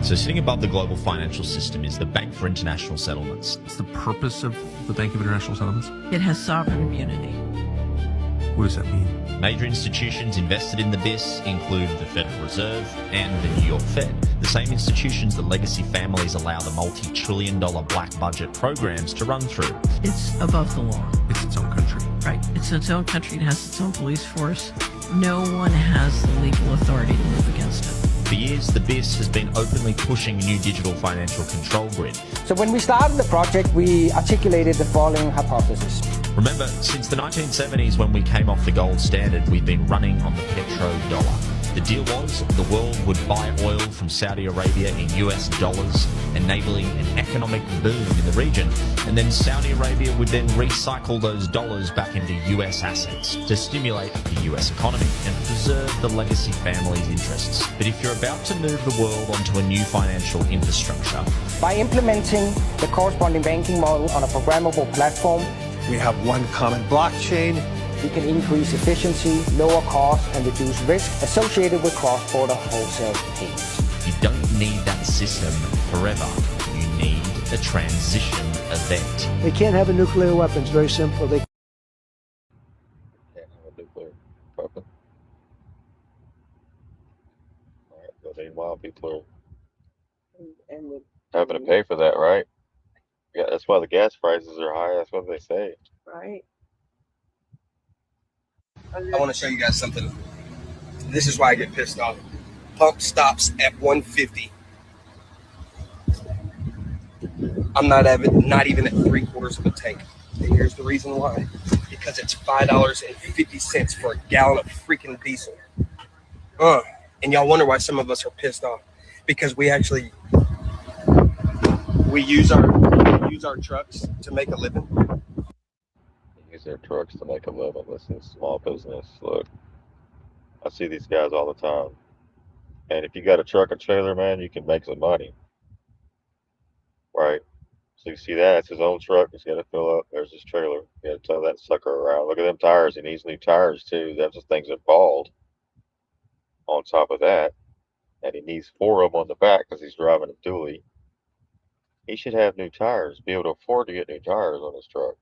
Speaker 18: So sitting above the global financial system is the Bank for International Settlements.
Speaker 19: What's the purpose of the Bank of International Settlements?
Speaker 20: It has sovereign immunity.
Speaker 19: What does that mean?
Speaker 18: Major institutions invested in the BIS include the Federal Reserve and the New York Fed, the same institutions the legacy families allow the multi-trillion-dollar black budget programs to run through.
Speaker 20: It's above the law.
Speaker 19: It's its own country.
Speaker 20: Right. It's its own country. It has its own police force. No one has the legal authority to move against it.
Speaker 18: For years, the BIS has been openly pushing a new digital financial control grid.
Speaker 24: So when we started the project, we articulated the following hypothesis.
Speaker 18: Remember, since the 1970s when we came off the gold standard, we've been running on the petrodollar. The deal was the world would buy oil from Saudi Arabia in US dollars, enabling an economic boom in the region. And then Saudi Arabia would then recycle those dollars back into US assets to stimulate the US economy and preserve the legacy family's interests. But if you're about to move the world onto a new financial infrastructure,
Speaker 24: by implementing the corresponding banking model on a programmable platform,
Speaker 19: we have one common blockchain.
Speaker 24: We can increase efficiency, lower costs, and reduce risk associated with cross-border wholesale payments.
Speaker 18: You don't need that system forever. You need a transition event.
Speaker 25: They can't have a nuclear weapon. It's very simple. They
Speaker 2: Can't have a nuclear weapon. All right, so meanwhile, people are
Speaker 3: And
Speaker 2: having to pay for that, right? Yeah, that's why the gas prices are high. That's what they say.
Speaker 3: right.
Speaker 26: I want to show you guys something. This is why I get pissed off. Pump stops at 150. I'm not even at 3/4 of a tank. And here's the reason why. Because it's $5.50 for a gallon of freaking diesel. And y'all wonder why some of us are pissed off. Because we use our trucks to make a living.
Speaker 2: Use their trucks to make a living. Listen, small business. Look, I see these guys all the time. And if you got a truck or trailer, man, you can make some money. Right? So you see that? It's his own truck. He's got to fill up. There's his trailer. You got to tow that sucker around. Look at them tires. He needs new tires, too. Those things are bald. On top of that, and he needs 4 of them on the back because he's driving a dually. He should have new tires, be able to afford to get new tires on his truck.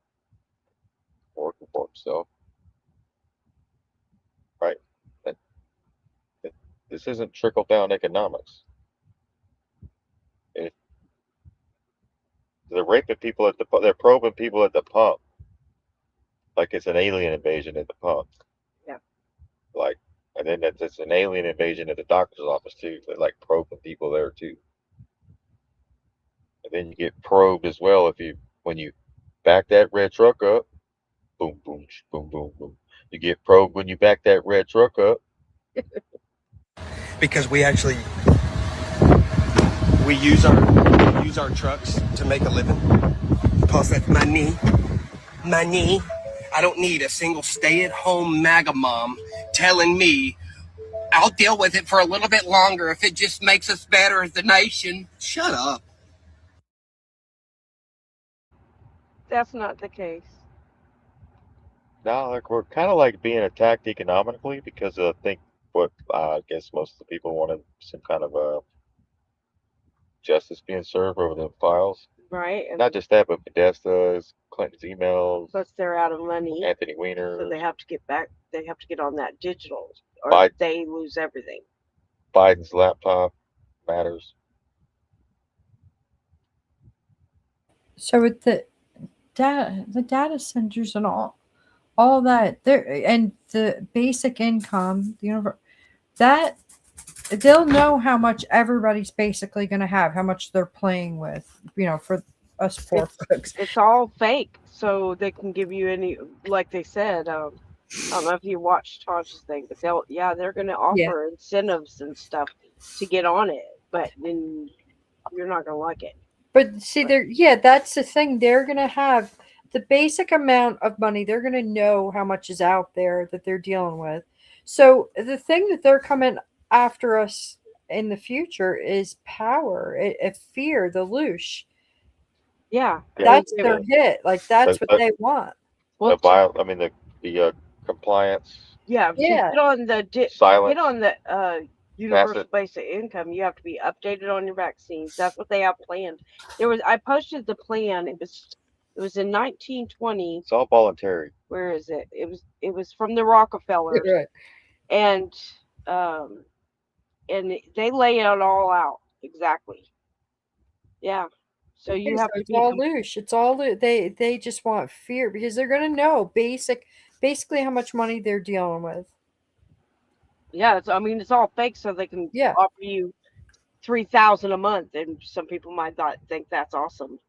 Speaker 2: Working for himself. Right? This isn't trickle-down economics. They're raping people at the pump. They're probing people at the pump. Like it's an alien invasion at the pump.
Speaker 3: Yeah.
Speaker 2: Like, and then it's an alien invasion at the doctor's office too. They're like probing people there too. And then you get probed as well when you back that red truck up. Boom, boom, boom, boom, boom. You get probed when you back that red truck up.
Speaker 26: Because we use our trucks to make a living. Plus that's money. I don't need a single stay-at-home MAGA mom telling me I'll deal with it for a little bit longer if it just makes us better as a nation. Shut up.
Speaker 3: That's not the case.
Speaker 2: No, like we're kind of like being attacked economically because I think what I guess most of the people wanted some kind of justice being served over the files.
Speaker 3: Right. And
Speaker 2: Not just that, but Podesta's, Clinton's emails,
Speaker 3: plus they're out of money.
Speaker 2: Anthony Weiner,
Speaker 3: So they have to get back. They have to get on that digital, or
Speaker 2: Biden.
Speaker 3: they lose everything.
Speaker 2: Biden's laptop matters.
Speaker 4: So with the data centers and all that there, and the basic income, that they'll know how much everybody's basically going to have, how much they're playing with, for us poor folks.
Speaker 3: It's all fake, so they can give you any, like they said. I don't know if you watched Taj's thing, but they're going to offer incentives and stuff to get on it. but then you're not gonna like it.
Speaker 4: But see, that's the thing. They're gonna have the basic amount of money. They're gonna know how much is out there that they're dealing with. So the thing that they're coming after us in the future is power, fear, the loosh.
Speaker 3: Yeah,
Speaker 4: That's their hit. Like that's what they want.
Speaker 2: The I mean the compliance.
Speaker 3: Yeah, to get on the
Speaker 2: Silence.
Speaker 3: get on the universal basic income, you have to be updated on your vaccines. That's what they have planned. I posted the plan. It was in 1920.
Speaker 2: It's all voluntary.
Speaker 3: Where is it? It was from the Rockefellers,
Speaker 4: right.
Speaker 3: And they lay it all out exactly. Yeah. So you have to
Speaker 4: it's
Speaker 3: be
Speaker 4: all loosh. It's all they just want fear because they're gonna know basically how much money they're dealing with.
Speaker 3: Yeah, it's all fake, so they can offer you $3,000 a month, and some people might not think that's awesome,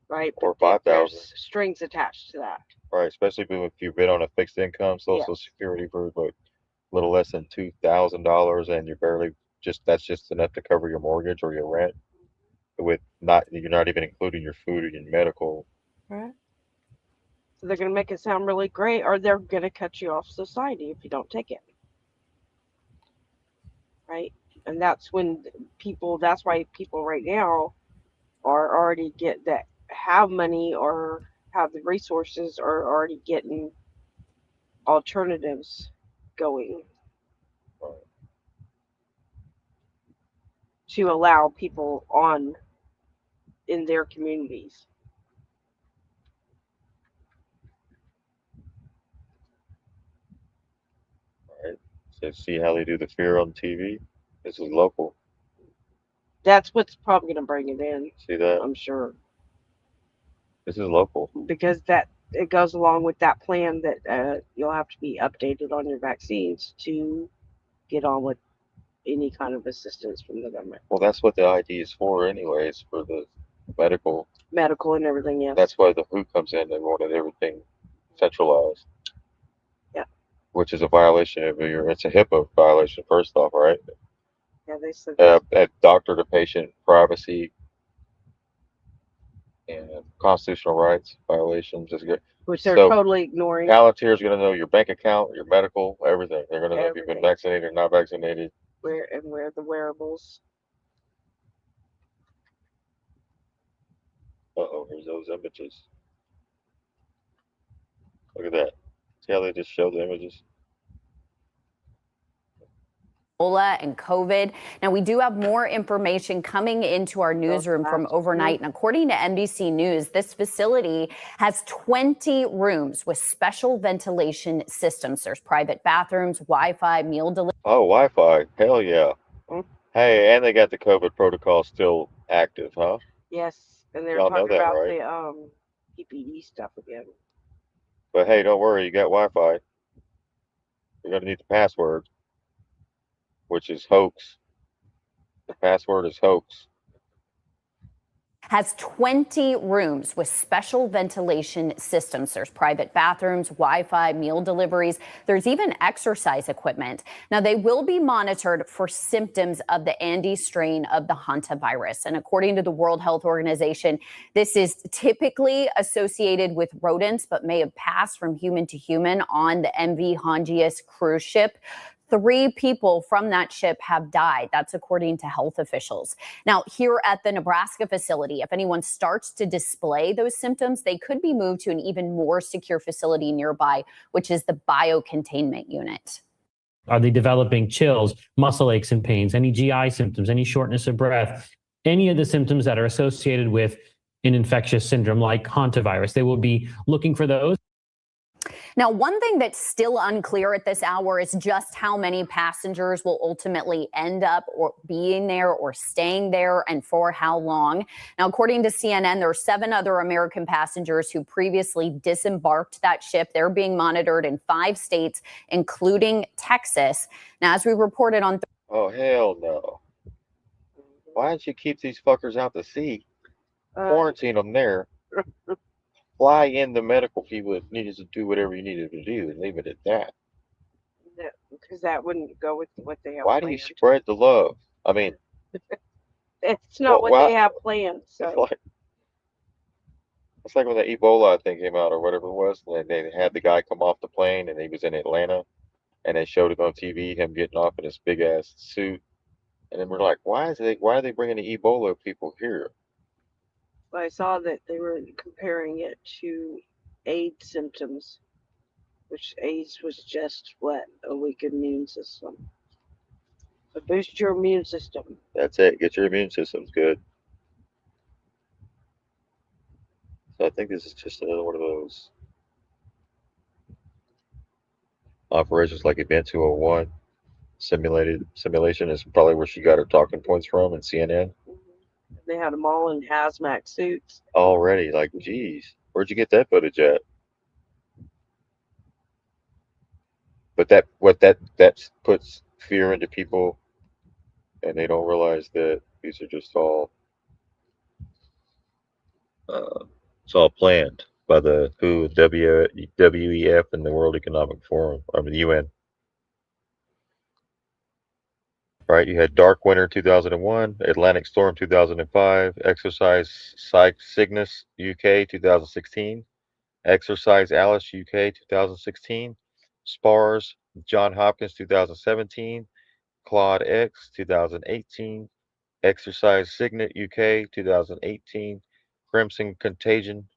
Speaker 3: right?
Speaker 2: Or 5,000.
Speaker 3: Strings attached to that.
Speaker 2: Right, especially if you've been on a fixed income, Social Security for like a little less than $2,000, and you're that's just enough to cover your mortgage or your rent. You're not even including your food or your medical.
Speaker 3: Right. So they're going to make it sound really great, or they're going to cut you off society if you don't take it. Right? And that's why people right now are already have money or have the resources are already getting alternatives going to allow people on in their communities.
Speaker 2: Right. So see how they do the fear on TV? This is local.
Speaker 3: That's what's probably going to bring it in.
Speaker 2: See that?
Speaker 3: I'm sure.
Speaker 2: This is local.
Speaker 3: Because it goes along with that plan that you'll have to be updated on your vaccines to get on with any kind of assistance from the government.
Speaker 2: Well, that's what the ID is for anyways, for the medical
Speaker 3: and everything else.
Speaker 2: That's why the WHO comes in. They wanted everything centralized.
Speaker 3: Yeah.
Speaker 2: Which is a violation of it's a HIPAA violation, first off, right?
Speaker 3: Yeah, they said
Speaker 2: at doctor to patient privacy and constitutional rights violations is good.
Speaker 3: Which they're totally ignoring.
Speaker 2: Palantir is going to know your bank account, your medical, everything. They're going to know if you've been vaccinated or not vaccinated.
Speaker 3: Where the wearables.
Speaker 2: Here's those images. Look at that. See how they just show the images?
Speaker 1: Ebola and COVID. Now, we do have more information coming into our newsroom from overnight. And according to NBC News, this facility has 20 rooms with special ventilation systems. There's private bathrooms, Wi-Fi, meal delivery.
Speaker 2: Oh, Wi-Fi. Hell yeah. Hey, and they got the COVID protocol still active, huh?
Speaker 3: Yes. And they're
Speaker 2: Y'all know
Speaker 3: talking
Speaker 2: that,
Speaker 3: about
Speaker 2: right?
Speaker 3: the PPE stuff again.
Speaker 2: But hey, don't worry, you got Wi-Fi. You're going to need the password, which is hoax. The password is hoax.
Speaker 1: Has 20 rooms with special ventilation systems. There's private bathrooms, Wi-Fi, meal deliveries. There's even exercise equipment. Now, they will be monitored for symptoms of the Andes strain of the Hanta virus. And according to the World Health Organization, this is typically associated with rodents, but may have passed from human to human on the MV Hondius cruise ship. 3 people from that ship have died. That's according to health officials. Now, here at the Nebraska facility, if anyone starts to display those symptoms, they could be moved to an even more secure facility nearby, which is the biocontainment unit.
Speaker 5: Are they developing chills, muscle aches and pains, any GI symptoms, any shortness of breath, any of the symptoms that are associated with an infectious syndrome like hantavirus? They will be looking for those.
Speaker 1: Now, one thing that's still unclear at this hour is just how many passengers will ultimately end up or being there or staying there and for how long. Now, according to CNN, there are 7 other American passengers who previously disembarked that ship. They're being monitored in 5 states, including Texas. Now, as we reported on...
Speaker 2: Oh, hell no. Why don't you keep these fuckers out to sea? Quarantine them there. Fly in the medical people that needed to do whatever you needed to do and leave it at that.
Speaker 3: Because that wouldn't go with what they have.
Speaker 2: Why do you spread the love? I mean,
Speaker 3: It's not what they have planned. So.
Speaker 2: It's like when the Ebola thing came out or whatever it was. And they had the guy come off the plane and he was in Atlanta, and they showed it on TV, him getting off in this big ass suit. And then we're like, why are they bringing the Ebola people here?
Speaker 3: I saw that they were comparing it to AIDS symptoms, which AIDS was just what? A weak immune system. So boost your immune system.
Speaker 2: That's it. Get your immune systems good. So I think this is just another one of those operations like Event 201. Simulation is probably where she got her talking points from in CNN.
Speaker 3: They had them all in hazmat suits.
Speaker 2: Already, like, geez, where'd you get that footage at? But that puts fear into people, and they don't realize that these are just all it's all planned by the WHO, WEF, and the World Economic Forum, I mean the UN. Right, you had Dark Winter 2001, Atlantic Storm 2005, Exercise Cygnus UK 2016, Exercise Alice UK 2016, SPARS John Hopkins 2017, Claude X 2018, Exercise Signet UK 2018, Crimson Contagion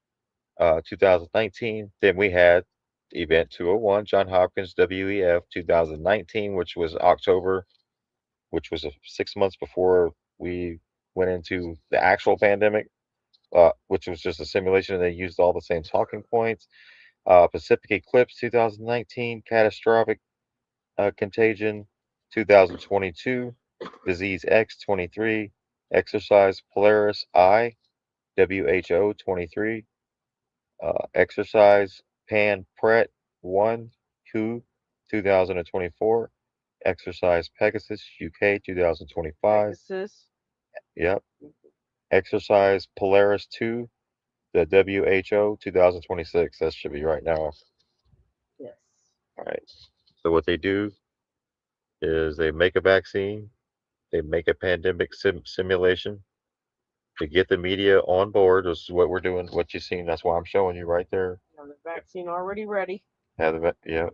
Speaker 2: 2019. Then we had Event 201, John Hopkins WEF 2019, which was October, which was 6 months before we went into the actual pandemic, which was just a simulation, and they used all the same talking points. Pacific Eclipse 2019, Catastrophic Contagion 2022, Disease X 23, Exercise Polaris I, WHO 23, Exercise Pan Pret 1, WHO 2024, Exercise Pegasus UK 2025.
Speaker 3: Pegasus.
Speaker 2: Yep. Exercise Polaris 2, the WHO 2026. That should be right now.
Speaker 3: Yes.
Speaker 2: All right. So what they do is they make a vaccine, they make a pandemic simulation to get the media on board. This is what we're doing, what you've seen. That's why I'm showing you right there.
Speaker 3: Now the vaccine already ready.
Speaker 2: Yeah.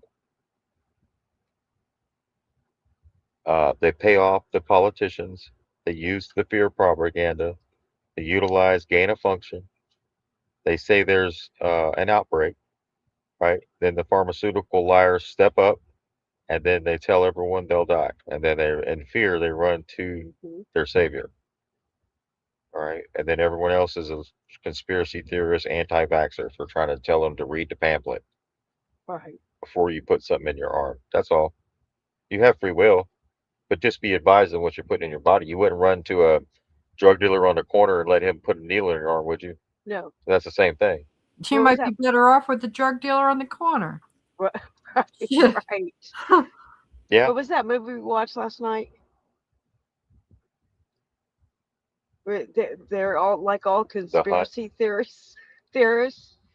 Speaker 2: They pay off the politicians. They use the fear propaganda. They utilize gain of function. They say there's an outbreak, right? Then the pharmaceutical liars step up, and then they tell everyone they'll die. And then they're in fear, they run to their savior. All right. And then everyone else is a conspiracy theorist, anti-vaxxer for trying to tell them to read the pamphlet
Speaker 3: Right.
Speaker 2: before you put something in your arm. That's all. You have free will, but just be advised of what you're putting in your body. You wouldn't run to a drug dealer on the corner and let him put a needle in your arm, would you?
Speaker 3: No.
Speaker 2: That's the same thing.
Speaker 4: You might be better off with the drug dealer on the corner.
Speaker 3: Right.
Speaker 4: Yeah.
Speaker 3: Right.
Speaker 2: Yeah.
Speaker 3: What was that movie we watched last night? They're all like all conspiracy theorists.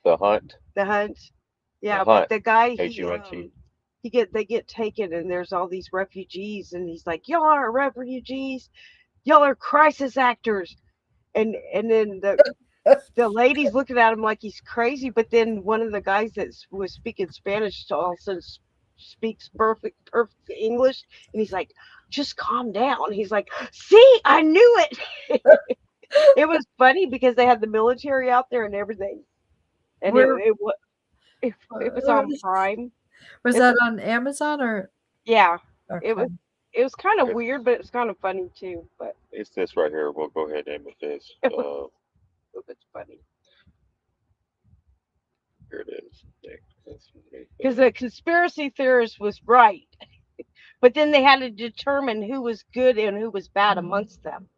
Speaker 2: The Hunt.
Speaker 3: The Hunt. Yeah,
Speaker 2: The
Speaker 3: but
Speaker 2: Hunt.
Speaker 3: the guy
Speaker 2: H-U-N-T.
Speaker 3: they get taken, and there's all these refugees, and he's like, y'all are refugees, y'all are crisis actors, and then the lady's looking at him like he's crazy, but then one of the guys that was speaking Spanish also speaks perfect English, and he's like, just calm down. He's like, see, I knew it. It was funny because they had the military out there and everything, and it was on Prime.
Speaker 4: Was that on Amazon or?
Speaker 3: Yeah,
Speaker 4: Okay.
Speaker 3: it was kind of weird, but it was kind of funny too. But
Speaker 2: it's this right here. We'll go ahead and end with this.
Speaker 3: It's funny
Speaker 2: here it is.
Speaker 3: because the conspiracy theorist was right, but then they had to determine who was good and who was bad amongst them.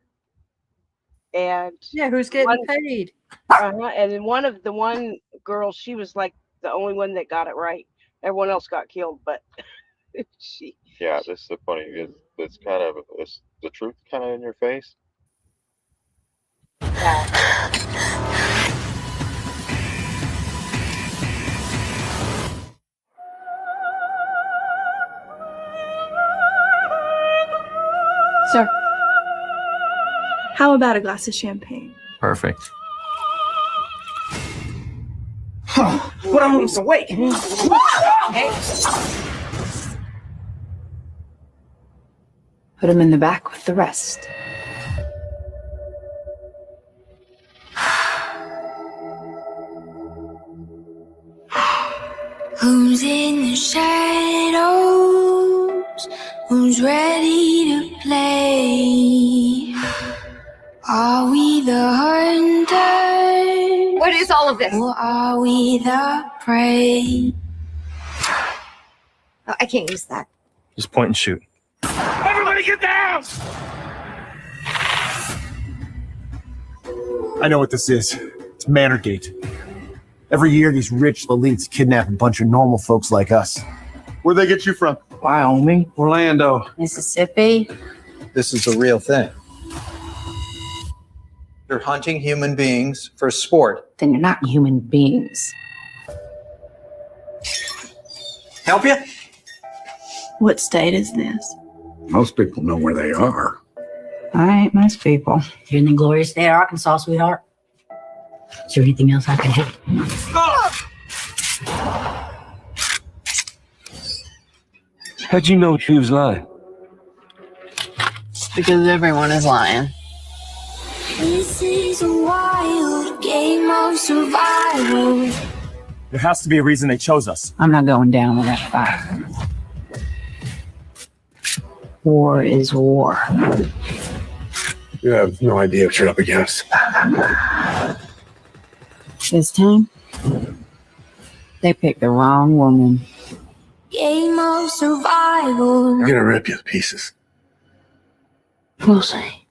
Speaker 3: And
Speaker 4: yeah, who's getting paid?
Speaker 3: And then one girl, she was like the only one that got it right. Everyone else got killed, but she.
Speaker 2: Yeah, this is the funny. It's kind of the truth, kind of in your face.
Speaker 6: Sir. How about a glass of champagne?
Speaker 18: Perfect.
Speaker 26: But I'm almost awake.
Speaker 8: Put him in the back with the rest.
Speaker 15: Who's in the shadows? Who's ready to play? Are we the hunters?
Speaker 8: What is all of this?
Speaker 15: Or are we the prey?
Speaker 8: Oh, I can't use that.
Speaker 26: Just point and shoot.
Speaker 13: Everybody get down!
Speaker 16: I know what this is. It's Manorgate. Every year, these rich elites kidnap a bunch of normal folks like us. Where'd they get you from? Wyoming, Orlando.
Speaker 8: Mississippi.
Speaker 16: This is the real thing.
Speaker 21: You're hunting human beings for sport.
Speaker 8: Then you're not human beings.
Speaker 21: Help you?
Speaker 6: What state is this?
Speaker 16: Most people know where they are.
Speaker 8: All right, most people. You're in the glorious state of Arkansas, sweetheart. Is there anything else I can help?
Speaker 26: How'd you know she was lying?
Speaker 8: Because everyone is lying.
Speaker 15: This is a wild game of survival.
Speaker 16: There has to be a reason they chose us.
Speaker 8: I'm not going down with that fire. War is war.
Speaker 16: You have no idea what you're up against.
Speaker 8: This time, they picked the wrong woman.
Speaker 15: Game of survival.
Speaker 16: I'm gonna rip you to pieces.
Speaker 8: We'll see.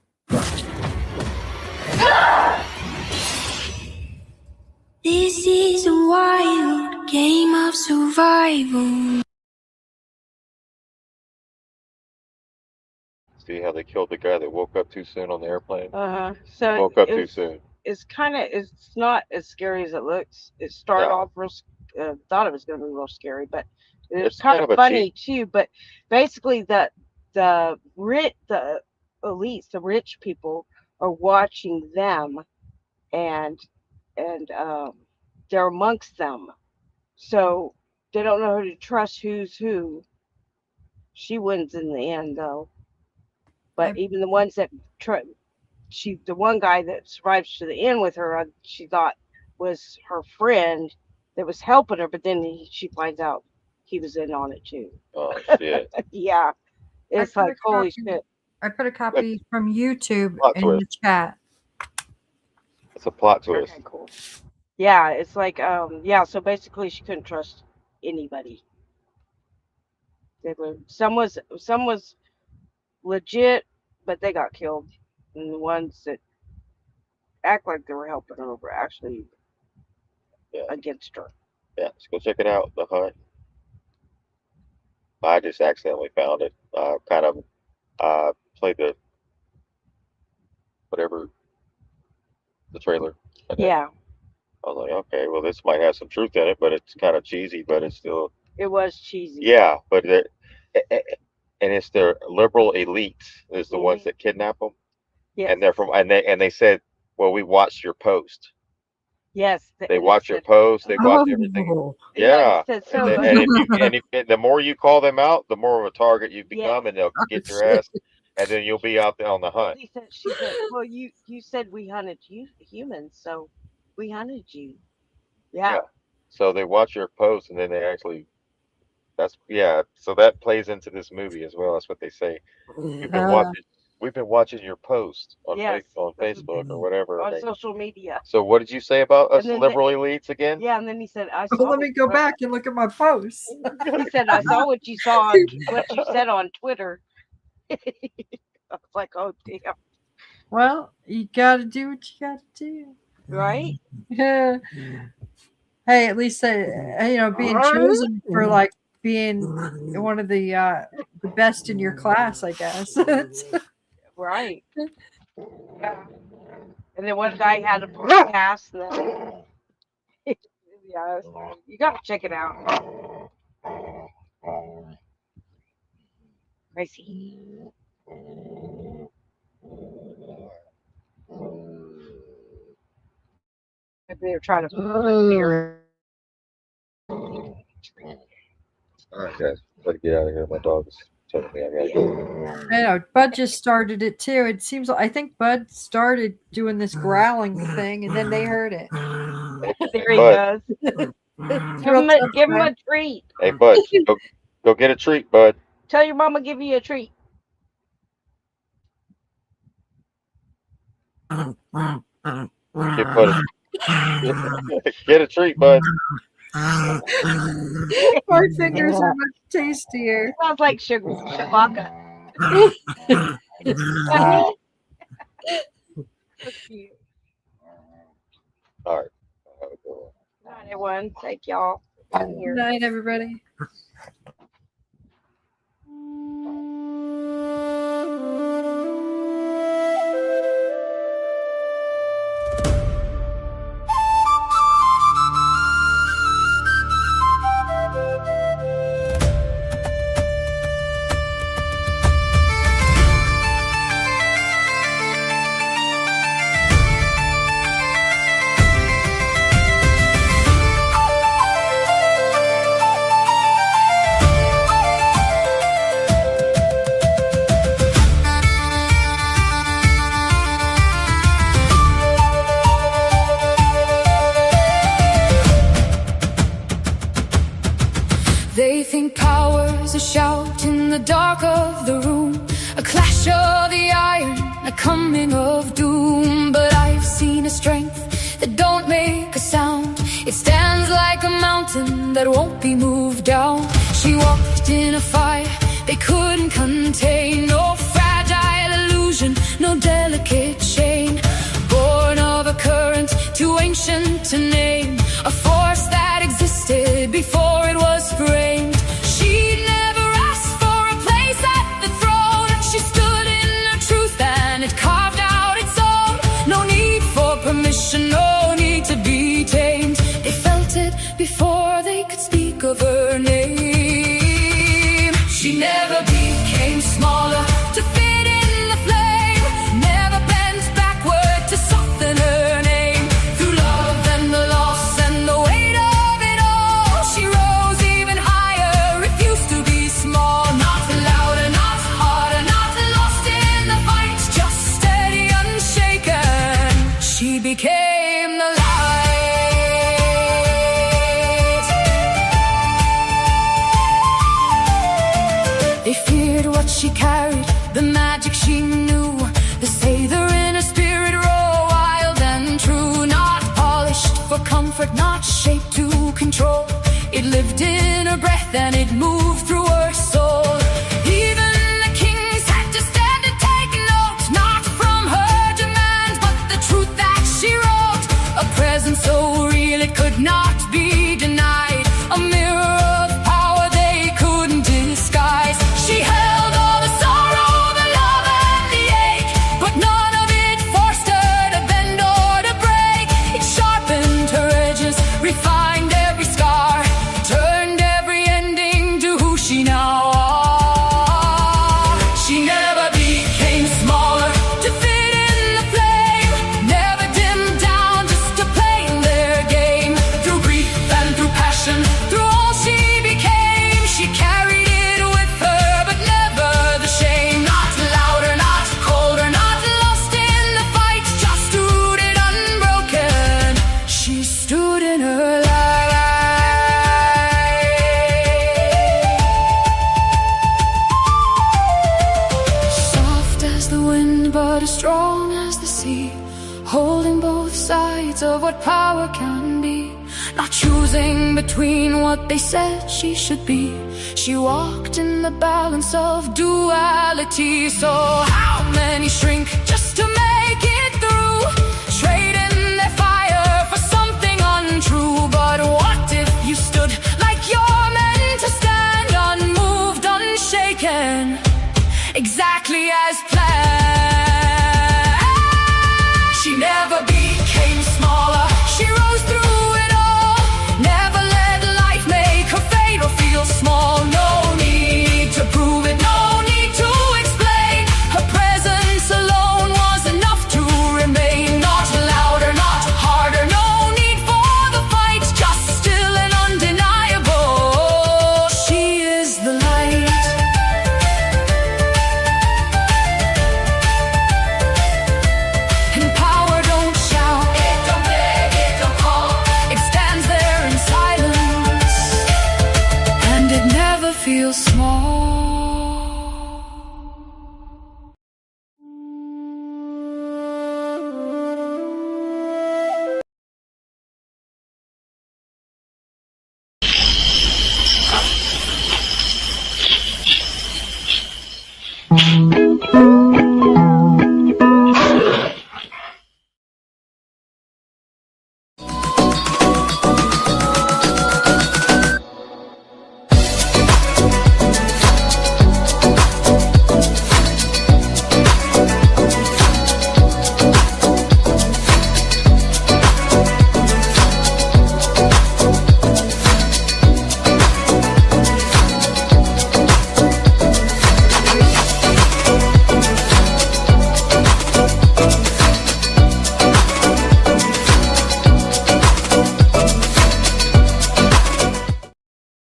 Speaker 15: This is a wild game of survival.
Speaker 2: See how they killed the guy that woke up too soon on the airplane?
Speaker 3: So
Speaker 2: Woke up too soon.
Speaker 3: It's not as scary as it looks. It started off real. Thought it was going to be real scary, but it's kind of funny too. But basically, the elites, the rich people, are watching them, and they're amongst them, so they don't know who to trust. Who's who? She wins in the end, though. But even the ones that the one guy that survives to the end with her, she thought was her friend that was helping her, but then she finds out he was in on it too.
Speaker 2: Oh shit!
Speaker 3: Yeah, it's like holy shit.
Speaker 4: I put a copy from YouTube
Speaker 2: Plot
Speaker 4: in
Speaker 2: twist.
Speaker 4: the chat.
Speaker 2: It's a plot twist.
Speaker 3: Okay, cool. Yeah, it's like so basically she couldn't trust anybody. Some was legit, but they got killed, and the ones that act like they were helping her were actually against her.
Speaker 2: Yeah, let's go check it out. The Hunt. I just accidentally found it. Kind of played the trailer.
Speaker 3: Yeah.
Speaker 2: I was like, okay, well, this might have some truth in it, but it's kind of cheesy, but it's still.
Speaker 3: It was cheesy.
Speaker 2: Yeah, but and it's their liberal elite is the ones that kidnap them.
Speaker 3: Yeah.
Speaker 2: And they're and they said, well, we watched your post.
Speaker 3: Yes.
Speaker 2: They watch your post. They watch everything. Yeah.
Speaker 3: And
Speaker 2: if the more you call them out, the more of a target you become, and they'll get your ass, and then you'll be out there on the hunt.
Speaker 3: She said, well, you said we hunted you humans, so we hunted you. Yeah.
Speaker 2: So they watch your post, and then they actually. So that plays into this movie as well. That's what they say. We've been watching your post on on Facebook or whatever.
Speaker 3: On social media.
Speaker 2: So what did you say about us liberal elites again?
Speaker 3: Yeah, and then he said, I saw.
Speaker 4: Let me go back and look at my posts.
Speaker 3: He said, I saw what you said on Twitter. I was like, oh damn.
Speaker 4: Well, you gotta do what you gotta do.
Speaker 3: Right?
Speaker 4: Yeah. Hey, at least being chosen for like being one of the best in your class, I guess.
Speaker 3: Right. Yeah. And then one guy had a podcast. Yeah, you gotta check it out. Crazy. Like they were trying to.
Speaker 2: All right, guys, better get out of here. My dog's telling me I gotta go.
Speaker 4: I know Bud just started it too. It seems like I think Bud started doing this growling thing, and then they heard it.
Speaker 3: There he goes. Give him a treat.
Speaker 2: Hey, Bud, go get a treat, Bud.
Speaker 3: Tell your mama give you a treat.
Speaker 2: Get a treat, Bud.
Speaker 4: My fingers are much tastier.
Speaker 3: Sounds like Chewbacca.
Speaker 2: All right.
Speaker 3: Good night, everyone. Thank y'all.
Speaker 4: Good night, everybody.
Speaker 15: They think power's a shout in the dark of the room, a clash of the iron, a coming of doom. But I've seen a strength that don't make a sound. It stands like a mountain that won't be moved down. She walked in a fire they couldn't contain. No fragile illusion, no delicate chain. Born of a current too ancient to name, a force that existed before it was framed. She never asked for a place at the throne. She stood in her truth and it carved out its own. No need for permission, no need to be tamed. They felt it before they could speak of her name. She never became smaller to fit in the flame, never bent backward to soften her name. Through love and the loss and the weight of it all, she rose even higher, refused to be small. Not louder, not harder, not lost in the fight, just steady, unshaken. She became the light. They feared what she carried, the magic she knew, the savor in her spirit, raw, wild and true. Not polished for comfort, not shaped to control. It lived in her breath and it moved through her soul. Even the kings had to stand and take note, not from her demands, but the truth that she wrote. A presence so real it could not be denied, a mirror of power they couldn't disguise. She held all the sorrow, the love and the ache, but none of it forced her to bend or to break. It sharpened her edges, refined every scar, turned every ending to who she now are. She never became smaller to fit in the flame, never dimmed down just to play in their game. Through grief and through passion, through all she became, she carried it with her, but never the shame. Not louder, not colder, not lost in the fight, just rooted unbroken. She stood in her light. Soft as the wind, but as strong as the sea, holding both sides of what power can be. Not choosing between what they said she should be. She walked in the balance of duality. So how many shrink just to make it through, trading their fire for something untrue? But what if you stood like you're meant to stand, unmoved, unshaken, exactly as planned? She never